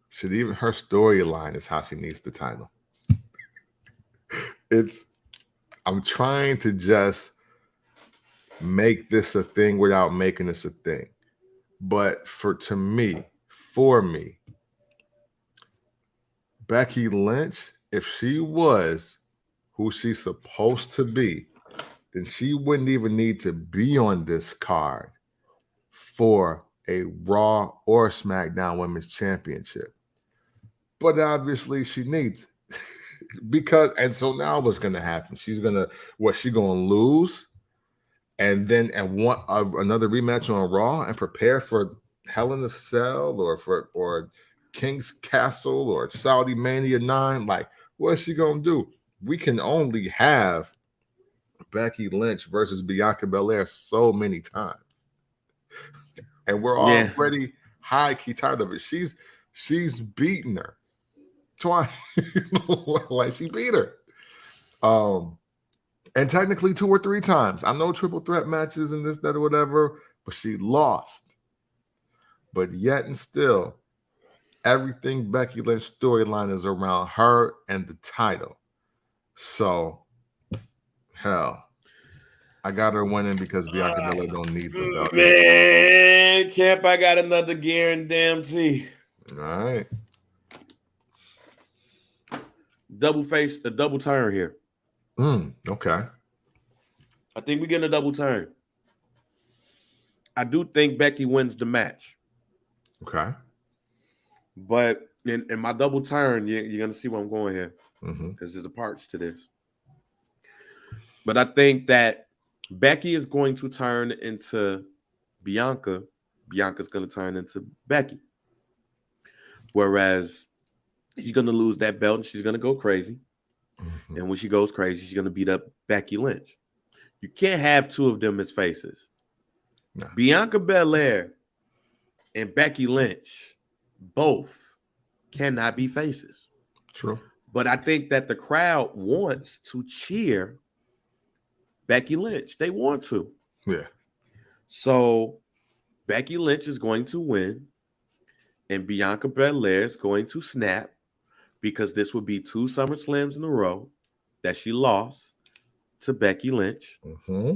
her storyline is how she needs the title. I'm trying to just make this a thing without making this a thing. But for me, Becky Lynch, if she was who she's supposed to be, then she wouldn't even need to be on this card for a Raw or SmackDown Women's Championship. But obviously she needs it. And so now what's going to happen? She's going to lose and want another rematch on Raw and prepare for Hell in a Cell or King's Castle or Saudi Mania 9. Like, what is she going to do? We can only have Becky Lynch versus Bianca Belair so many times. And we're already high-key tired of it. She's beaten her twice. Like, she beat her. And technically 2 or 3 times. I know triple threat matches and this, that, or whatever, but she lost. But yet and still, everything Becky Lynch storyline is around her and the title. So, hell, I got her winning because Bianca Belair don't need the belt. Man, Camp, I got another guarantee. All right. The double turn here. Okay. I think we get a double turn. I do think Becky wins the match. Okay. But in my double turn, you're going to see where I'm going here. Mm-hmm. Because there's parts to this. But I think that Becky is going to turn into Bianca. Bianca's going to turn into Becky. Whereas she's going to lose that belt and she's going to go crazy. Mm-hmm. And when she goes crazy, she's going to beat up Becky Lynch. You can't have 2 of them as faces. No. Bianca Belair and Becky Lynch both cannot be faces. True. But I think that the crowd wants to cheer Becky Lynch. They want to. Yeah. So Becky Lynch is going to win, and Bianca Belair is going to snap because this would be 2 SummerSlams in a row that she lost to Becky Lynch. Mm-hmm.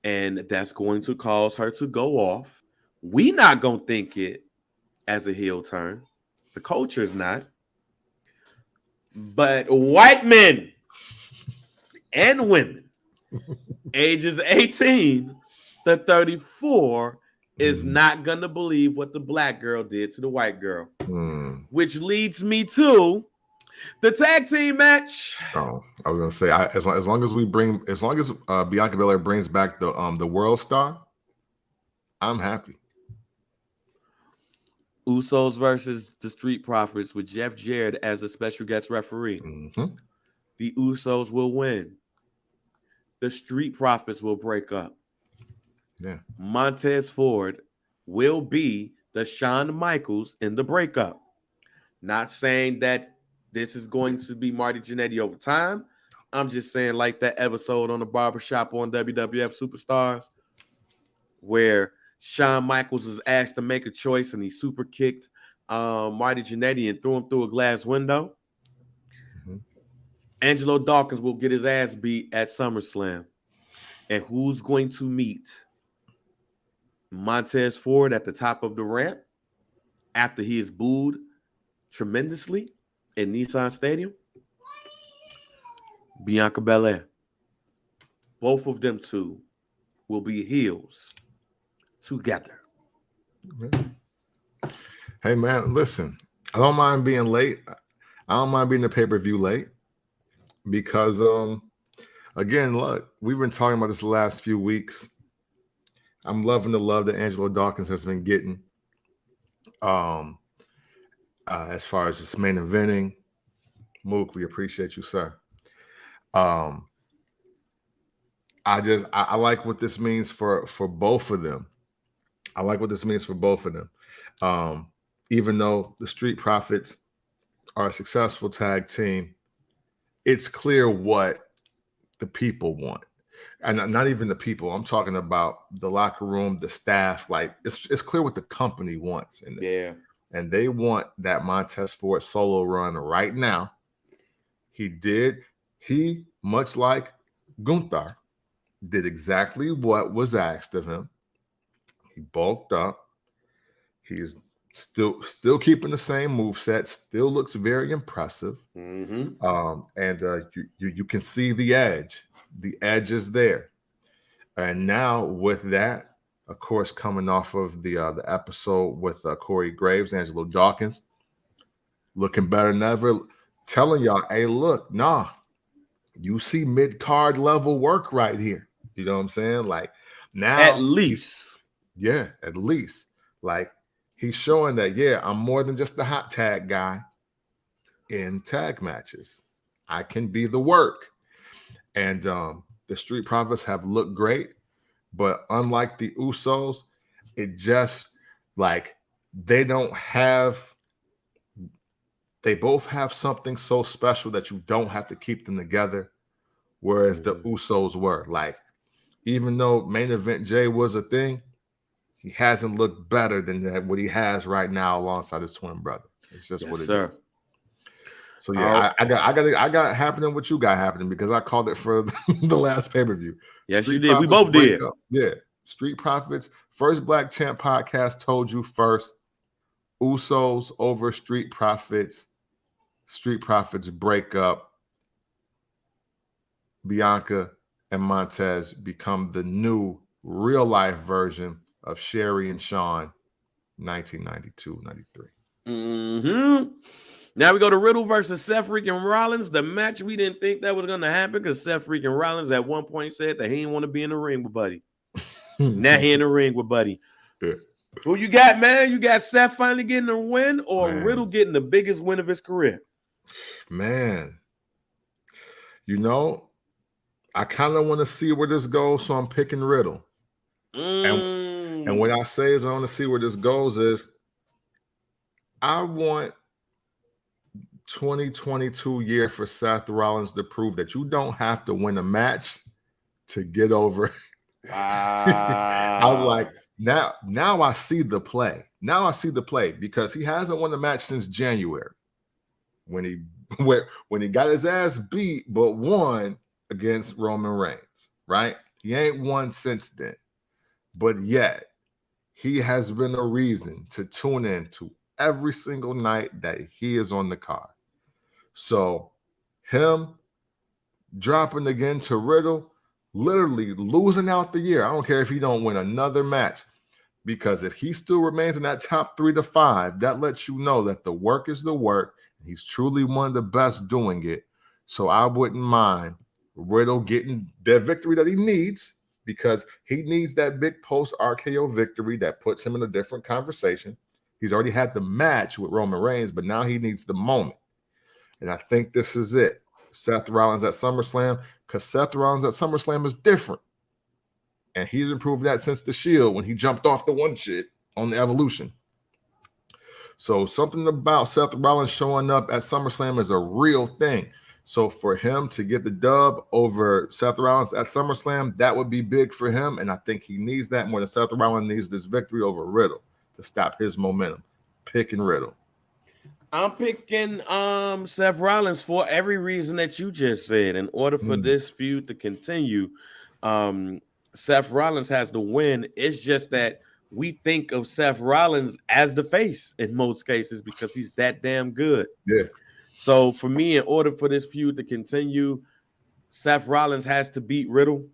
And that's going to cause her to go off. We not going to think it as a heel turn. The culture is not. But white men and women ages 18 to 34 is not going to believe what the black girl did to the white girl. Which leads me to the tag team match. Oh, I was gonna say, as long as Bianca Belair brings back the World Star, I'm happy. Usos versus the Street Profits with Jeff Jarrett as a special guest referee. Mm-hmm. The Usos will win. The Street Profits will break up. Yeah. Montez Ford will be the Shawn Michaels in the breakup. Not saying that this is going to be Marty Jannetty over time. I'm just saying, like that episode on the barbershop on WWF Superstars, where Shawn Michaels is asked to make a choice and he super kicked Marty Jannetty and threw him through a glass window. Mm-hmm. Angelo Dawkins will get his ass beat at SummerSlam. And who's going to meet Montez Ford at the top of the ramp after he is booed tremendously in Nissan Stadium? Bianca Belair. Both of them two will be heels together. Hey man, listen, I don't mind being late. I don't mind being the pay-per-view late because again, look, we've been talking about this the last few weeks. I'm loving the love that Angelo Dawkins has been getting. As far as this main eventing, Mook, we appreciate you, sir. I like what this means for both of them. I like what this means for both of them. Even though the Street Profits are a successful tag team, it's clear what the people want. And not even the people. I'm talking about the locker room, the staff. Like it's clear what the company wants in this. Yeah. And they want that Montez Ford solo run right now. He, much like Gunther, did exactly what was asked of him. He bulked up. He's still keeping the same moveset. Still looks very impressive. Mm-hmm. And you can see the edge. The edge is there. And now with that, of course, coming off of the episode with Corey Graves, Angelo Dawkins, looking better than ever, telling y'all, hey, look, you see mid-card level work right here. You know what I'm saying? Like now, at least. At least. Like he's showing that, I'm more than just the hot tag guy in tag matches. I can be the work. And the Street Profits have looked great, but unlike the Usos, it just like they both have something so special that you don't have to keep them together. Whereas the Usos were like, even though main event Jay was a thing, he hasn't looked better than what he has right now alongside his twin brother. It's just what it is. So I got happening what you got happening because I called it for the last pay-per-view. Yes, you did. We both did. Yeah. Street Profits, first Black Champ podcast told you first. Usos over Street Profits. Street Profits break up. Bianca and Montez become the new real-life version of Sherry and Shawn, 1992-93. Mm-hmm. Now we go to Riddle versus Seth freaking Rollins. The match we didn't think that was going to happen because Seth freaking Rollins at one point said that he didn't want to be in the ring with Buddy. Now he in the ring with Buddy. Yeah. Who you got, man? You got Seth finally getting a win or Riddle getting the biggest win of his career? Man, I kind of want to see where this goes, so I'm picking Riddle. And what I say is I want to see where this goes is I want 2022 year for Seth Rollins to prove that you don't have to win a match to get over. I was like, now I see the play. Now I see the play because he hasn't won a match since January when he got his ass beat, but won against Roman Reigns, right? He ain't won since then. But yet, he has been a reason to tune in to every single night that he is on the card. So him dropping again to Riddle, literally losing out the year. I don't care if he don't win another match, because if he still remains in that top 3 to 5, that lets you know that the work is the work. And he's truly one of the best doing it. So I wouldn't mind Riddle getting the victory that he needs, because he needs that big post RKO victory that puts him in a different conversation. He's already had the match with Roman Reigns, but now he needs the moment. And I think this is it. Seth Rollins at SummerSlam, because Seth Rollins at SummerSlam is different. And he's improved that since the Shield when he jumped off the one shit on the Evolution. So something about Seth Rollins showing up at SummerSlam is a real thing. So for him to get the dub over Seth Rollins at SummerSlam, that would be big for him. And I think he needs that more than Seth Rollins needs this victory over Riddle to stop his momentum. Picking Riddle. I'm picking Seth Rollins for every reason that you just said. In order for this feud to continue, Seth Rollins has to win. It's just that we think of Seth Rollins as the face in most cases because he's that damn good. Yeah. So for me, in order for this feud to continue, Seth Rollins has to beat Riddle.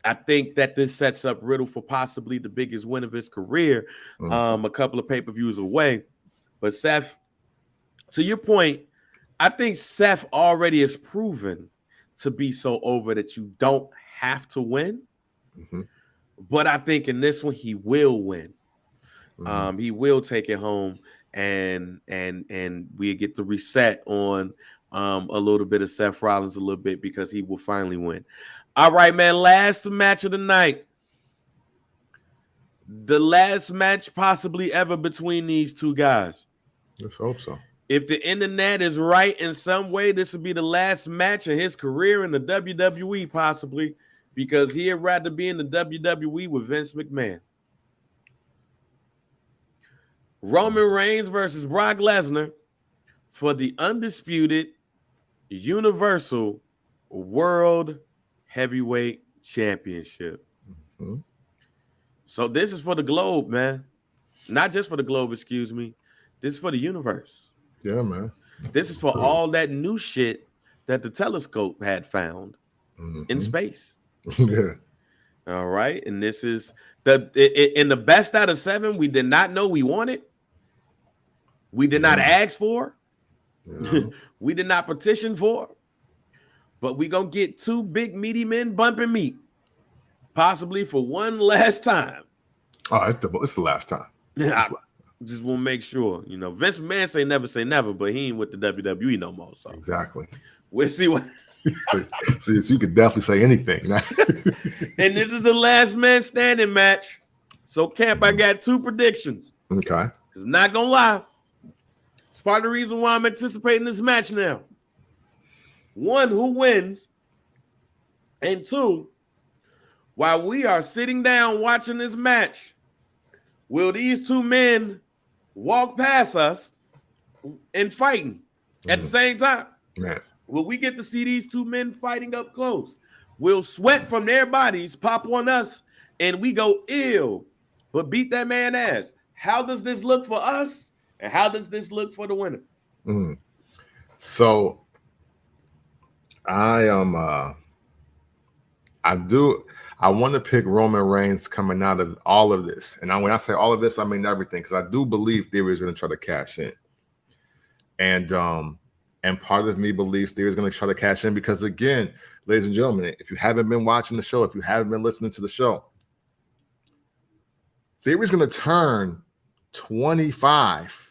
I think that this sets up Riddle for possibly the biggest win of his career, a couple of pay-per-views away. But Seth, to your point, I think Seth already is proven to be so over that you don't have to win. But I think in this one, he will win. He will take it home, and we get to reset on a little bit of Seth Rollins a little bit because he will finally win. All right, man. Last match of the night. The last match possibly ever between these two guys. Let's hope so. If the internet is right in some way, this would be the last match of his career in the WWE, possibly, because he'd rather be in the WWE with Vince McMahon. Roman Reigns versus Brock Lesnar for the undisputed Universal World Heavyweight Championship. So this is for the globe, man. Not just for the globe, excuse me. This is for the universe. Yeah, man. This is for all that new shit that the telescope had found in space. Yeah. All right. And this is in the best out of 7 we did not know we wanted. We did not ask for. We did not petition for. But we gonna get 2 big meaty men bumping meat, possibly for one last time. Oh, it's the last time. Just want to make sure, Vince McMahon say never, but he ain't with the WWE no more. So exactly, we'll see what. so you could definitely say anything. And this is the last man standing match. So, Camp, I got 2 predictions. Okay, I'm not gonna lie. It's part of the reason why I'm anticipating this match now. 1, who wins, and 2, while we are sitting down watching this match, will these 2 men walk past us and fighting at the same time? Man. Will we get to see these 2 men fighting up close? Will sweat from their bodies pop on us and we go ill, but beat that man ass? How does this look for us? And how does this look for the winner? So I want to pick Roman Reigns coming out of all of this. And when I say all of this, I mean everything, because I do believe Theory is going to try to cash in. And part of me believes Theory is going to try to cash in because, again, ladies and gentlemen, if you haven't been watching the show, if you haven't been listening to the show, Theory is going to turn 25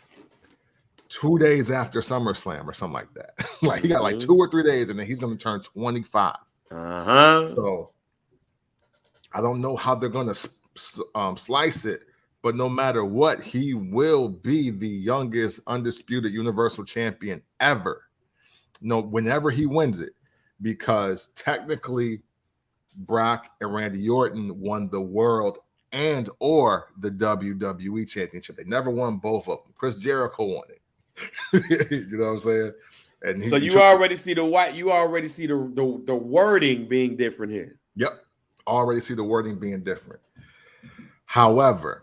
2 days after SummerSlam or something like that. Like he got like 2 or 3 days, and then he's going to turn 25. So I don't know how they're going to slice it, But no matter what, he will be the youngest undisputed Universal Champion ever. No, whenever he wins it, because technically Brock and Randy Orton won the world and or the WWE Championship. They never won both of them. Chris Jericho won it. You know what I'm saying? And so you already see the wording being different here. Yep. Already see the wording being different. However,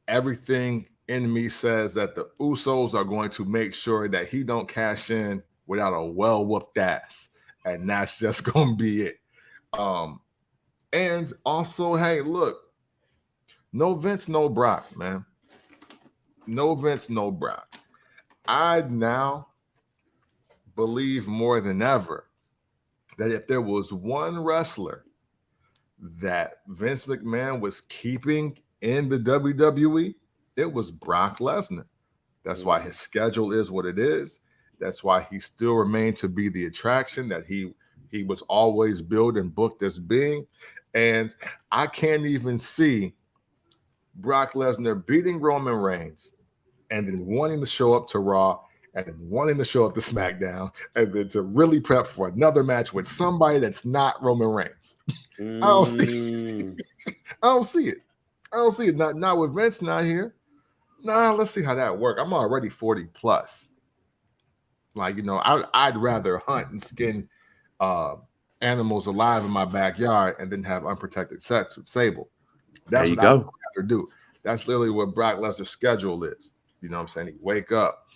everything in me says that the Usos are going to make sure that he don't cash in without a well-whooped ass. And that's just going to be it. And also, hey, look, no Vince, no Brock, man. No Vince, no Brock. I now believe more than ever that if there was one wrestler that Vince McMahon was keeping in the WWE, it was Brock Lesnar. That's why his schedule is what it is. That's why he still remained to be the attraction that he was always billed and booked as being. And I can't even see Brock Lesnar beating Roman Reigns and then wanting to show up to Raw and then wanting to show up to SmackDown and then to really prep for another match with somebody that's not Roman Reigns. I don't see it. I don't see it. I don't see it. Not with Vince not here. Nah, let's see how that works. I'm already 40 plus. Like, you know, I'd rather hunt and skin animals alive in my backyard and then have unprotected sex with Sable. That's what I would rather do. That's literally what Brock Lesnar's schedule is. You know what I'm saying? He wake up,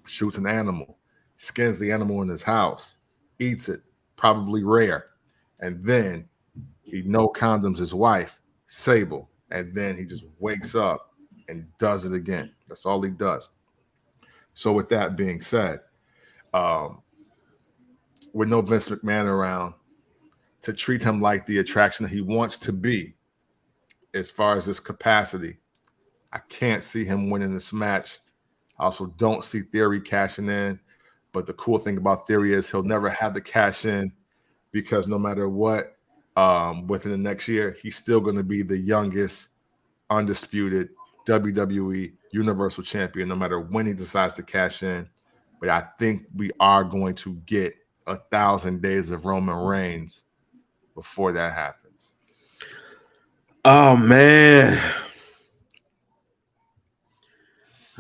shoots an animal, skins the animal in his house, eats it, probably rare, and then he no condoms his wife, Sable, and then he just wakes up and does it again. That's all he does. So with that being said, with no Vince McMahon around to treat him like the attraction that he wants to be as far as his capacity, I can't see him winning this match. I also don't see Theory cashing in. But the cool thing about Theory is he'll never have to cash in because no matter what, within the next year, he's still going to be the youngest undisputed WWE Universal Champion, no matter when he decides to cash in. But I think we are going to get 1,000 days of Roman Reigns before that happens. Oh, man.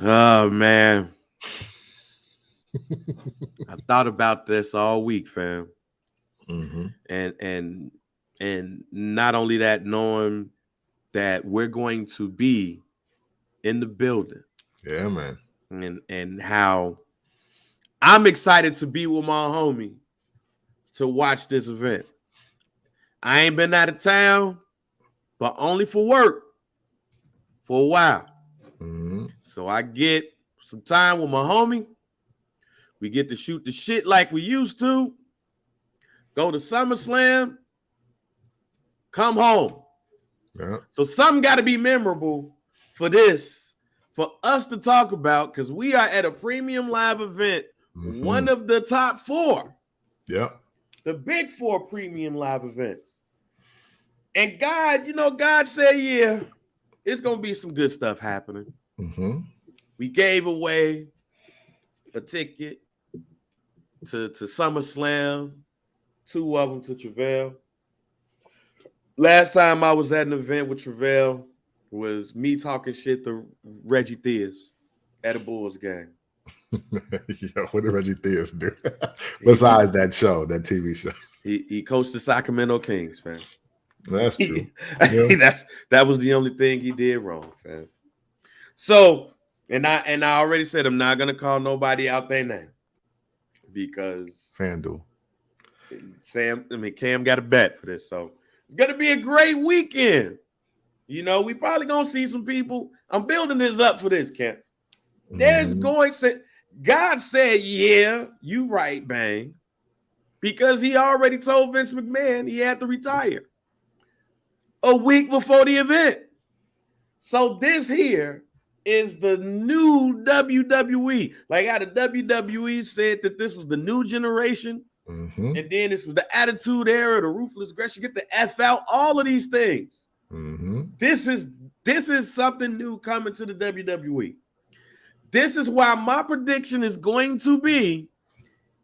Oh, man. I thought about this all week, fam. Mm-hmm. And not only that, knowing that we're going to be in the building. Yeah, man. And how I'm excited to be with my homie to watch this event. I ain't been out of town, but only for work for a while. Mm-hmm. So I get some time with my homie. We get to shoot the shit like we used to. Go to Summerslam. Come home. Yeah. So something got to be memorable for this, for us to talk about, because we are at a premium live event, one of the top 4. Yeah. The big 4 premium live events. And God, you know, God said, yeah, it's going to be some good stuff happening. Mm-hmm. We gave away a ticket to SummerSlam, 2 of them to Travell. Last time I was at an event with Travell was me talking shit to Reggie Theus at a Bulls game. Yeah, what did Reggie Theus do? Besides that show, that TV show. He coached the Sacramento Kings, fam. That's true. Yeah. That was the only thing he did wrong, fam. So, and I already said I'm not gonna call nobody out their name because FanDuel. Cam got a bet for this, so it's gonna be a great weekend. You know, we probably gonna see some people. I'm building this up for this, Cam. There's going to. God said, yeah, you right, Bang. Because he already told Vince McMahon he had to retire a week before the event. So this here is the new WWE. Like how the WWE said that this was the new generation. And then this was the Attitude Era, the Ruthless Aggression. Get the F out, all of these things. This is something new coming to the WWE. This is why my prediction is going to be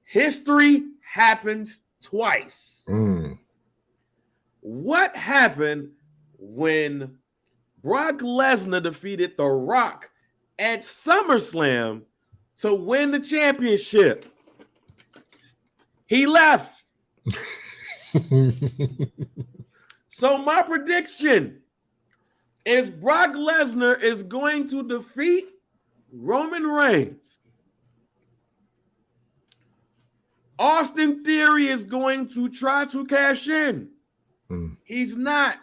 history happens twice. What happened when Brock Lesnar defeated The Rock at SummerSlam to win the championship? He left. So my prediction is Brock Lesnar is going to defeat Roman Reigns. Austin Theory is going to try to cash in. He's not.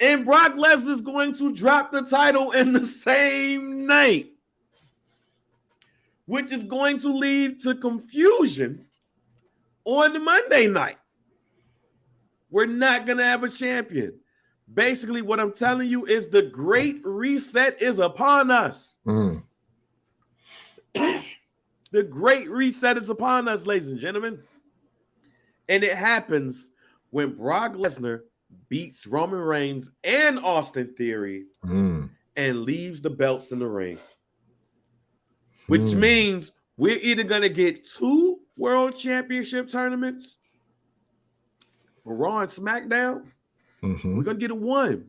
And Brock Lesnar is going to drop the title in the same night, which is going to lead to confusion on the Monday night. We're not going to have a champion. Basically, what I'm telling you is the Great Reset is upon us. The Great Reset is upon us, ladies and gentlemen. And it happens when Brock Lesnar beats Roman Reigns and Austin Theory and leaves the belts in the ring. Which means we're either going to get 2 World Championship tournaments for Raw and SmackDown. We're going to get a 1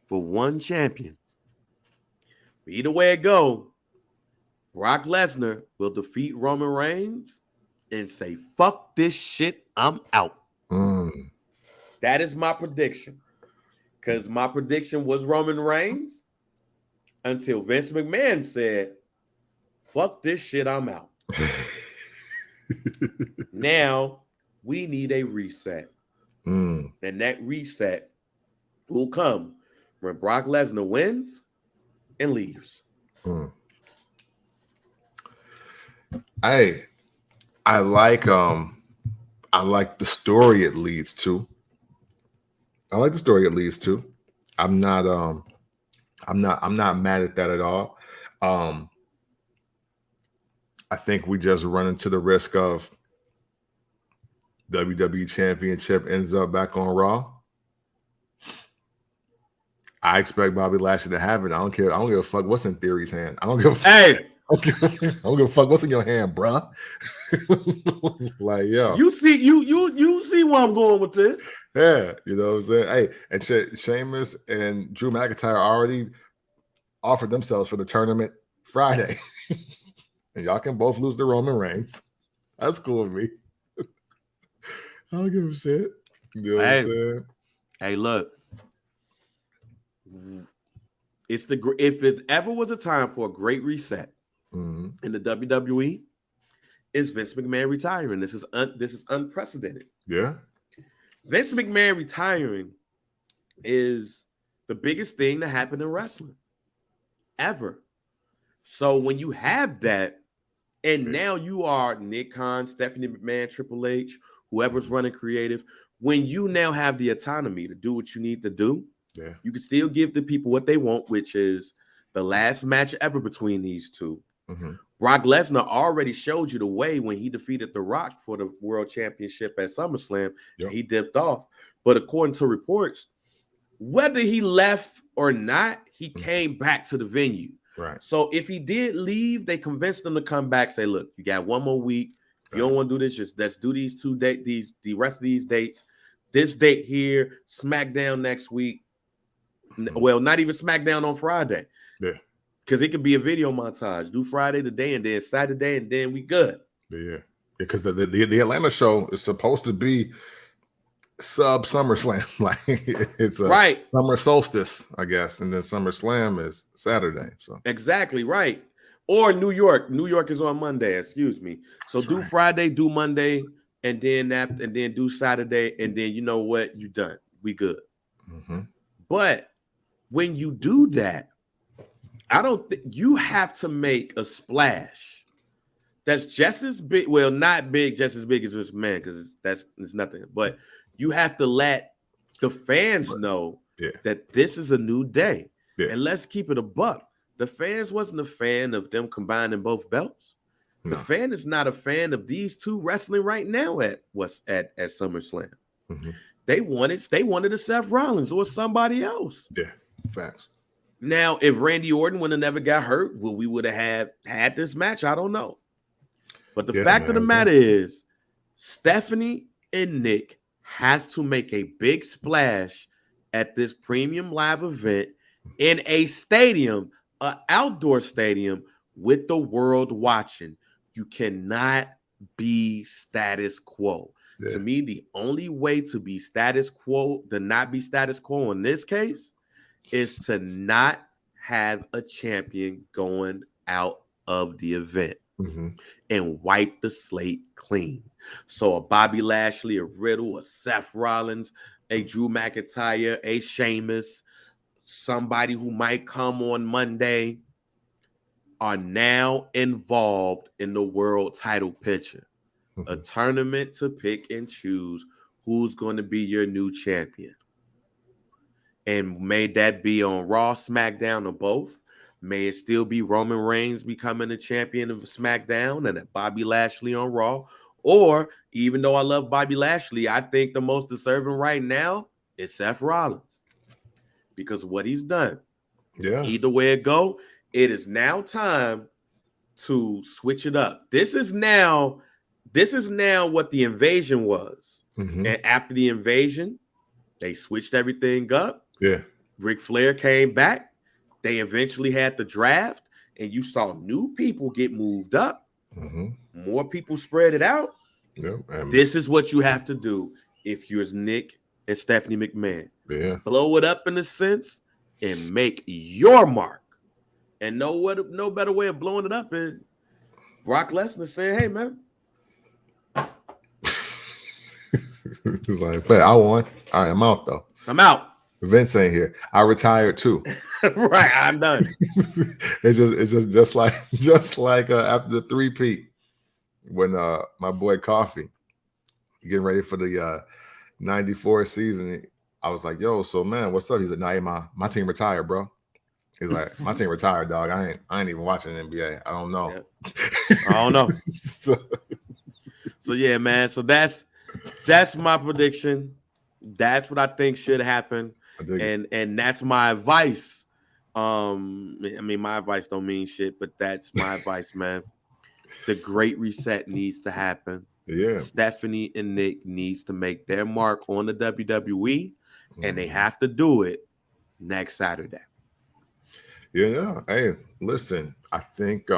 for 1 champion. But either way it go, Brock Lesnar will defeat Roman Reigns and say, fuck this shit, I'm out. That is my prediction. Because my prediction was Roman Reigns until Vince McMahon said, fuck this shit, I'm out. Now, we need a reset. And that reset will come when Brock Lesnar wins and leaves. I like the story it leads to. I'm not mad at that at all. I think we just run into the risk of WWE Championship ends up back on Raw. I expect Bobby Lashley to have it. I don't care. I don't give a fuck what's in Theory's hand. I don't give a fuck. Hey, I don't give a fuck what's in your hand, bruh. Like, yo. You see where I'm going with this. Yeah, you know what I'm saying? Hey, and Sheamus and Drew McIntyre already offered themselves for the tournament Friday. And y'all can both lose to Roman Reigns. That's cool with me. I don't give a shit. You know what I'm saying? Hey, look. If it ever was a time for a great reset in the WWE, it's Vince McMahon retiring. This is unprecedented. Yeah. Vince McMahon retiring is the biggest thing that happened in wrestling ever. So when you have that, and now you are Nick Khan, Stephanie McMahon, Triple H, whoever's running creative, when you now have the autonomy to do what you need to do, you can still give the people what they want, which is the last match ever between these two. Brock Lesnar already showed you the way when he defeated The Rock for the World Championship at SummerSlam. He dipped off. But according to reports, whether he left or not, he came back to the venue. Right. So if he did leave, they convinced him to come back, say, look, you got 1 more week. If you don't want to do this, just let's do these 2 dates, the rest of these dates. This date here, SmackDown next week. Well, not even SmackDown on Friday. Yeah. Because it could be a video montage. Do Friday today and then Saturday and then we good. Yeah. Because the Atlanta show is supposed to be sub SummerSlam. Like it's a summer solstice, I guess. And then SummerSlam is Saturday. So exactly right. Or New York. New York is on Monday, excuse me. So that's do Friday, do Monday, and then do Saturday, and then you know what? You done. We good. But when you do that, I don't think you have to make a splash that's just as big. Well, not big, just as big as this man, because it's nothing. But you have to let the fans know that this is a new day. And let's keep it a buck. The fans wasn't a fan of them combining both belts. No. The fan is not a fan of these two wrestling right now at SummerSlam. They wanted a Seth Rollins or somebody else. Yeah, facts. Now, if Randy Orton would have never got hurt, well, we would have had this match. I don't know. But the fact of the matter is, Stephanie and Nick has to make a big splash at this premium live event in a stadium, an outdoor stadium with the world watching. You cannot be status quo. Yeah. To me, the only way to be status quo, to not be status quo in this case, is to not have a champion going out of the event and wipe the slate clean. So a Bobby Lashley, a Riddle, a Seth Rollins, a Drew McIntyre, a Sheamus, somebody who might come on Monday are now involved in the world title picture. A tournament to pick and choose who's going to be your new champion. And may that be on Raw, SmackDown, or both. May it still be Roman Reigns becoming the champion of SmackDown and Bobby Lashley on Raw. Or, even though I love Bobby Lashley, I think the most deserving right now is Seth Rollins. Because of what he's done. Yeah. Either way it go, it is now time to switch it up. This is now what the invasion was. And after the invasion, they switched everything up. Yeah. Ric Flair came back. They eventually had the draft, and you saw new people get moved up. More people spread it out. Yeah. This is what you have to do if you're Nick and Stephanie McMahon. Yeah. Blow it up in a sense and make your mark. And no better way of blowing it up than Brock Lesnar saying, "Hey, man." He's like, "Hey, I won. All right, I'm out though. I'm out. Vince ain't here. I retired too." Right, I'm done. It's just like after the 3-peat when my boy Coffee getting ready for the 94 season. I was like, "Yo, so man, what's up?" He's like, "Nah, my team retired, bro." He's like, "My team retired, dog. I ain't even watching the NBA. I don't know." Yeah. I don't know. So yeah, man. So that's my prediction. That's what I think should happen. And that's my advice. I mean, my advice don't mean shit, but that's my advice, man. The great reset needs to happen. Yeah. Stephanie and Nick needs to make their mark on the WWE, and they have to do it next Saturday. Yeah. Hey, listen, I think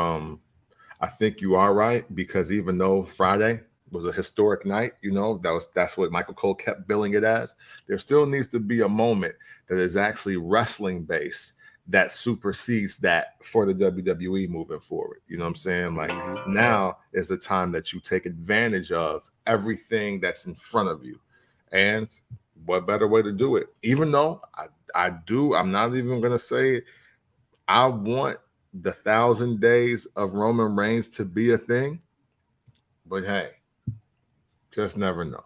you are right, because even though Friday was a historic night, that's what Michael Cole kept billing it as. There still needs to be a moment that is actually wrestling based that supersedes that for the WWE moving forward. You know what I'm saying? Like now is the time that you take advantage of everything that's in front of you. And what better way to do it? Even though I'm not even going to say I want the 1,000 days of Roman Reigns to be a thing, but hey, just never know.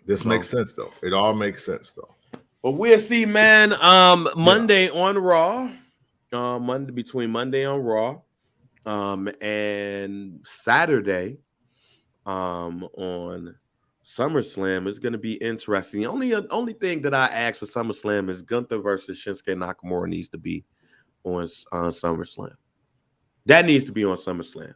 This makes sense though. It all makes sense though. But we'll see, man. Monday on Raw, between Monday on Raw, and Saturday, on SummerSlam is going to be interesting. The only thing that I ask for SummerSlam is Gunther versus Shinsuke Nakamura needs to be on SummerSlam. That needs to be on SummerSlam,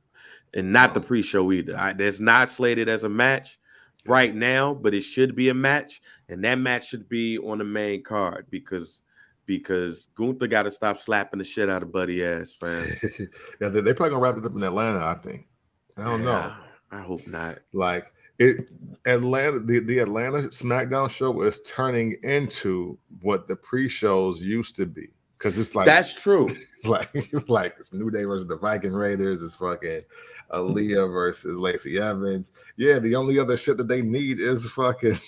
and not the pre-show either. That's not slated as a match right now, but it should be a match, and that match should be on the main card because Gunther got to stop slapping the shit out of Buddy ass, fam. Yeah, they probably gonna wrap it up in Atlanta. I think. I don't know. I hope not. Like Atlanta, the Atlanta SmackDown show is turning into what the pre-shows used to be. Because it's like that's true. Like it's New Day versus the Viking Raiders. It's fucking Aaliyah versus Lacey Evans. Yeah, the only other shit that they need is fucking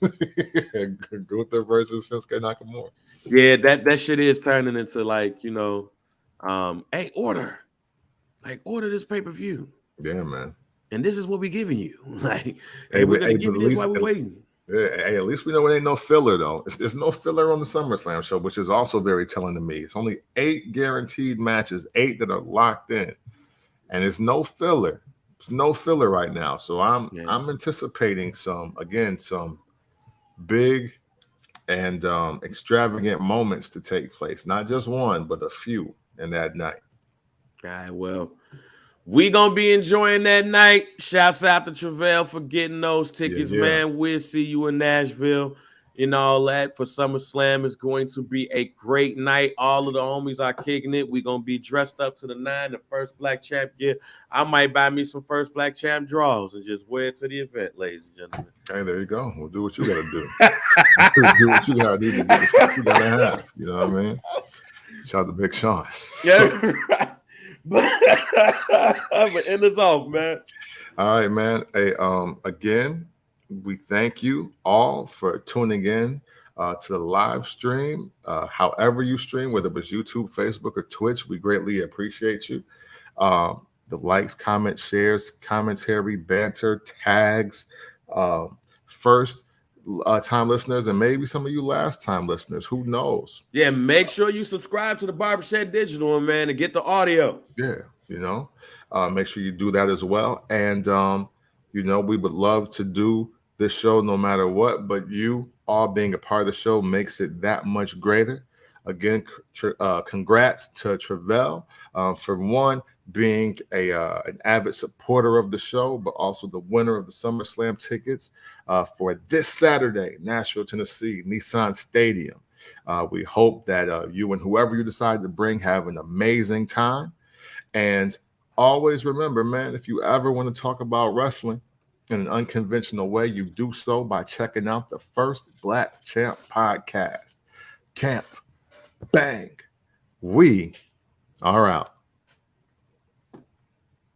Gunther versus Shinsuke Nakamura. Yeah, that shit is turning into like, hey, order this pay-per-view. Yeah, man. And this is what we giving you. Like, hey, we're gonna give you this while we're waiting. Hey, at least we know it ain't no filler though. There's no filler on the SummerSlam show, which is also very telling to me. It's only 8 guaranteed matches, 8 that are locked in, and it's no filler. it's no filler right now. So I'm Yeah. I'm anticipating some big and extravagant moments to take place. Not just one, but a few in that night. All right, well, we gonna be enjoying that night. Shouts out to Travell for getting those Yeah, tickets, yeah. man. We'll see you in Nashville and all that for SummerSlam. Is going to be a great night. All of the homies are kicking it. We gonna be dressed up to the nine. The first black champ gear. I might buy me some first black champ draws and just wear it to the event, ladies and gentlemen. Hey, there you go. We'll do what you gotta do. Do what you gotta do to get the stuff you gotta have. You know what I mean? Shout out to Big Sean. Yeah, right. But end us off, man. All right, man. Hey, again, we thank you all for tuning in to the live stream. However you stream, whether it was YouTube, Facebook, or Twitch, we greatly appreciate you. The likes, comments, shares, commentary, banter, tags, first time listeners, and maybe some of you last time listeners. Who knows? Yeah, make sure you subscribe to the Barbershop Digital, man, and get the audio. Yeah, you know, make sure you do that as well. And, you know, we would love to do this show no matter what, but you all being a part of the show makes it that much greater. Again, congrats to Travell for one, being an avid supporter of the show, but also the winner of the SummerSlam tickets for this Saturday, Nashville, Tennessee, Nissan Stadium. We hope that you and whoever you decide to bring have an amazing time. And always remember, man, if you ever want to talk about wrestling in an unconventional way, you do so by checking out the First Black Champ podcast. Camp, bang, we are out.